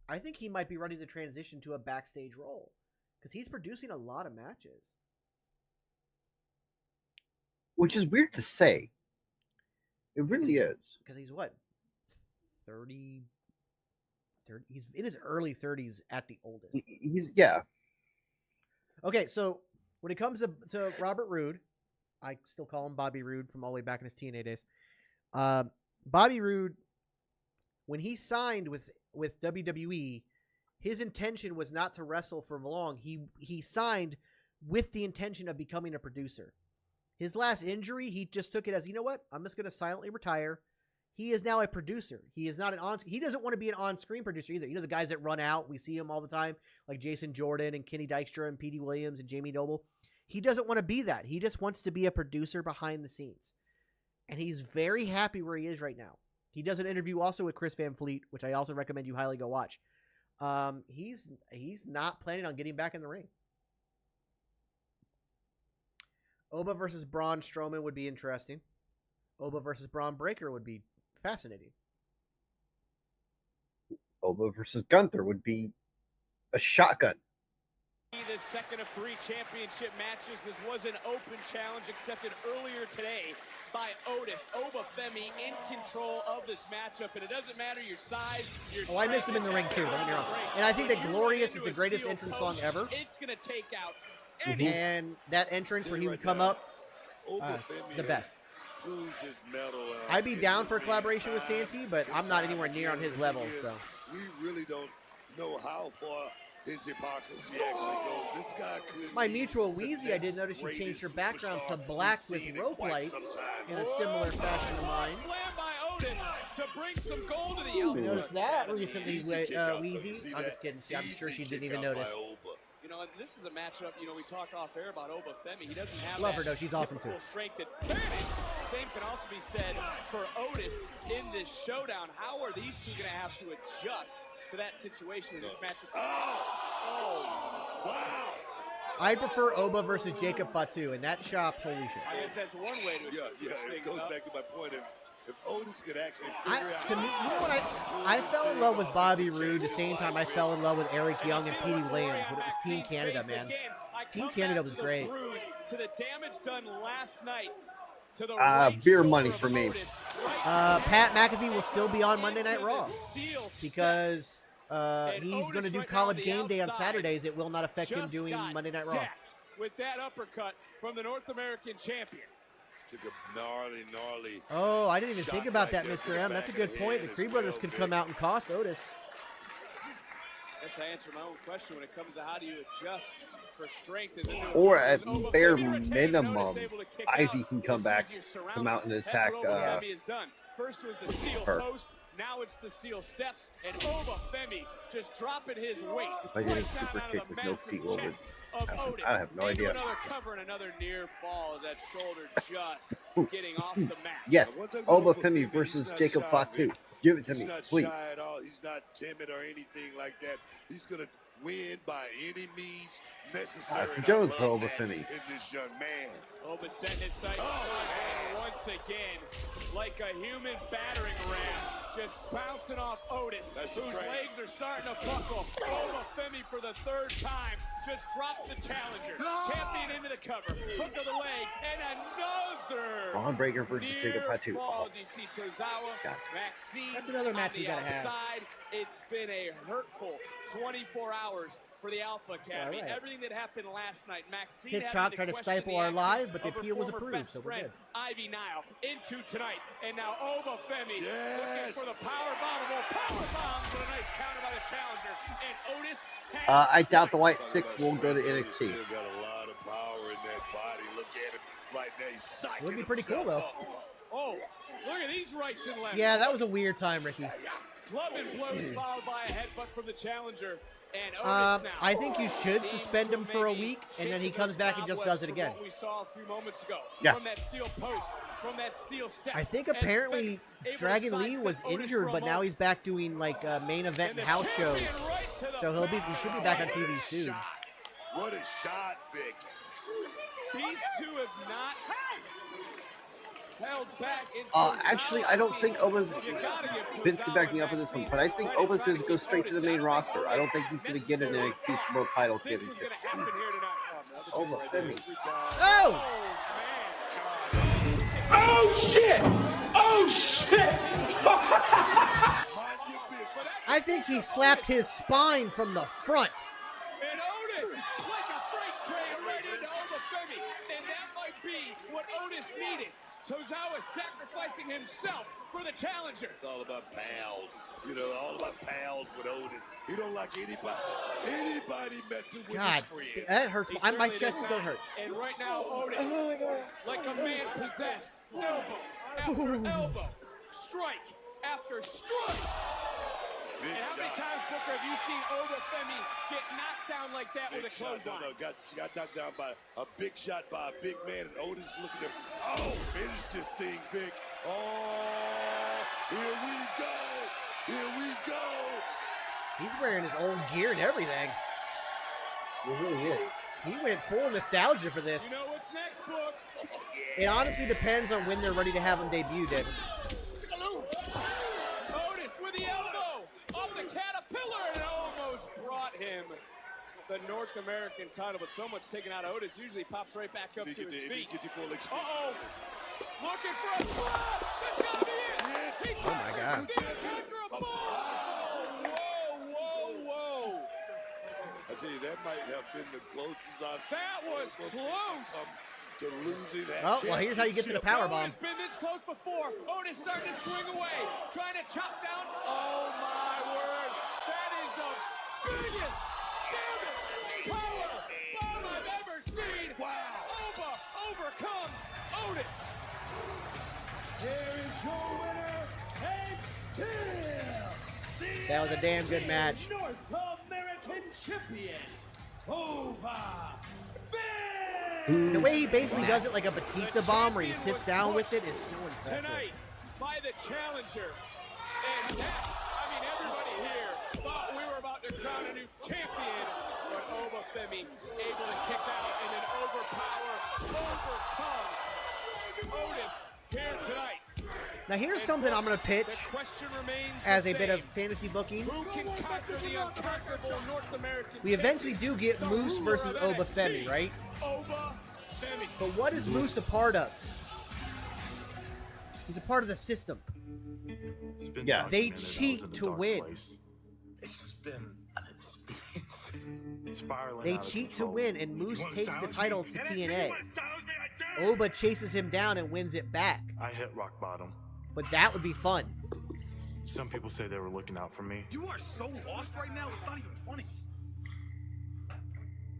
[SPEAKER 4] I think he might be ready to transition to a backstage role. Because he's producing a lot of matches.
[SPEAKER 5] Which is weird to say. It really is.
[SPEAKER 4] Because he's what? 30, he's in his early 30s at the oldest.
[SPEAKER 5] Yeah.
[SPEAKER 4] Okay, so when it comes to Robert Roode, I still call him Bobby Roode from all the way back in his TNA days. Bobby Roode, when he signed with WWE, his intention was not to wrestle for long. He signed with the intention of becoming a producer. His last injury, he just took it as, you know what? I'm just going to silently retire. He is now a producer. He is not he doesn't want to be an on-screen producer either. You know, the guys that run out, we see him all the time, like Jason Jordan and Kenny Dykstra and Petey Williams and Jamie Noble. He doesn't want to be that. He just wants to be a producer behind the scenes. And he's very happy where he is right now. He does an interview also with Chris Van Fleet, which I also recommend you highly go watch. He's not planning on getting back in the ring. Oba versus Braun Strowman would be interesting. Oba versus Braun Breaker would be fascinating.
[SPEAKER 5] Oba versus Gunther would be a shotgun.
[SPEAKER 11] The second of 3 championship matches. This was an open challenge accepted earlier today by Otis. Oba Femi in control of this matchup, and it doesn't matter your size, your
[SPEAKER 4] I miss him in the ring too, don't get me wrong. And I think that Glorious is the greatest entrance song ever.
[SPEAKER 11] It's going to take out
[SPEAKER 4] And that entrance where he would come up, the best. I'd be down for a collaboration with Santee, but I'm not anywhere near on his level. So
[SPEAKER 15] we really don't know how far his hypocrisy actually goes. This guy could.
[SPEAKER 4] My mutual Wheezy, I did notice she changed her background to black with rope lights in a similar fashion to mine.
[SPEAKER 11] Slam by Otis to bring some gold to the
[SPEAKER 4] You noticed that recently, Wheezy? I'm just kidding. I'm sure she didn't even notice.
[SPEAKER 11] You know, and this is a matchup, you know, we talked off air about Oba Femi. He doesn't have
[SPEAKER 4] Love her, though. She's awesome, too.
[SPEAKER 11] Strength advantage. Same can also be said for Otis in this showdown. How are these two going to have to adjust to that situation as this matchup? Oh, wow.
[SPEAKER 4] I prefer Oba versus Jacob Fatu, and that shop, holy shit.
[SPEAKER 11] I guess that's one way to adjust
[SPEAKER 15] it goes back to my point. If Otis could actually figure out...
[SPEAKER 4] To me, you know what? I fell in love with Bobby Roode the same time I fell in love with Eric Young and Petey Williams when it was Team Canada, man. Team Canada was great.
[SPEAKER 11] To the damage done last night. To the
[SPEAKER 5] beer money for me.
[SPEAKER 4] Pat McAfee will still be on Monday Night Raw because he's going to do College Game Day on Saturdays. It will not affect him doing Monday Night Raw.
[SPEAKER 11] With that uppercut from the North American champion.
[SPEAKER 15] Took a gnarly.
[SPEAKER 4] Oh, I didn't even think about that, Mr. M. That's a good point. The Creed Brothers could come out and cost Otis.
[SPEAKER 11] I guess I answered my own question when it comes to how do you adjust for strength.
[SPEAKER 5] Or at bare minimum, Ivy can come out and attack
[SPEAKER 11] First was the steel post, now it's the steel steps, and Oba Femi just dropping his weight.
[SPEAKER 5] If I get a super kick with no feet over, I have no idea.
[SPEAKER 11] Another cover and another near fall as that shoulder just getting off the mat.
[SPEAKER 5] Yes, Oba Femi versus Jacob Fatu. Give it to me, please.
[SPEAKER 15] He's not timid or anything like that. He's going to win by any means necessary.
[SPEAKER 5] Jones for Oba Femi.
[SPEAKER 15] In this young man.
[SPEAKER 11] Oba setting his sights once again, like a human battering ram, just bouncing off Otis, whose legs are starting to buckle. Oba Femi for the 3rd time just drops the challenger. Champion into the cover, hook of the leg, and another.
[SPEAKER 5] Braun Breaker versus Jacob Fatu.
[SPEAKER 11] Oh. You see Tozawa, Maxine.
[SPEAKER 4] That's another match we gotta have.
[SPEAKER 11] It's been a hurtful 24 hours for the Alpha Academy.
[SPEAKER 4] Right.
[SPEAKER 11] Everything that happened last night, Maxine
[SPEAKER 4] TikTok tried to stifle our live, but the appeal was approved, so we're good.
[SPEAKER 11] Ivy Nile into tonight, and now Oba Femi looking for the power bomb with a nice counter by the challenger, and Otis.
[SPEAKER 5] I doubt the White Six will go to NXT.
[SPEAKER 15] Still got a lot of power in that body. Look at him right now. He's psyching
[SPEAKER 4] It would be pretty cool though.
[SPEAKER 11] Oh, look at these rights and lefts.
[SPEAKER 4] Yeah, that was a weird time, Ricky.
[SPEAKER 11] Glove and blows followed by a headbutt from the challenger. And Otis now.
[SPEAKER 4] I think you should suspend him for a week, and then he comes back and just does it again.
[SPEAKER 11] What we saw a few moments ago.
[SPEAKER 4] Yeah.
[SPEAKER 11] From that steel post, from that steel step.
[SPEAKER 4] I think apparently Dragon Lee was injured, but now he's back doing like main event and house shows. So he should be back on TV soon.
[SPEAKER 15] What a shot, Vic.
[SPEAKER 11] These two have not held back.
[SPEAKER 5] Actually, I don't think Oba's. Vince can back me up on this one, but I think Oba's going to go straight to the main roster. I don't think he's going to get an NXT World Title Championship. Oba Femi.
[SPEAKER 4] Oh!
[SPEAKER 13] Oh shit! Oh shit!
[SPEAKER 4] I think he slapped his spine from the front.
[SPEAKER 11] And Otis, like a freight train, right into Oba Femi. And that might be what Otis needed. Tozawa sacrificing himself for the challenger.
[SPEAKER 15] It's all about pals. You know, all about pals with Otis. He don't like anybody messing with his friends.
[SPEAKER 4] That hurts. My chest still hurts.
[SPEAKER 11] And right now, Otis, like a man possessed, elbow after elbow, strike after strike.
[SPEAKER 15] Big
[SPEAKER 11] and how many times, Booker, have you seen Oba Femi get knocked down like that with a clothesline?
[SPEAKER 15] She got knocked down by a big shot by a big man, and Otis looking at, oh, finish this thing, Vic. Oh, here we go. Here we go.
[SPEAKER 4] He's wearing his old gear and everything.
[SPEAKER 5] He really is.
[SPEAKER 4] He went full nostalgia for this.
[SPEAKER 11] You know what's next, Book?
[SPEAKER 4] It honestly depends on when they're ready to have him debut, David.
[SPEAKER 11] Otis with the elbow off the caterpillar and almost brought him the North American title, but so much taken out of Otis usually pops right back up to his feet. Uh-oh. Looking for a spot. That's gotta be it.
[SPEAKER 4] Oh my God.
[SPEAKER 11] Whoa.
[SPEAKER 15] I tell you, that might have been the closest I've seen.
[SPEAKER 11] That was close.
[SPEAKER 15] To losing that
[SPEAKER 4] well, here's how you get to the powerbomb.
[SPEAKER 11] Otis been this close before. Otis starting to swing away, trying to chop down. Oh my word! That is the biggest, damnest power bomb I've ever seen. Wow! Oba overcomes Otis.
[SPEAKER 13] Here is your winner, and still
[SPEAKER 4] That was a damn good match.
[SPEAKER 13] North American champion, Oba
[SPEAKER 4] The way he basically does it like a Batista bomb where he sits down with it is so impressive.
[SPEAKER 11] Tonight by the challenger. And that, I mean, everybody here thought we were about to crown a new champion, but Oba Femi able to kick out and then overcome Otis here tonight.
[SPEAKER 4] Now here's something I'm going to pitch as a bit of fantasy booking.
[SPEAKER 11] Who can conquer the unconquerable North American
[SPEAKER 4] We eventually do get Moose versus Oba Femi, right?
[SPEAKER 11] Oba Femi.
[SPEAKER 4] But what is Moose a part of? He's a part of the system.
[SPEAKER 5] Yeah.
[SPEAKER 4] They cheat to win.
[SPEAKER 14] It's just been an experience. Spiraling
[SPEAKER 4] They
[SPEAKER 14] out of
[SPEAKER 4] cheat to
[SPEAKER 14] control.
[SPEAKER 4] win, and Moose takes the title to TNA. Oba chases him down and wins it back.
[SPEAKER 14] I hit rock bottom.
[SPEAKER 4] But that would be fun.
[SPEAKER 14] Some people say they were looking out for me.
[SPEAKER 2] You are so lost right now, it's not even funny.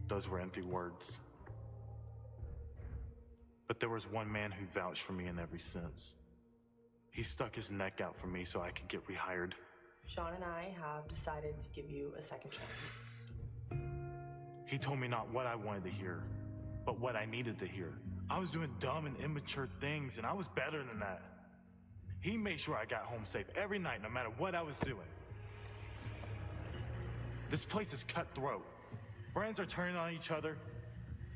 [SPEAKER 14] Those were empty words. But there was one man who vouched for me in every sense. He stuck his neck out for me so I could get rehired.
[SPEAKER 20] Sean and I have decided to give you a second chance.
[SPEAKER 14] He told me not what I wanted to hear, but what I needed to hear. I was doing dumb and immature things, and I was better than that. He made sure I got home safe every night, no matter what I was doing. This place is cutthroat. Brands are turning on each other.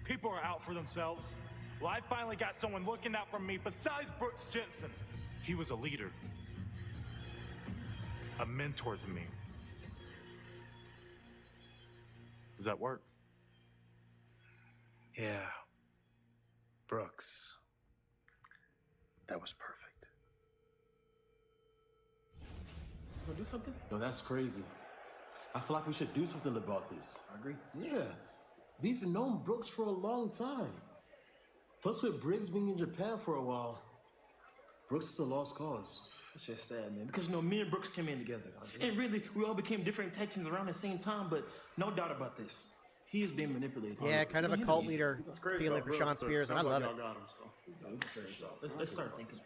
[SPEAKER 14] People are out for themselves. Well, I finally got someone looking out for me besides Brooks Jensen. He was a leader. A mentor to me. Does that work?
[SPEAKER 22] Yeah. Brooks. That was perfect.
[SPEAKER 24] Do something? No, that's crazy. I feel like we should do something about this. I agree. Yeah. We've known Brooks for a long time. Plus, with Briggs being in Japan for a while, Brooks is a lost cause.
[SPEAKER 22] It's just sad, man. Because, me and Brooks came in together. And really, we all became different tag teams around the same time, but no doubt about this. He is being manipulated.
[SPEAKER 4] Yeah, kind of a cult leader feeling for Sean Spears, and I love it.
[SPEAKER 22] Let's start thinking.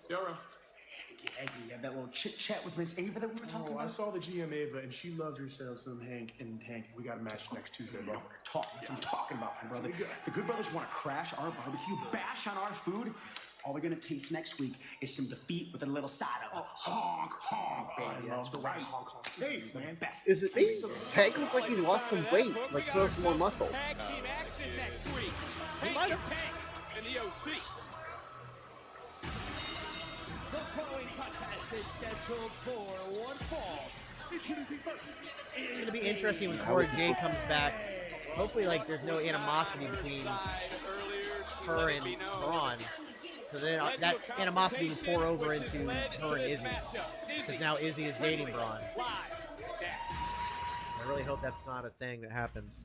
[SPEAKER 18] Yeah, you have that little chit chat with Miss Ava that we were talking about.
[SPEAKER 22] I saw the GM Ava, and she loved herself some Hank and Tank. We got a match next Tuesday, bro.
[SPEAKER 18] That's what I'm talking about, my brother. The Good Brothers want to crash our barbecue, bash on our food. All we're gonna taste next week is some defeat with a little side of honk, honk, baby. That's the right honk, honk taste, man. Best.
[SPEAKER 5] Is it me? Tank looked like he lost some weight, like put on some more muscle.
[SPEAKER 11] Tag team action next week. Hank and Tank and the OC.
[SPEAKER 13] The following contest is scheduled for one fall. Introducing first.
[SPEAKER 4] It's gonna be interesting when Cora Jade comes back. Hopefully, like, there's no animosity between her and Braun. Because then that animosity will pour over into her and Izzy. Because now Izzy is dating Braun. So I really hope that's not a thing that happens.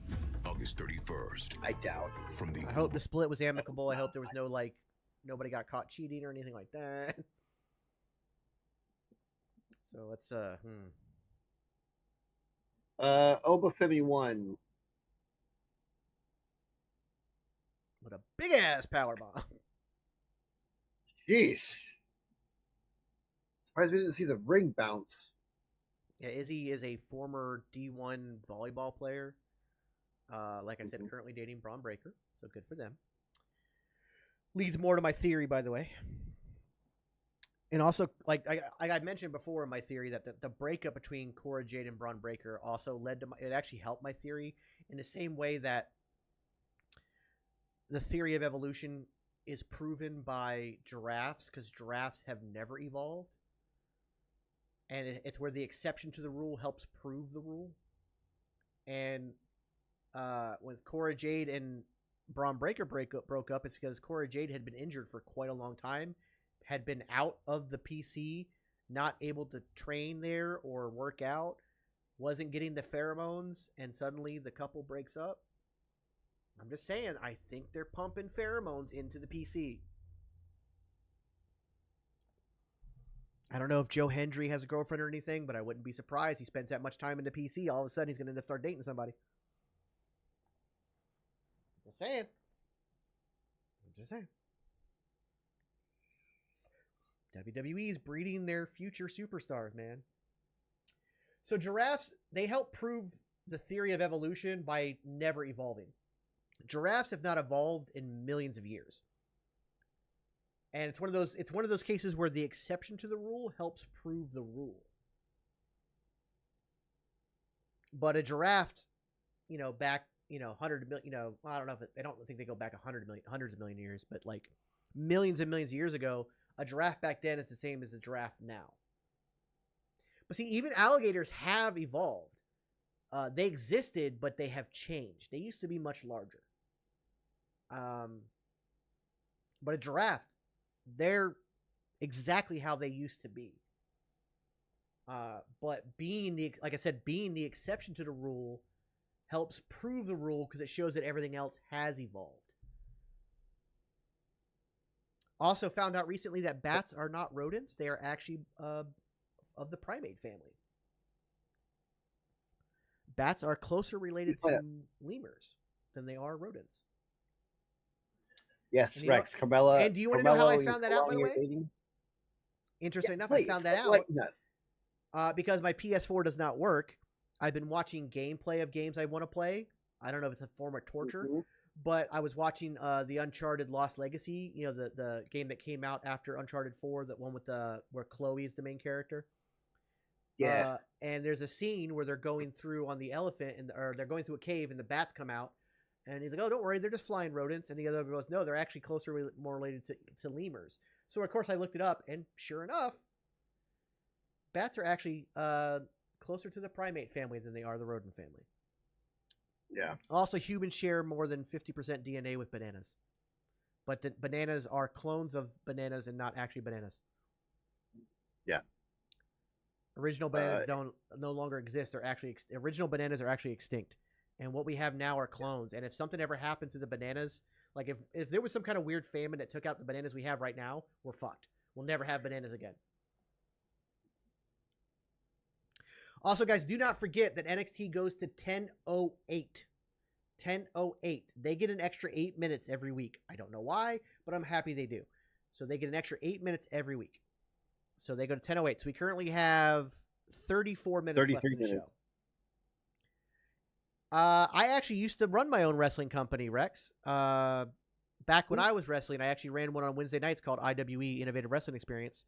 [SPEAKER 1] August 31st.
[SPEAKER 5] I doubt.
[SPEAKER 4] I hope the split was amicable. I hope there was no, like, nobody got caught cheating or anything like that. So let's,
[SPEAKER 5] Oba Femi won.
[SPEAKER 4] What a big-ass powerbomb.
[SPEAKER 5] Jeez. Surprised we didn't see the ring bounce.
[SPEAKER 4] Yeah, Izzy is a former D1 volleyball player. Like I said, currently dating Braun Breaker, so good for them. Leads more to my theory, by the way. And also, like I mentioned before in my theory, that the breakup between Cora Jade and Braun Breaker also led to it actually helped my theory in the same way that the theory of evolution is proven by giraffes, because giraffes have never evolved. And it's where the exception to the rule helps prove the rule. And when Cora Jade and Braun Breaker broke up, it's because Cora Jade had been injured for quite a long time, had been out of the PC, not able to train there or work out, wasn't getting the pheromones, and suddenly the couple breaks up. I'm just saying, I think they're pumping pheromones into the PC. I don't know if Joe Hendry has a girlfriend or anything, but I wouldn't be surprised. He spends that much time in the PC, all of a sudden he's going to start dating somebody. Just saying. I'm just saying. WWE's breeding their future superstars, man. So giraffes, they help prove the theory of evolution by never evolving. Giraffes have not evolved in millions of years. And it's one of those cases where the exception to the rule helps prove the rule. But a giraffe, back, 100 million, I don't know I don't think they go back hundreds of million years, but like millions and millions of years ago, a giraffe back then is the same as a giraffe now. But see, even alligators have evolved. They existed, but they have changed. They used to be much larger. But a giraffe, they're exactly how they used to be. But being the exception to the rule helps prove the rule because it shows that everything else has evolved. Also found out recently that bats are not rodents. They are actually of the primate family. Bats are closer related to lemurs than they are rodents.
[SPEAKER 5] Yes, Rex, Carmella.
[SPEAKER 4] And do you want to know how I found that out, by the way? Interesting enough, I found that out because my PS4 does not work. I've been watching gameplay of games I want to play. I don't know if it's a form of torture, but I was watching the Uncharted Lost Legacy, the game that came out after Uncharted 4, that one with where Chloe is the main character.
[SPEAKER 5] Yeah.
[SPEAKER 4] And there's a scene where they're going through on the elephant, or they're going through a cave, and the bats come out. And he's like, "Oh, don't worry, they're just flying rodents." And the other goes, "No, they're actually more related to lemurs." So of course I looked it up, and sure enough, bats are actually closer to the primate family than they are the rodent family.
[SPEAKER 5] Yeah.
[SPEAKER 4] Also, humans share more than 50% DNA with bananas, but the bananas are clones of bananas and not actually bananas.
[SPEAKER 5] Yeah.
[SPEAKER 4] Original bananas no longer exist. They're actually original bananas are actually extinct. And what we have now are clones. Yes. And if something ever happened to the bananas, like if there was some kind of weird famine that took out the bananas we have right now, we're fucked. We'll never have bananas again. Also, guys, do not forget that NXT goes to 10:08. 10:08. They get an extra 8 minutes every week. I don't know why, but I'm happy they do. So they get an extra 8 minutes every week. So they go to 10:08. So we currently have 34 minutes left in the show. I actually used to run my own wrestling company, Rex. Back when I was wrestling, I actually ran one on Wednesday nights called IWE, Innovative Wrestling Experience.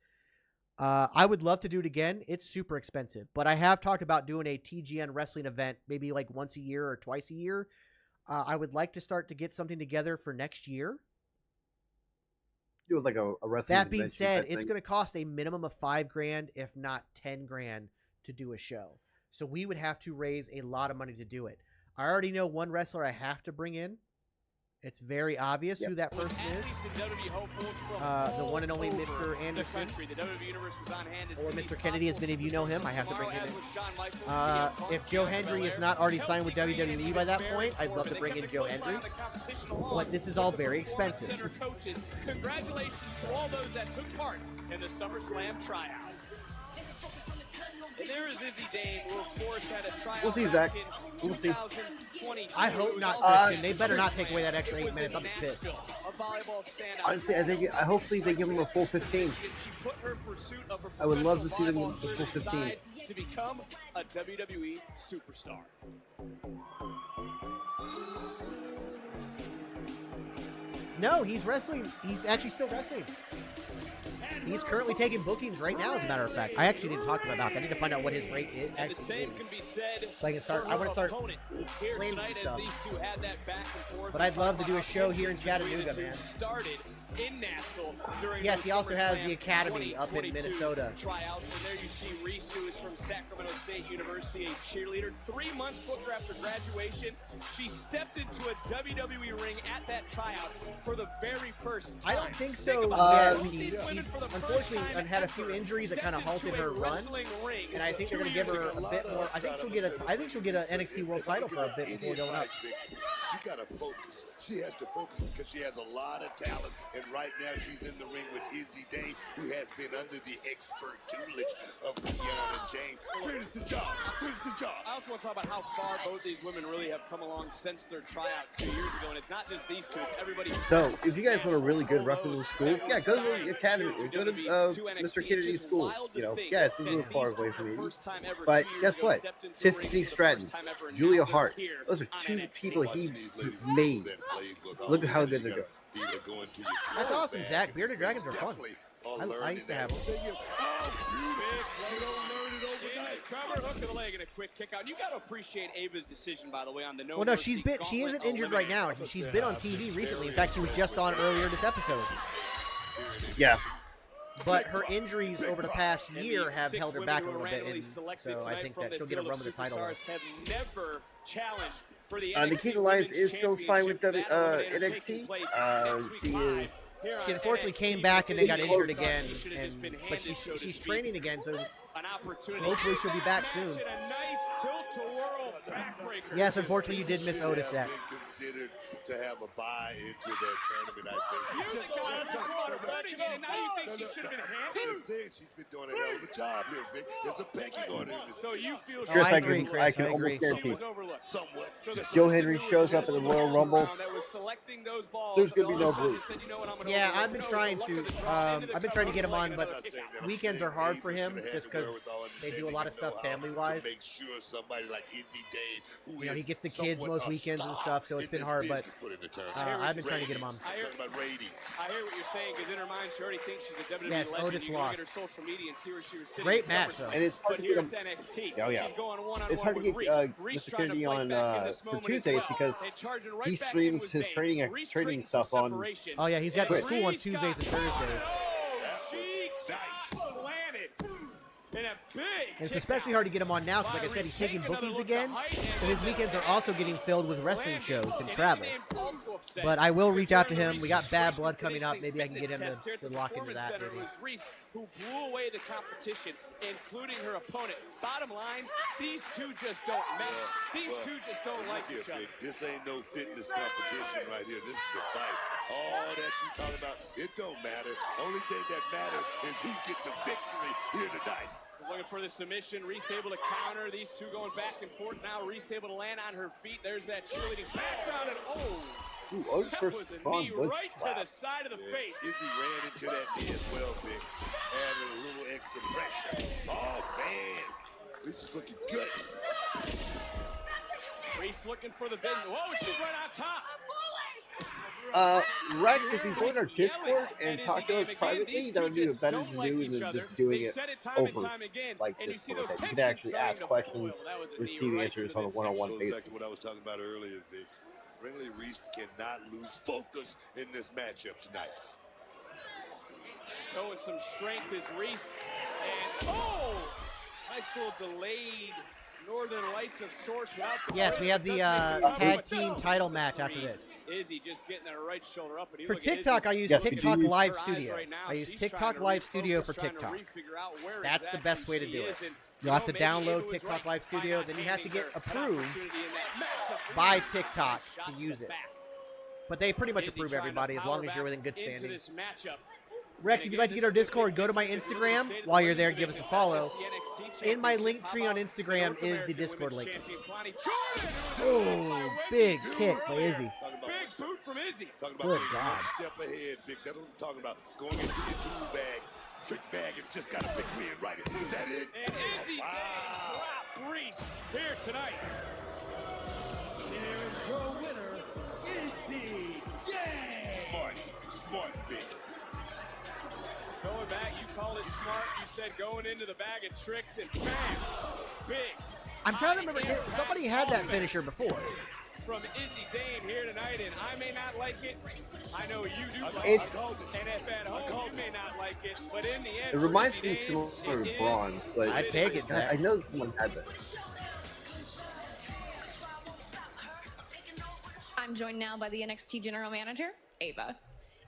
[SPEAKER 4] I would love to do it again. It's super expensive, but I have talked about doing a TGN wrestling event maybe like once a year or twice a year. I would like to start to get something together for next year.
[SPEAKER 5] Do like a wrestling.
[SPEAKER 4] That being said, it's going to cost a minimum of $5,000, if not $10,000, to do a show. So we would have to raise a lot of money to do it. I already know one wrestler I have to bring in. It's very obvious who that person is. The one and only Mr. Anderson. Or Mr. Kennedy, as many of you know him. I have to bring him in. If Joe Hendry is not already signed with WWE by that point, I'd love to bring in Joe Hendry. But this is all very expensive.
[SPEAKER 11] Congratulations to all those that took part in the SummerSlam tryout. And there is Izzy Dame, who of course had a tryout.
[SPEAKER 5] We'll see, Zach. We'll see.
[SPEAKER 4] I hope not, Christian. They better not take away that extra 8 minutes. I'm pissed.
[SPEAKER 5] Honestly, hopefully they give them a full 15. I would love to see them with the full 15.
[SPEAKER 11] To become a WWE superstar.
[SPEAKER 4] No, he's wrestling. He's actually still wrestling. He's currently taking bookings right now, as a matter of fact. I actually didn't talk about that. I need to find out what his rate is.
[SPEAKER 11] And the same can be said
[SPEAKER 4] so I can start. I want to start playing some stuff. But I'd love to do a show here in Chattanooga, man.
[SPEAKER 11] In Nashville during
[SPEAKER 4] yes, he also has the Academy up in Minnesota.
[SPEAKER 11] Tryouts, and there you see Reese, who is from Sacramento State University, a cheerleader. 3 months booked after graduation, she stepped into a WWE ring at that tryout for the very first time.
[SPEAKER 4] I don't think so. She's unfortunately had a few injuries that kind of halted her run, and I think they're going to give her a bit more. I think she'll get an NXT World Title for a bit before going up.
[SPEAKER 15] She got to focus. She has to focus because she has a lot of talent. And right now she's in the ring with Izzy Dame, who has been under the expert tutelage of Kiana James. Finish the job. Finish the job.
[SPEAKER 11] I also want to talk about how far both these women really have come along since their tryout 2 years ago. And it's not just these two, it's everybody.
[SPEAKER 5] So, if you guys want a really good wrestling school, yeah, go to the Academy. Go to Mr. Kennedy's school. You know, yeah, it's a little far away from me. But guess what? Tiffany Stratton, Julia Hart, those are two people he made. Look at how good they're going.
[SPEAKER 4] That's awesome, Zach. Bearded Dragons are fun. I used to have them.
[SPEAKER 11] Cover hook of the leg and a quick kick out. You got to appreciate Ava's decision, by the way, on the no.
[SPEAKER 4] Well, no, she isn't injured right now. She's been on TV recently. In fact, she was just on earlier this episode.
[SPEAKER 5] Yeah.
[SPEAKER 4] But her injuries over the past year have held her back a little bit, and so I think that she'll get a run with the title.
[SPEAKER 11] Have never challenged for the
[SPEAKER 5] Nikita Lyons is still signed with NXT.
[SPEAKER 4] She unfortunately came back and then got injured again, but she's training again, so hopefully she'll be back soon. Yes, unfortunately you did miss Otis, Zach.
[SPEAKER 15] Considered to have a bye into that tournament, I think. Just saying she's been doing a hell of a job here, Vic. There's a pecking order in this.
[SPEAKER 11] So you feel
[SPEAKER 5] Chris, I can almost guarantee. Joe Hendry shows up in the Royal Rumble. There's gonna be no blues.
[SPEAKER 4] Yeah, I've been trying to get him on, but weekends are hard for him just because they do a lot of stuff family-wise.
[SPEAKER 15] Make sure somebody like Izzy Dame, who
[SPEAKER 4] he gets the kids most weekends and stuff, so it's been hard. But I've been trying to get him on.
[SPEAKER 11] I hear what you're saying because in her mind she already thinks she's a WWE
[SPEAKER 4] legend.
[SPEAKER 11] Otis
[SPEAKER 4] you lost.
[SPEAKER 11] Get her social media and see where she was sitting.
[SPEAKER 4] Great match though.
[SPEAKER 5] And it's hard to get him.
[SPEAKER 11] NXT.
[SPEAKER 5] Oh yeah. It's hard to get Mr. Kennedy on for Tuesdays because he streams his training stuff on.
[SPEAKER 4] Oh yeah, he's got school on Tuesdays and Thursdays. And it's especially hard to get him on now because, like I said, he's taking bookings again. So his weekends are also getting filled with wrestling shows and travel. But I will reach out to him. We got Bad Blood coming up. Maybe I can get him to lock into that. Maybe.
[SPEAKER 11] Who blew away the competition, including her opponent. Bottom line, these two just don't mesh. These two just don't like each other.
[SPEAKER 15] This ain't no fitness competition right here. This is a fight. All that you talking about, it don't matter. Only thing that matters is who get the victory here tonight.
[SPEAKER 11] Looking for the submission. Reese able to counter. These two going back and forth. Now Reese able to land on her feet. There's that cheerleading background. And
[SPEAKER 5] Ooh, Otis
[SPEAKER 11] that
[SPEAKER 5] versus
[SPEAKER 11] was a
[SPEAKER 5] Spawn
[SPEAKER 11] knee
[SPEAKER 5] was
[SPEAKER 11] right
[SPEAKER 5] slap.
[SPEAKER 11] to the side of the face.
[SPEAKER 15] Izzy ran into that knee as well, Vic. Added a little extra pressure. Oh, man. This is looking good.
[SPEAKER 11] Reese looking for the big. Whoa, she's right on top.
[SPEAKER 5] Rex, if you join our Discord and talk to us privately, that would be better to do than just doing it over like this sort of thing. You can actually ask questions, receive answers on a one-on-one basis.
[SPEAKER 15] Back to what I was talking about earlier, Vic. Brinley Reese cannot lose focus in this matchup tonight.
[SPEAKER 11] Showing some strength is Reese. And nice little delayed Northern Lights of sorts.
[SPEAKER 4] Yes, we have the tag team title match after this.
[SPEAKER 11] Izzy just getting that right shoulder up.
[SPEAKER 4] For TikTok, I use TikTok Live Studio. I use TikTok Live Studio for TikTok. That's the best way to do it. You'll have to download TikTok Live Studio, then you have to get approved by TikTok to use it. But they pretty much approve everybody as long as you're within good standing. Rex, if you'd like to get our Discord, go to my Instagram. While you're there, give us a follow. In my link tree on Instagram is the Discord link. Oh, big kick by Izzy.
[SPEAKER 11] Big boot from Izzy.
[SPEAKER 4] Good God.
[SPEAKER 15] Step ahead, Vic. That's what I'm talking about. Going into your tool bag, trick bag, and just got a big win right. Is that it?
[SPEAKER 11] And Izzy drops Reese here tonight.
[SPEAKER 13] Here's your winner, Izzy.
[SPEAKER 15] Smart, Vic.
[SPEAKER 11] Going back, you called it smart. You said going into the bag of tricks and bam, big.
[SPEAKER 4] I'm trying to remember. Somebody had that finisher before.
[SPEAKER 11] From Izzy Dane here tonight, and I may not like it. I know you do like
[SPEAKER 5] it.
[SPEAKER 11] And if at home you may not like it, but in the end,
[SPEAKER 5] it reminds me similar to Bronze, but
[SPEAKER 4] I take it.
[SPEAKER 5] I know someone had that.
[SPEAKER 21] I'm joined now by the NXT General Manager, Ava.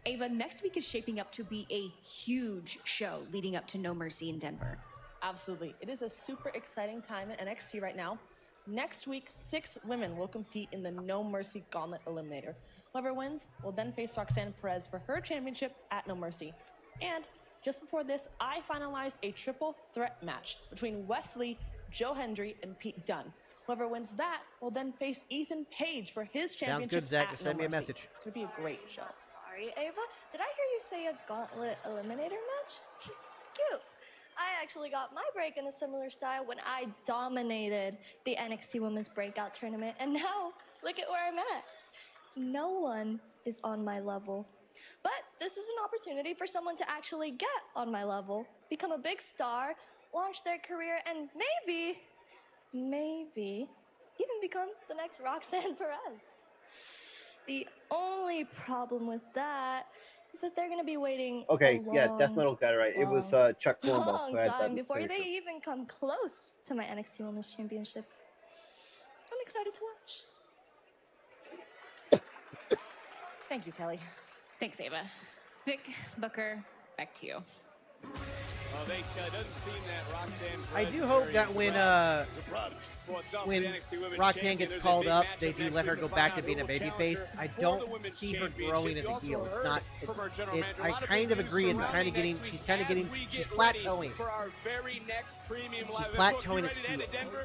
[SPEAKER 21] Ava, next week is shaping up to be a huge show leading up to No Mercy in Denver.
[SPEAKER 6] Absolutely. It is a super exciting time in NXT right now. Next week, 6 women will compete in the No Mercy Gauntlet Eliminator. Whoever wins will then face Roxanne Perez for her championship at No Mercy. And just before this, I finalized a triple threat match between Wes Lee, Joe Hendry, and Pete Dunne. Whoever wins that will then face Ethan Page for his championship.
[SPEAKER 4] Sounds good, Zach.
[SPEAKER 6] at
[SPEAKER 4] Just send me a
[SPEAKER 6] No Mercy.
[SPEAKER 4] message.
[SPEAKER 6] It'll be a great show.
[SPEAKER 7] Sorry, Ava. Did I hear you say a gauntlet eliminator match? Cute. I actually got my break in a similar style when I dominated the NXT Women's Breakout Tournament, and now look at where I'm at. No one is on my level. But this is an opportunity for someone to actually get on my level, become a big star, launch their career, and maybe even become the next Roxanne Perez. The only problem with that is that they're going to be waiting
[SPEAKER 5] Okay,
[SPEAKER 7] a
[SPEAKER 5] yeah,
[SPEAKER 7] long,
[SPEAKER 5] Death Metal got it right. It was Chuck Colombo
[SPEAKER 7] long
[SPEAKER 5] who had
[SPEAKER 7] time
[SPEAKER 5] that
[SPEAKER 7] before
[SPEAKER 5] finisher.
[SPEAKER 7] they even come close to my NXT Women's Championship. I'm excited to watch.
[SPEAKER 6] Thank you, Kelly.
[SPEAKER 21] Thanks, Ava. Vic, Booker, back to you.
[SPEAKER 11] Well, thanks, Kelly. Doesn't seem that Roxanne
[SPEAKER 4] I
[SPEAKER 11] Perez
[SPEAKER 4] do
[SPEAKER 11] is
[SPEAKER 4] hope
[SPEAKER 11] very
[SPEAKER 4] that when Roxanne gets called up, they do let her go back to being a babyface. I don't see her growing as a heel. It's not. I kind of agree. It's kind of getting. She's plateauing.
[SPEAKER 11] For our very next premium live
[SPEAKER 4] She's plateauing as heel.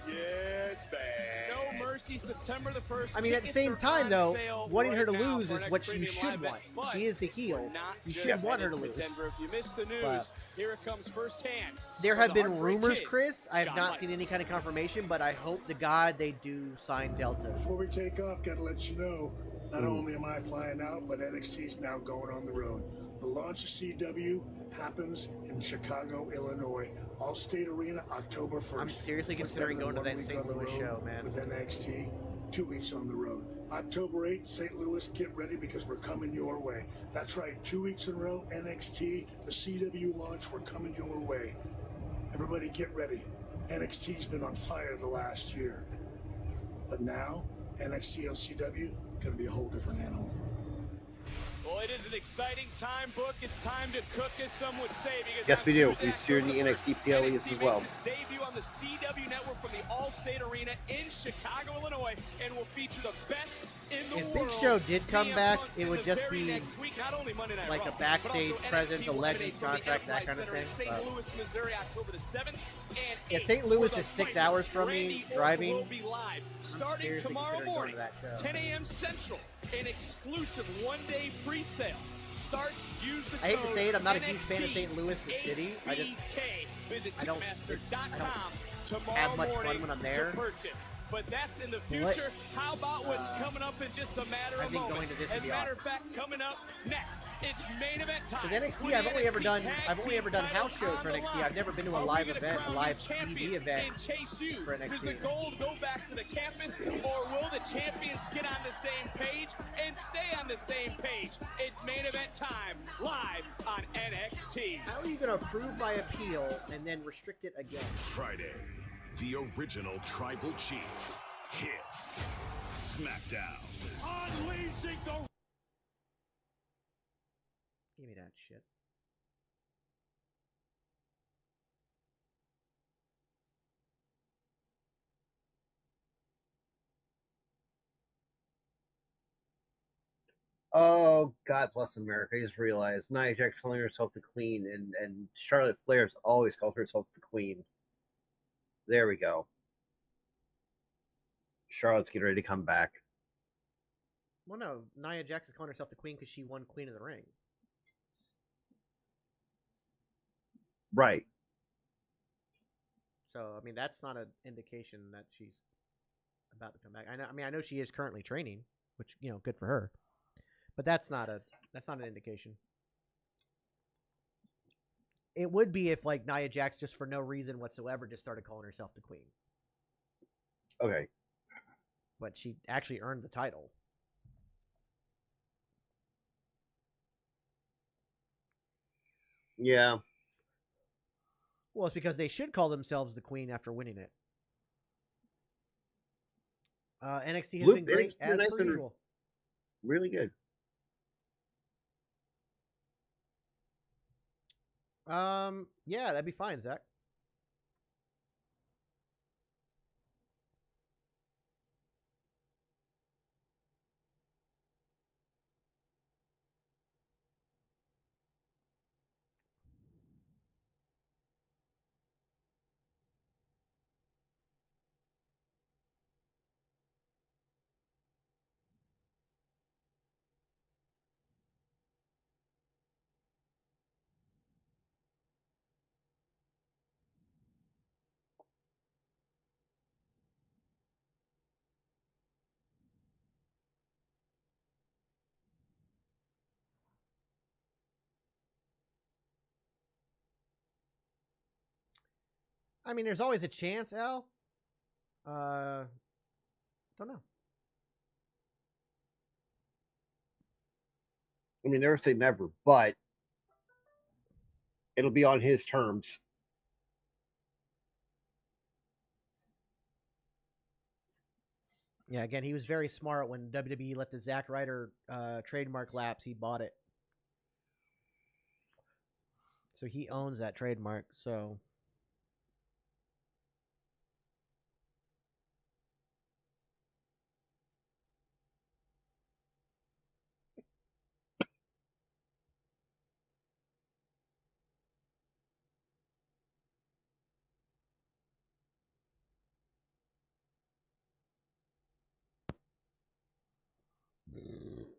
[SPEAKER 15] Yes, man.
[SPEAKER 11] No Mercy, September the 1st.
[SPEAKER 4] I mean, at the same time, though, wanting her to lose is what you should want. She is the heel. You should want her to lose.
[SPEAKER 11] Denver. If you missed the news, here it comes firsthand.
[SPEAKER 4] There have been rumors, Chris. I have not seen any kind of confirmation, but I hope to God they do sign Delta.
[SPEAKER 16] Before we take off, gotta let you know, not only am I flying out, but NXT is now going on the road. The launch of CW happens in Chicago, Illinois. All-State Arena, October 1st.
[SPEAKER 4] I'm seriously considering going to that St. Louis show, man.
[SPEAKER 16] With NXT, 2 weeks on the road. October 8th, St. Louis, get ready because we're coming your way. That's right, 2 weeks in a row, NXT, the CW launch, we're coming your way. Everybody get ready. NXT's been on fire the last year. But now, NXT on CW, gonna be a whole different animal.
[SPEAKER 11] Well, it is an exciting time, Book. It's time to cook, as some would say. Because
[SPEAKER 5] Yes, we do. We steer the NXT PLEs as well.
[SPEAKER 11] Makes its debut on the CW Network from the All-State Arena in Chicago, Illinois, and will feature the best in the world.
[SPEAKER 4] If Big Show did come back, it would just be
[SPEAKER 11] week,
[SPEAKER 4] like a backstage presence, a Legends contract, that kind of thing.
[SPEAKER 11] St. Louis, Missouri, October the 7th and
[SPEAKER 4] Yeah, St. Louis is 6 hours from me driving.
[SPEAKER 11] Will be live starting tomorrow morning, 10 a.m. Central. An exclusive one-day pre-sale starts. Use the code.
[SPEAKER 4] I hate to say it, I'm not a huge fan of St. Louis, the city.
[SPEAKER 11] Visit
[SPEAKER 4] I don't
[SPEAKER 11] Ticketmaster.com
[SPEAKER 4] have much fun when I'm there.
[SPEAKER 11] To purchase. But that's in the future. How about what's coming up in just a matter of moments? As a matter of fact, coming up next, it's main event time.
[SPEAKER 4] Because NXT, I've only ever done house shows for NXT. I've never been to a live event, a live TV event for NXT.
[SPEAKER 11] Does the gold go back to the campus, or will the champions get on the same page and stay on the same page? It's main event time, live on NXT.
[SPEAKER 4] How are you going to approve my appeal and then restrict it again?
[SPEAKER 1] Friday, the original Tribal Chief hits SmackDown.
[SPEAKER 13] Unleashing the...
[SPEAKER 4] Give me that shit.
[SPEAKER 5] Oh, God bless America. I just realized Nia Jax calling herself the Queen, and Charlotte Flair's always called herself the Queen. There we go. Charlotte's getting ready to come back.
[SPEAKER 4] Well, no. Nia Jax is calling herself the Queen because she won Queen of the Ring.
[SPEAKER 5] Right.
[SPEAKER 4] So, I mean, that's not an indication that she's about to come back. I know she is currently training, which, you know, good for her. But that's not an indication. It would be if, like, Nia Jax just for no reason whatsoever just started calling herself the Queen.
[SPEAKER 5] Okay.
[SPEAKER 4] But she actually earned the title.
[SPEAKER 5] Yeah.
[SPEAKER 4] Well, it's because they should call themselves the Queen after winning it. NXT has been great as per usual.
[SPEAKER 5] Really good.
[SPEAKER 4] Yeah, that'd be fine, Zach. I mean, there's always a chance, Al. Don't know.
[SPEAKER 5] I mean, never say never, but it'll be on his terms.
[SPEAKER 4] Yeah, again, he was very smart when WWE let the Zack Ryder trademark lapse. He bought it. So he owns that trademark, so...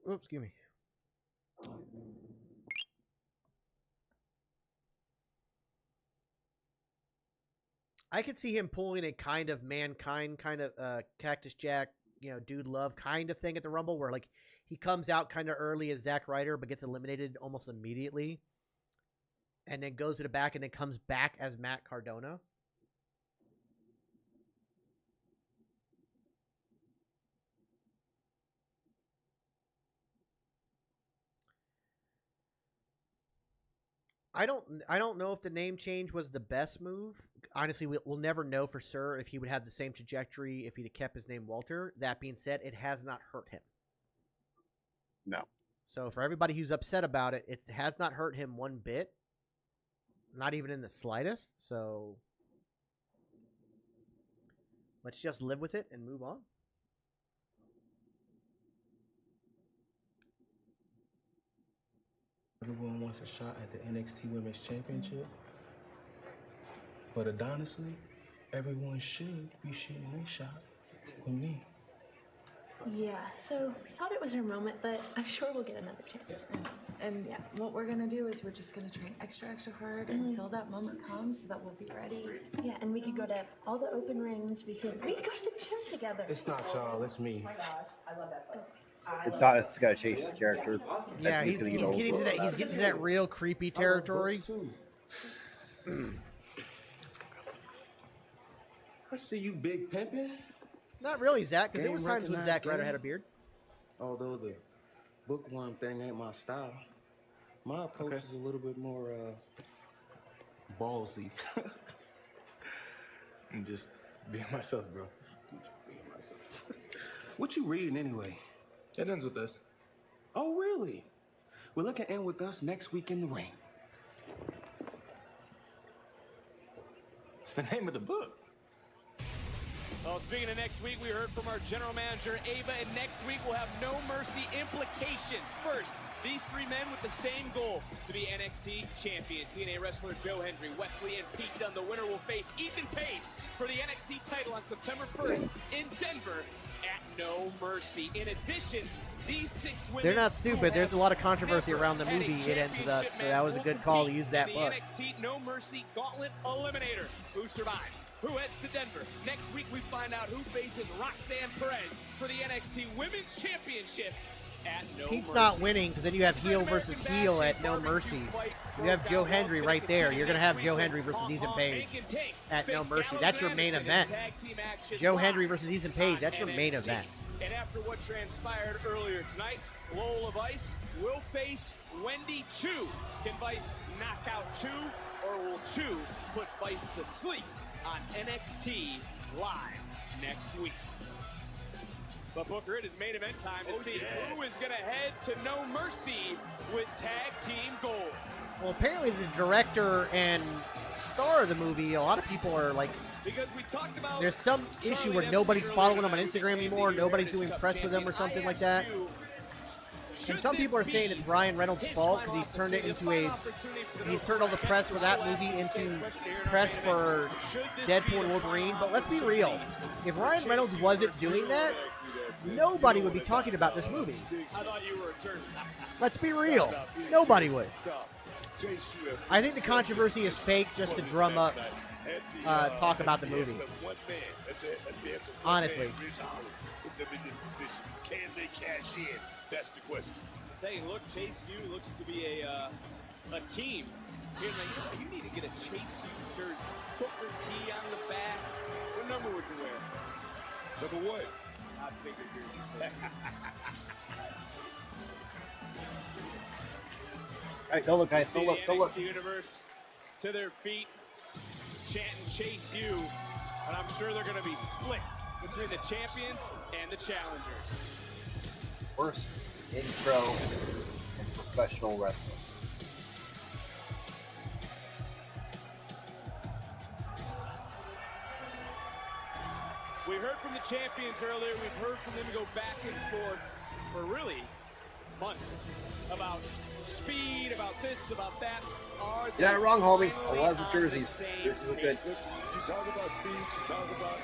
[SPEAKER 4] Oops, excuse me. I could see him pulling a kind of Mankind, kind of Cactus Jack, you know, Dude Love kind of thing at the Rumble, where like he comes out kind of early as Zack Ryder, but gets eliminated almost immediately, and then goes to the back and then comes back as Matt Cardona. I don't know if the name change was the best move. Honestly, we'll never know for sure if he would have the same trajectory if he'd kept his name Walter. That being said, it has not hurt him.
[SPEAKER 5] No.
[SPEAKER 4] So for everybody who's upset about it, it has not hurt him one bit. Not even in the slightest. So let's just live with it and move on.
[SPEAKER 22] Everyone wants a shot at the NXT Women's Championship. But honestly, everyone should be shooting their shot with me.
[SPEAKER 8] Yeah, so we thought it was her moment, but I'm sure we'll get another chance. And yeah, what we're gonna do is we're just gonna train extra hard until that moment comes so that we'll be ready. Yeah, and we could go to all the open rings. We could go to the gym together.
[SPEAKER 22] It's not y'all, it's me.
[SPEAKER 8] Oh my gosh, I love that place.
[SPEAKER 5] Adonis has got to change his character.
[SPEAKER 4] Yeah, he's getting to that real creepy territory.
[SPEAKER 22] I see you big pimpin'.
[SPEAKER 4] Not really, Zach, because there was times when Zack Ryder had a beard.
[SPEAKER 22] Although the bookworm thing ain't my style, my approach is a little bit more ballsy. I'm just being myself, bro. Being myself. What you reading anyway? It ends with this. Oh, really? Well, it can end with us next week in the ring. It's the name of the book.
[SPEAKER 11] Well, speaking of next week, we heard from our general manager, Ava, and next week we'll have No Mercy implications. First, these three men with the same goal to be NXT champions. TNA wrestler Joe Hendry, Wes Lee, and Pete Dunne. The winner will face Ethan Page for the NXT title on September 1st in Denver at No Mercy. In addition, these 6 women...
[SPEAKER 4] They're not stupid. There's a lot of controversy around the movie It Ends With Us, so that was a good call to use that book.
[SPEAKER 11] The NXT No Mercy Gauntlet Eliminator. Who survives? Who heads to Denver? Next week, we find out who faces Roxanne Perez for the NXT Women's Championship at No
[SPEAKER 4] Pete's
[SPEAKER 11] Mercy.
[SPEAKER 4] not winning because then you have heel versus heel at No Mercy. You have Joe Hendry right there. You're going to have Joe Hendry versus Ethan Page at No Mercy. That's your main event. Joe Hendry versus Ethan Page, that's your main event.
[SPEAKER 11] And after what transpired earlier tonight, Lola Vice will face Wendy Chu. Can Vice knock out Chu, or will Chu put Vice to sleep on NXT Live next week? But Booker, it is main event time to see who is going to head to No Mercy with Tag Team Gold.
[SPEAKER 4] Well, apparently the director and star of the movie, a lot of people are like,
[SPEAKER 11] because we talked about
[SPEAKER 4] there's some issue where nobody's following him on Instagram anymore, nobody's doing press with him or something like that. And some people are saying it's Ryan Reynolds' fault because he's turned all the press for that movie into press for Deadpool and Wolverine. But let's be real. If Ryan Reynolds wasn't doing that, nobody would be talking about this movie.
[SPEAKER 11] I thought you were a jerk.
[SPEAKER 4] Let's be real. Nobody would. I think the controversy is fake just to drum up talk about the movie. Honestly.
[SPEAKER 15] Can they cash in? That's the question.
[SPEAKER 11] Tell you, look, Chase U looks to be a team. Here, now, you need to get a Chase U jersey. Booker T on the back. What number would you wear?
[SPEAKER 15] Number 1.
[SPEAKER 11] I figured you would say.
[SPEAKER 5] All right, don't look, guys. Don't look. Don't look.
[SPEAKER 11] NXT Universe to their feet, chanting Chase U, and I'm sure they're going to be split between the champions and the challengers.
[SPEAKER 5] Worst intro in professional wrestling.
[SPEAKER 11] We heard from the champions earlier. We've heard from them go back and forth for really months about speed, about this, about that.
[SPEAKER 5] You're not wrong, homie. I love the jerseys. Jerseys look good.
[SPEAKER 15] You talk about speed, you talk about,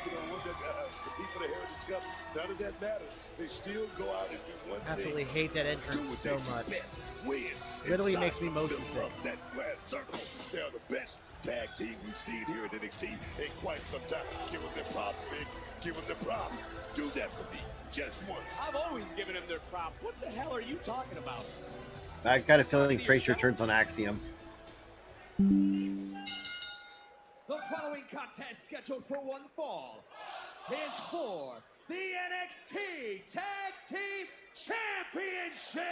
[SPEAKER 15] compete for the Heritage Cup. None of that matters. They still go out and do one thing.
[SPEAKER 4] Absolutely hate that entrance so much.
[SPEAKER 15] Win.
[SPEAKER 4] Literally makes me motion sick.
[SPEAKER 15] That square circle. They are the best tag team we've seen here at NXT in quite some time. Give them their props, Big. Give them their props. Do that for me. Just once.
[SPEAKER 11] I've always given them their props. What the hell are you talking about?
[SPEAKER 5] I got a feeling Frazier turns on Axiom.
[SPEAKER 13] The following contest scheduled for one fall is for the NXT Tag Team Championship.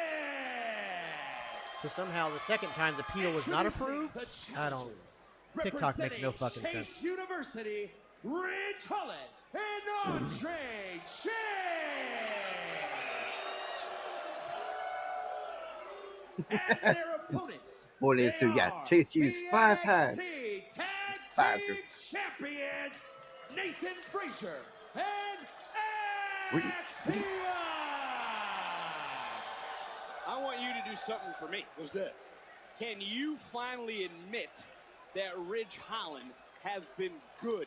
[SPEAKER 4] So somehow the second time the appeal was not approved? I don't. TikTok makes no fucking
[SPEAKER 13] Chase
[SPEAKER 4] sense.
[SPEAKER 13] University, Ridge Holland, and Andre Chase. And their opponents.
[SPEAKER 5] More than so, yeah. Chase used 5 times.
[SPEAKER 13] NXT Tag
[SPEAKER 5] 5
[SPEAKER 13] Team Champions Nathan Frazier and Axiom.
[SPEAKER 11] I want you to do something for me.
[SPEAKER 15] What's that?
[SPEAKER 11] Can you finally admit that Ridge Holland has been good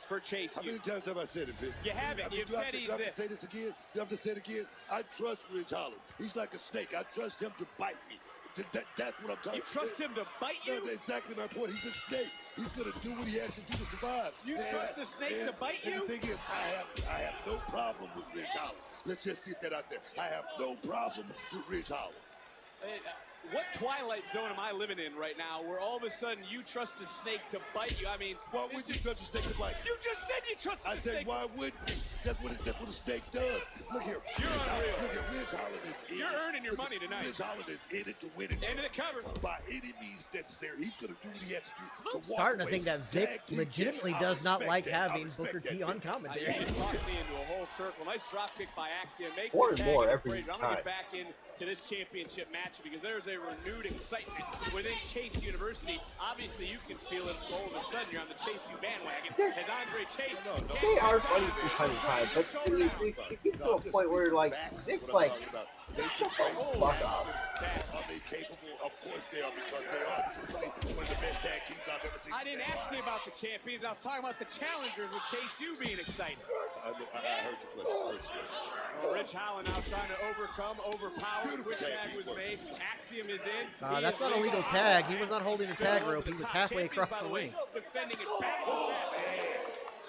[SPEAKER 11] for Chase?
[SPEAKER 15] How many times have I said it, Vic?
[SPEAKER 11] You haven't. You've said he's
[SPEAKER 15] Do I have to say this again? Do I have to say it again? I trust Ridge Holland. He's like a snake. I trust him to bite me. That's what I'm talking about.
[SPEAKER 11] You trust him to bite you?
[SPEAKER 15] That's exactly my point. He's a snake. He's going to do what he has to do to survive.
[SPEAKER 11] You trust the snake to bite you?
[SPEAKER 15] And the thing is, I have no problem with Ridge Holland. Let's just get that out there. I have no problem with Ridge Holland.
[SPEAKER 11] What twilight zone am I living in right now where all of a sudden you trust a snake to bite you? I mean,
[SPEAKER 15] why would you trust a snake to bite you?
[SPEAKER 11] You just said you trusted
[SPEAKER 15] I
[SPEAKER 11] the
[SPEAKER 15] said,
[SPEAKER 11] snake.
[SPEAKER 15] why would you? That's what a snake does. Look here.
[SPEAKER 11] You're unreal.
[SPEAKER 15] Look at Ridge Holland is in
[SPEAKER 11] You're
[SPEAKER 15] it.
[SPEAKER 11] earning your money tonight.
[SPEAKER 15] Ridge Holland is in it to win it.
[SPEAKER 11] Into the cover.
[SPEAKER 15] By any means necessary. He's going to do what he has to do to walk
[SPEAKER 4] Starting to
[SPEAKER 15] away.
[SPEAKER 4] think that Vic legitimately does not like having Booker T on
[SPEAKER 11] You
[SPEAKER 4] commentary.
[SPEAKER 11] just talked me into a whole circle. Nice drop kick by Axiom. Makes
[SPEAKER 5] More
[SPEAKER 11] it
[SPEAKER 5] and
[SPEAKER 11] tag
[SPEAKER 5] more
[SPEAKER 11] into
[SPEAKER 5] every
[SPEAKER 11] Frazier. I'm going to get
[SPEAKER 5] time.
[SPEAKER 11] back into this championship match because there's a renewed excitement within Chase University. Obviously, you can feel it all of a sudden. You're on the Chase U bandwagon. As Andre Chase.
[SPEAKER 5] They are funny from time to time, but it gets to a point where, like, Nick's like, shut the fuck up.
[SPEAKER 15] Are they capable? Of course they are, because they are truly one of the best tag teams I've ever seen.
[SPEAKER 11] I didn't ask you about the champions. I was talking about the challengers with Chase U being excited.
[SPEAKER 15] I heard your question.
[SPEAKER 11] Well, Ridge Holland now trying to overpower. Quick tag was made. Axiom is in.
[SPEAKER 4] That's not a legal tag. He was not holding the tag rope. He was halfway across the ring.
[SPEAKER 11] Defending it back to back.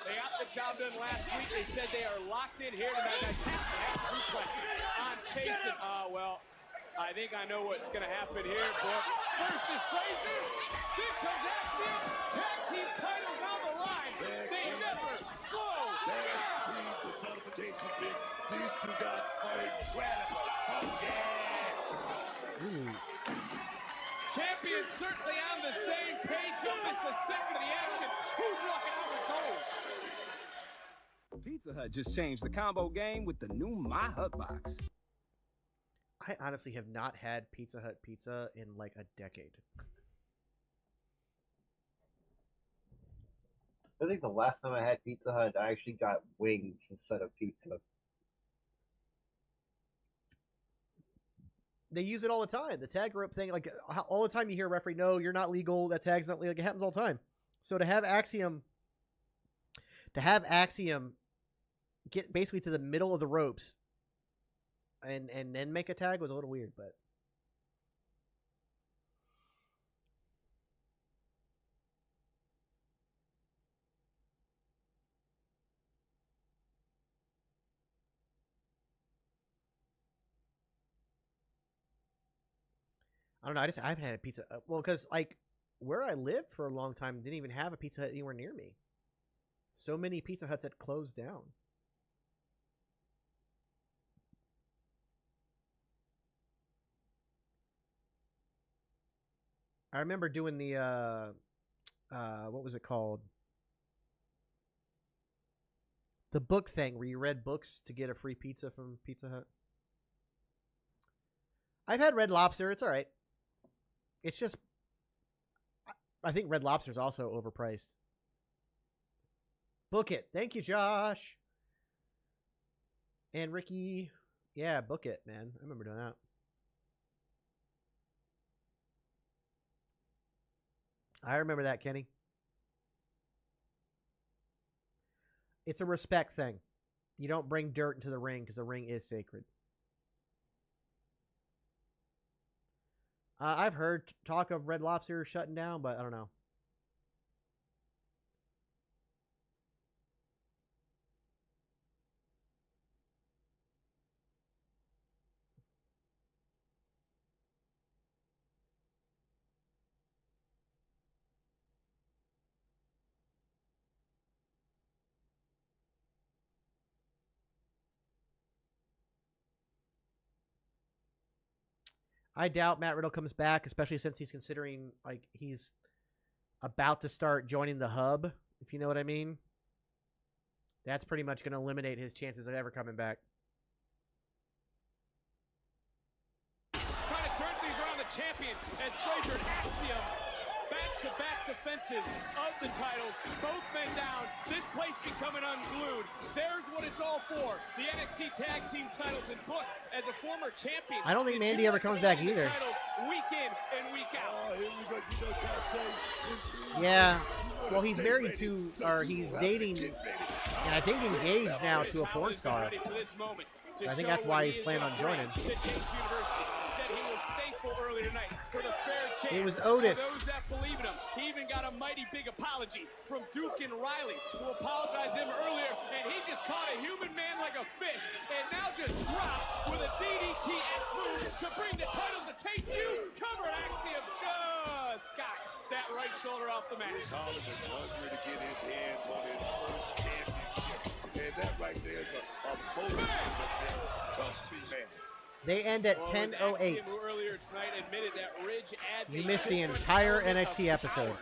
[SPEAKER 11] They got the job done last week. They said they are locked in here tonight. That's half suplex on Chase. And, well, I think I know what's going to happen here. But first is Frazier. Then comes Axiom. Tag team titles on the line. They never slow down.
[SPEAKER 15] Personification, Vic. These two guys are incredible. Oh, yes.
[SPEAKER 11] Champions certainly on the same page. Don't miss a second of the action. Who's walking out with gold?
[SPEAKER 9] Pizza Hut just changed the combo game with the new My Hut box.
[SPEAKER 4] I honestly have not had Pizza Hut pizza in like a decade.
[SPEAKER 5] I think the last time I had Pizza Hut, I actually got wings instead of pizza.
[SPEAKER 4] They use it all the time. The tag rope thing, like all the time you hear a referee, no, you're not legal. That tag's not legal. Like, it happens all the time. So to have Axiom get basically to the middle of the ropes and then make a tag was a little weird, but. I don't know. I haven't had a Pizza. Well, because like where I lived for a long time didn't even have a Pizza Hut anywhere near me. So many Pizza Huts had closed down. I remember doing the what was it called? The book thing where you read books to get a free pizza from Pizza Hut. I've had Red Lobster. It's all right. It's just, I think Red Lobster's also overpriced. Book it. Thank you, Josh. And Ricky. Yeah, book it, man. I remember doing that. I remember that, Kenny. It's a respect thing. You don't bring dirt into the ring because the ring is sacred. I've heard talk of Red Lobster shutting down, but I don't know. I doubt Matt Riddle comes back, especially since he's considering, like, he's about to start joining the hub, if you know what I mean. That's pretty much going to eliminate his chances of ever coming back.
[SPEAKER 11] Trying to turn things around the champions as Frazier and Axiom back-to-back defenses of the titles. Both men down. This place becoming unglued. There's what it's all for. The NXT Tag Team titles, and book as a former champion.
[SPEAKER 4] I don't think Mandy ever comes back either.
[SPEAKER 11] Week in and week out.
[SPEAKER 15] Oh, here we go. You know, Josh,
[SPEAKER 4] yeah. Well, he's married to, or he's dating, and I think engaged now to a porn star. I think that's why he's planning on joining. It was Otis.
[SPEAKER 11] For those that believe in him, he even got a mighty big apology from Duke and Riley, who apologized to him earlier, and he just caught a human man like a fish, and now just dropped with a DDT-esque move to bring the title to take you. Cover Axiom just got that right shoulder off the mat.
[SPEAKER 15] Holland is hungry to get his hands on his first championship, and that right there is a motivating event. Trust me, man.
[SPEAKER 4] They end at 10:08. You missed the entire NXT episode.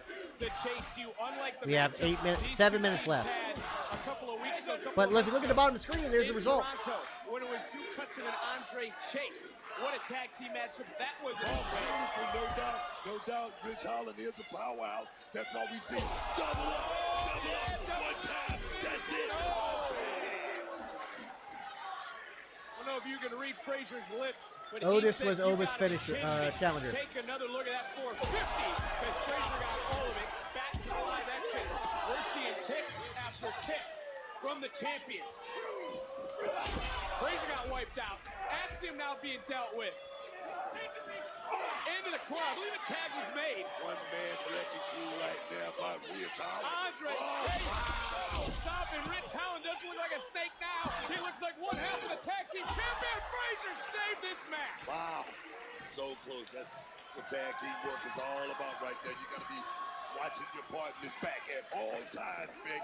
[SPEAKER 4] We have 7 minutes left. But if you look at the bottom of the screen, there's the results.
[SPEAKER 11] When it was Duke Hudson and Andre Chase. What a tag team matchup that was.
[SPEAKER 15] Oh, beautiful, no doubt. Rich Holland is a powerhouse. That's why we see double up, one time. That's it. Oh, man.
[SPEAKER 11] I don't know if you can read Frazier's lips. But
[SPEAKER 4] Otis was Oba's finisher, challenger.
[SPEAKER 11] Take another look at that 450 because Frazier got all of it. Back to the live action. We're seeing kick after kick from the champions. Frazier got wiped out. Axiom now being dealt with. Into the corner. I believe a tag was made.
[SPEAKER 15] One man wrecking crew right there by Rich Holland.
[SPEAKER 11] Andre Chase. Stopping. Rich Holland doesn't look like a snake now. He looks like one half of the tag team champion. Frazier saved this match.
[SPEAKER 15] Wow. So close. That's what tag team work is all about right there. You got to be watching your partner's back at all times, Vic.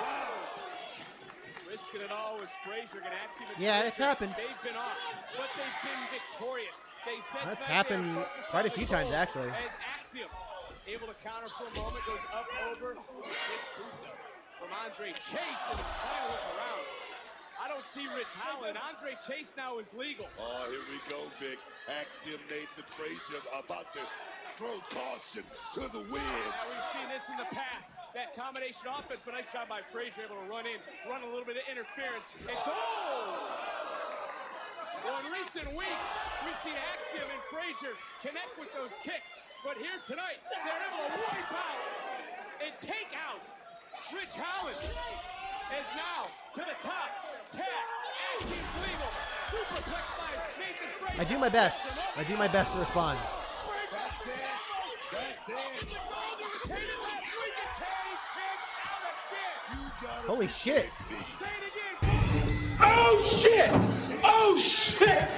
[SPEAKER 15] Wow.
[SPEAKER 11] Risking it all was Frazier and Axiom.
[SPEAKER 4] Yeah, it's happened.
[SPEAKER 11] They've been off, but they've been victorious. They said
[SPEAKER 4] that's happened quite a few times, actually.
[SPEAKER 11] As Axiom able to counter for a moment, goes up over. Big boot from Andre Chase and trying to look around. I don't see Rich Holland. Andre Chase now is legal.
[SPEAKER 15] Oh, here we go, Vic. Axiom Nathan Frazier about to throw caution to the wind.
[SPEAKER 11] Yeah, we've seen this in the past. That combination offense, but nice job by Frazier, able to run in, run a little bit of interference, and goal! Well, in recent weeks, we've seen Axiom and Frazier connect with those kicks, but here tonight, they're able to wipe out and take out Rich Holland. Is now to the top, tag, Axiom's legal, superplex by Nathan Frazier.
[SPEAKER 4] I do my best. I do my best to respond.
[SPEAKER 15] That's it. That's it.
[SPEAKER 4] Holy shit.
[SPEAKER 13] Oh shit! Oh shit!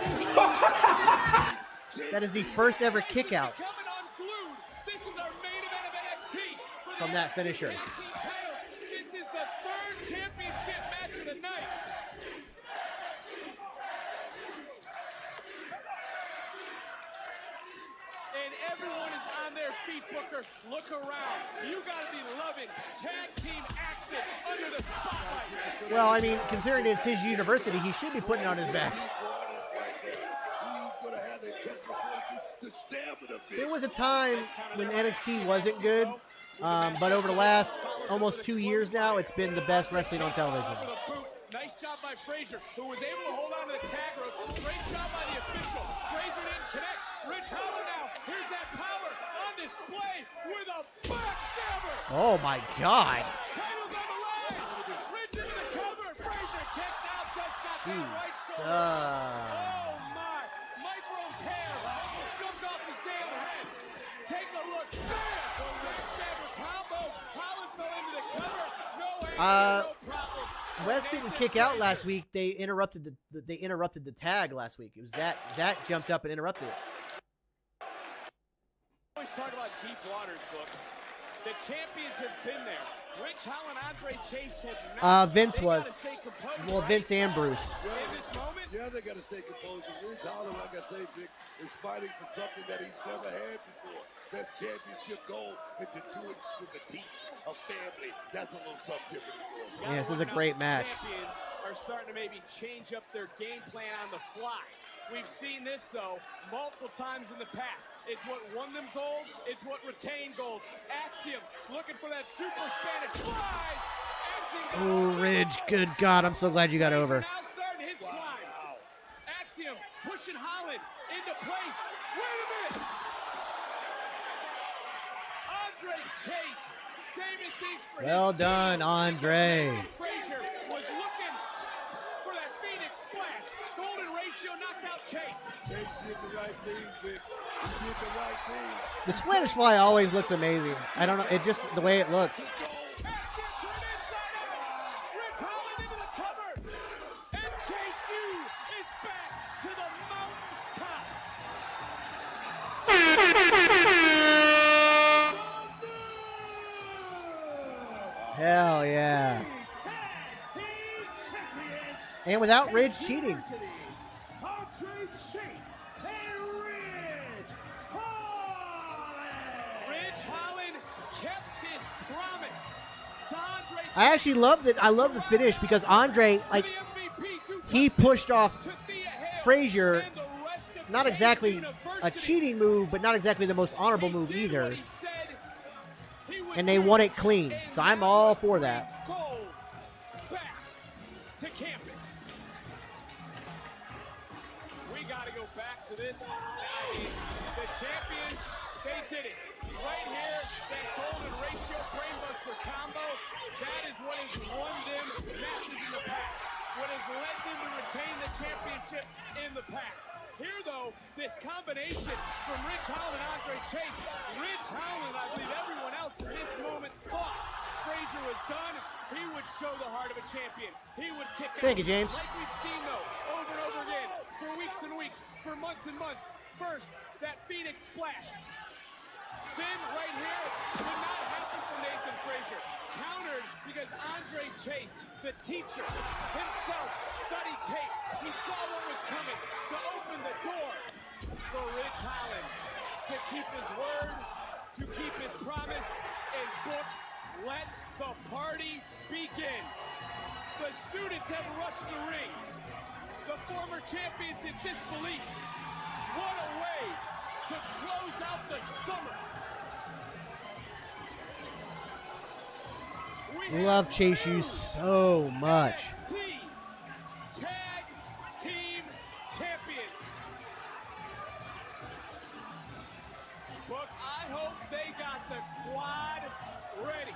[SPEAKER 4] That is the first ever kick out from that finisher.
[SPEAKER 11] This is the third championship match of the night. And everyone is on their feet, Booker. Look around. You got to be loving tag team action under the spotlight.
[SPEAKER 4] Well, I mean, considering it's his university, he should be putting it on his back. There was a time when NXT wasn't good, but over the last almost 2 years now, it's been the best wrestling on television.
[SPEAKER 11] Nice job by Frazier, who was able to hold on to the tag rope. Great job by the official. Frazier didn't connect. Rich Holland now. Here's that power on display with a backstabber.
[SPEAKER 4] Oh my God.
[SPEAKER 11] Titles on the line. Rich into the cover. Frazier kicked out. Just got that right shoulder. Oh my. Micro's hair almost jumped off his damn head. Take a look. Bam. Backstabber combo. Holland fell into the cover. No way. No problem.
[SPEAKER 4] Wes didn't kick out last week. They interrupted the tag last week. It was that jumped up and interrupted it.
[SPEAKER 11] Always talk about deep waters, Book. The champions have been there. Rich Holland, Andre Chase had not.
[SPEAKER 4] Vince was. Well, Vince and Bruce.
[SPEAKER 15] Yeah, they got to stay composed. But Rich Holland, like I say, Vic, is fighting for something that he's never had before. That championship goal, and to do it with a team, a family. That's a little something different as well.
[SPEAKER 4] Yeah, this is a great match.
[SPEAKER 11] Champions are starting to maybe change up their game plan on the fly. We've seen this, though, multiple times in the past. It's what won them gold. It's what retained gold. Axiom looking for that super Spanish fly.
[SPEAKER 4] Oh, Ridge. Good God. I'm so glad you got over.
[SPEAKER 11] Now starting his climb. Axiom pushing Holland into place. Wait a minute. Andre Chase saving things for
[SPEAKER 4] Well
[SPEAKER 11] his
[SPEAKER 4] done,
[SPEAKER 11] team.
[SPEAKER 4] Andre.
[SPEAKER 11] Frazier was looking for that Phoenix splash. Golden ratio knocked out Chase.
[SPEAKER 15] Chase did the right thing, Vic. He did the right thing.
[SPEAKER 4] The Spanish fly always looks amazing. I don't know. It just, the way it looks. Hell yeah. And without Ridge cheating.
[SPEAKER 11] Ridge Holland kept his promise to Andre.
[SPEAKER 4] I actually loved it. I love the finish because Andre, like, he pushed off Frazier. Not exactly a cheating move, but not exactly the most honorable move either. And they won it clean. So I'm all for that.
[SPEAKER 11] Gold back to campus. We got to go back to this. I mean, the champions, they did it. Right here, that golden ratio brainbuster combo, that is what has won them matches in the past. What has led them to retain the championship in the past. Here, though, this combination from Ridge Holland and Andre Chase. Ridge Holland, I believe everyone else in this moment thought Frazier was done. He would show the heart of a champion. He would kick out.
[SPEAKER 4] Thank you, James.
[SPEAKER 11] Like we've seen, though, over and over again, for weeks and weeks, for months and months. First, that Phoenix splash. Then, right here, could not happen for Nathan Frazier. Countered because Andre Chase, the teacher himself, studied tape. He saw what was coming to open the door for Ridge Holland to keep his word, to keep his promise, and book, let the party begin. The students have rushed the ring. The former champions in disbelief. What a way to close out the summer.
[SPEAKER 4] Love Chase U so much.
[SPEAKER 11] NXT Tag Team Champions. Look, I hope they got the quad ready.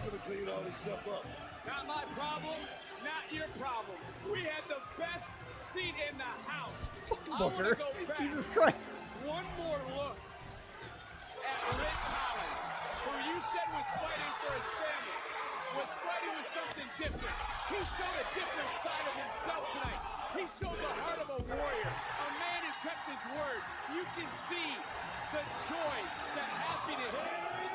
[SPEAKER 15] You're gonna clean all this stuff up.
[SPEAKER 11] Not my problem, not your problem. We had the best seat in the house.
[SPEAKER 4] Booker. Jesus Christ.
[SPEAKER 11] One more look at Ridge Holland, who you said was fighting for his family, was fighting with something different. He showed a different side of himself tonight. He showed the heart of a warrior, a man who kept his word. You can see the joy, the happiness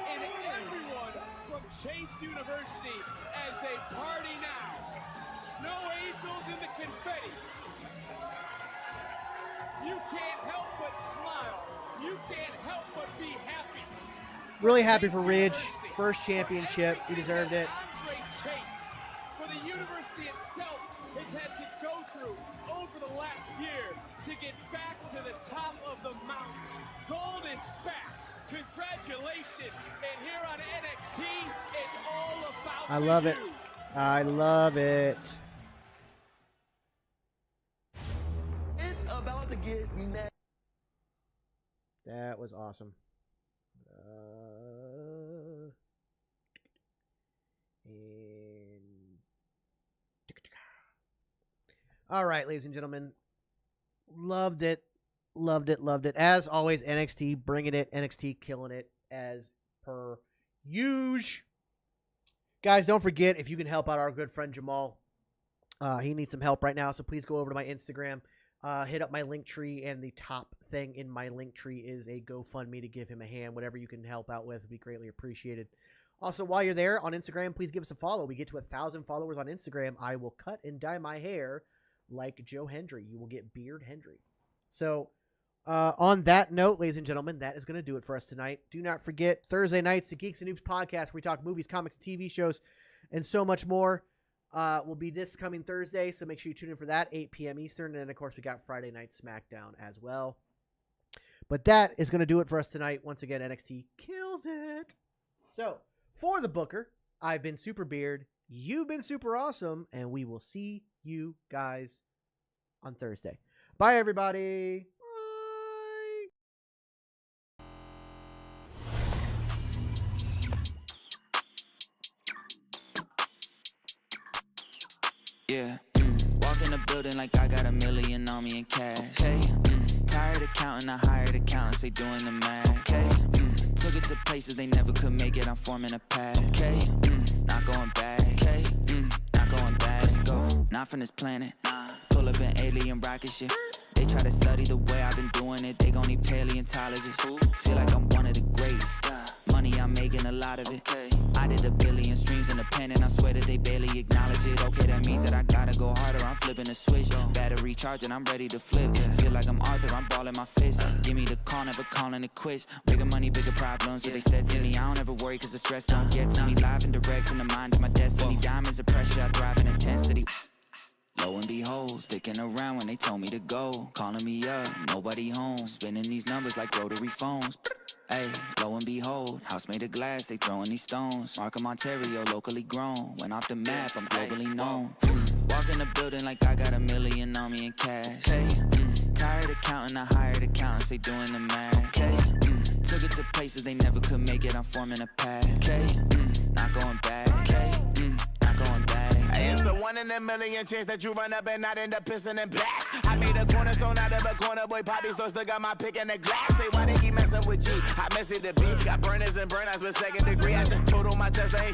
[SPEAKER 11] in everyone from Chase University as they party now. Snow angels in the confetti. You can't help but smile. You can't help but be happy.
[SPEAKER 4] Really happy for Ridge. First championship. He deserved it.
[SPEAKER 11] Andre Chase, for the university itself, has had to go through over the last year to get back to the top of the mountain. Gold is back. Congratulations. And here on NXT, it's all about
[SPEAKER 4] I love it. I love it.
[SPEAKER 13] It's about to get mad.
[SPEAKER 4] That was awesome. All right, ladies and gentlemen. Loved it. Loved it. Loved it. As always, NXT bringing it. NXT killing it as per usual. Guys, don't forget, if you can help out our good friend Jamal, he needs some help right now, so please go over to my Instagram. Hit up my link tree, and the top thing in my link tree is a GoFundMe to give him a hand. Whatever you can help out with would be greatly appreciated. Also, while you're there on Instagram, please give us a follow. We get to 1,000 followers on Instagram. I will cut and dye my hair like Joe Hendry. You will get Beard Hendry. So, on that note, ladies and gentlemen, that is going to do it for us tonight. Do not forget, Thursday nights, the Geeks and Noobs podcast, where we talk movies, comics, TV shows, and so much more. will be this coming Thursday, so make sure you tune in for that, 8 p.m. Eastern. And then, of course, we got Friday Night SmackDown as well. But that is going to do it for us tonight. Once again, NXT kills it. So, for the Booker, I've been Super Beard. You've been super awesome. And we will see you guys on Thursday. Bye, everybody.
[SPEAKER 12] Yeah, walk in the building like I got $1 million on me in cash. Okay, tired of counting, I hired accountants, they doing the math. Okay, took it to places they never could make it, I'm forming a path. Okay, not going back. Okay, not going back. Let's go, not from this planet. Pull up an alien rocket ship. They try to study the way I've been doing it, they gon' need paleontologists. Feel like I'm one of the greats. Money, I'm making a lot of it. I did 1 billion streams independent. I swear that they barely acknowledge it. Okay, that means that I gotta go harder. I'm flipping the switch. Battery charging, I'm ready to flip. Feel like I'm Arthur, I'm balling my fist. Give me the call, never calling it quits. Bigger money, bigger problems. What they said to me, I don't ever worry, cause the stress don't get to me. Live and direct from the mind of my destiny. Diamonds of pressure, I thrive in intensity. Lo and behold, sticking around when they told me to go. Calling me up, nobody home. Spinning these numbers like rotary phones. Hey, lo and behold, house made of glass, they throwing these stones. Markham, Ontario, locally grown. Went off the map, I'm globally known. Walk in the building like I got $1 million on me in cash. Hey, tired of counting, I hired accountants, they doing the math. Okay, took it to places they never could make it, I'm forming a path. Okay, not going back. Okay, not going back.
[SPEAKER 17] Hey, it's a 1 in a million chance that you run up and not end up pissing in blacks. I made a cornerstone out of a corner, boy, Poppy still got my pick in the glass. Say, why they keep messing with you? I messy the beat, got burners and burnouts with 2nd degree. I just totaled my Tesla.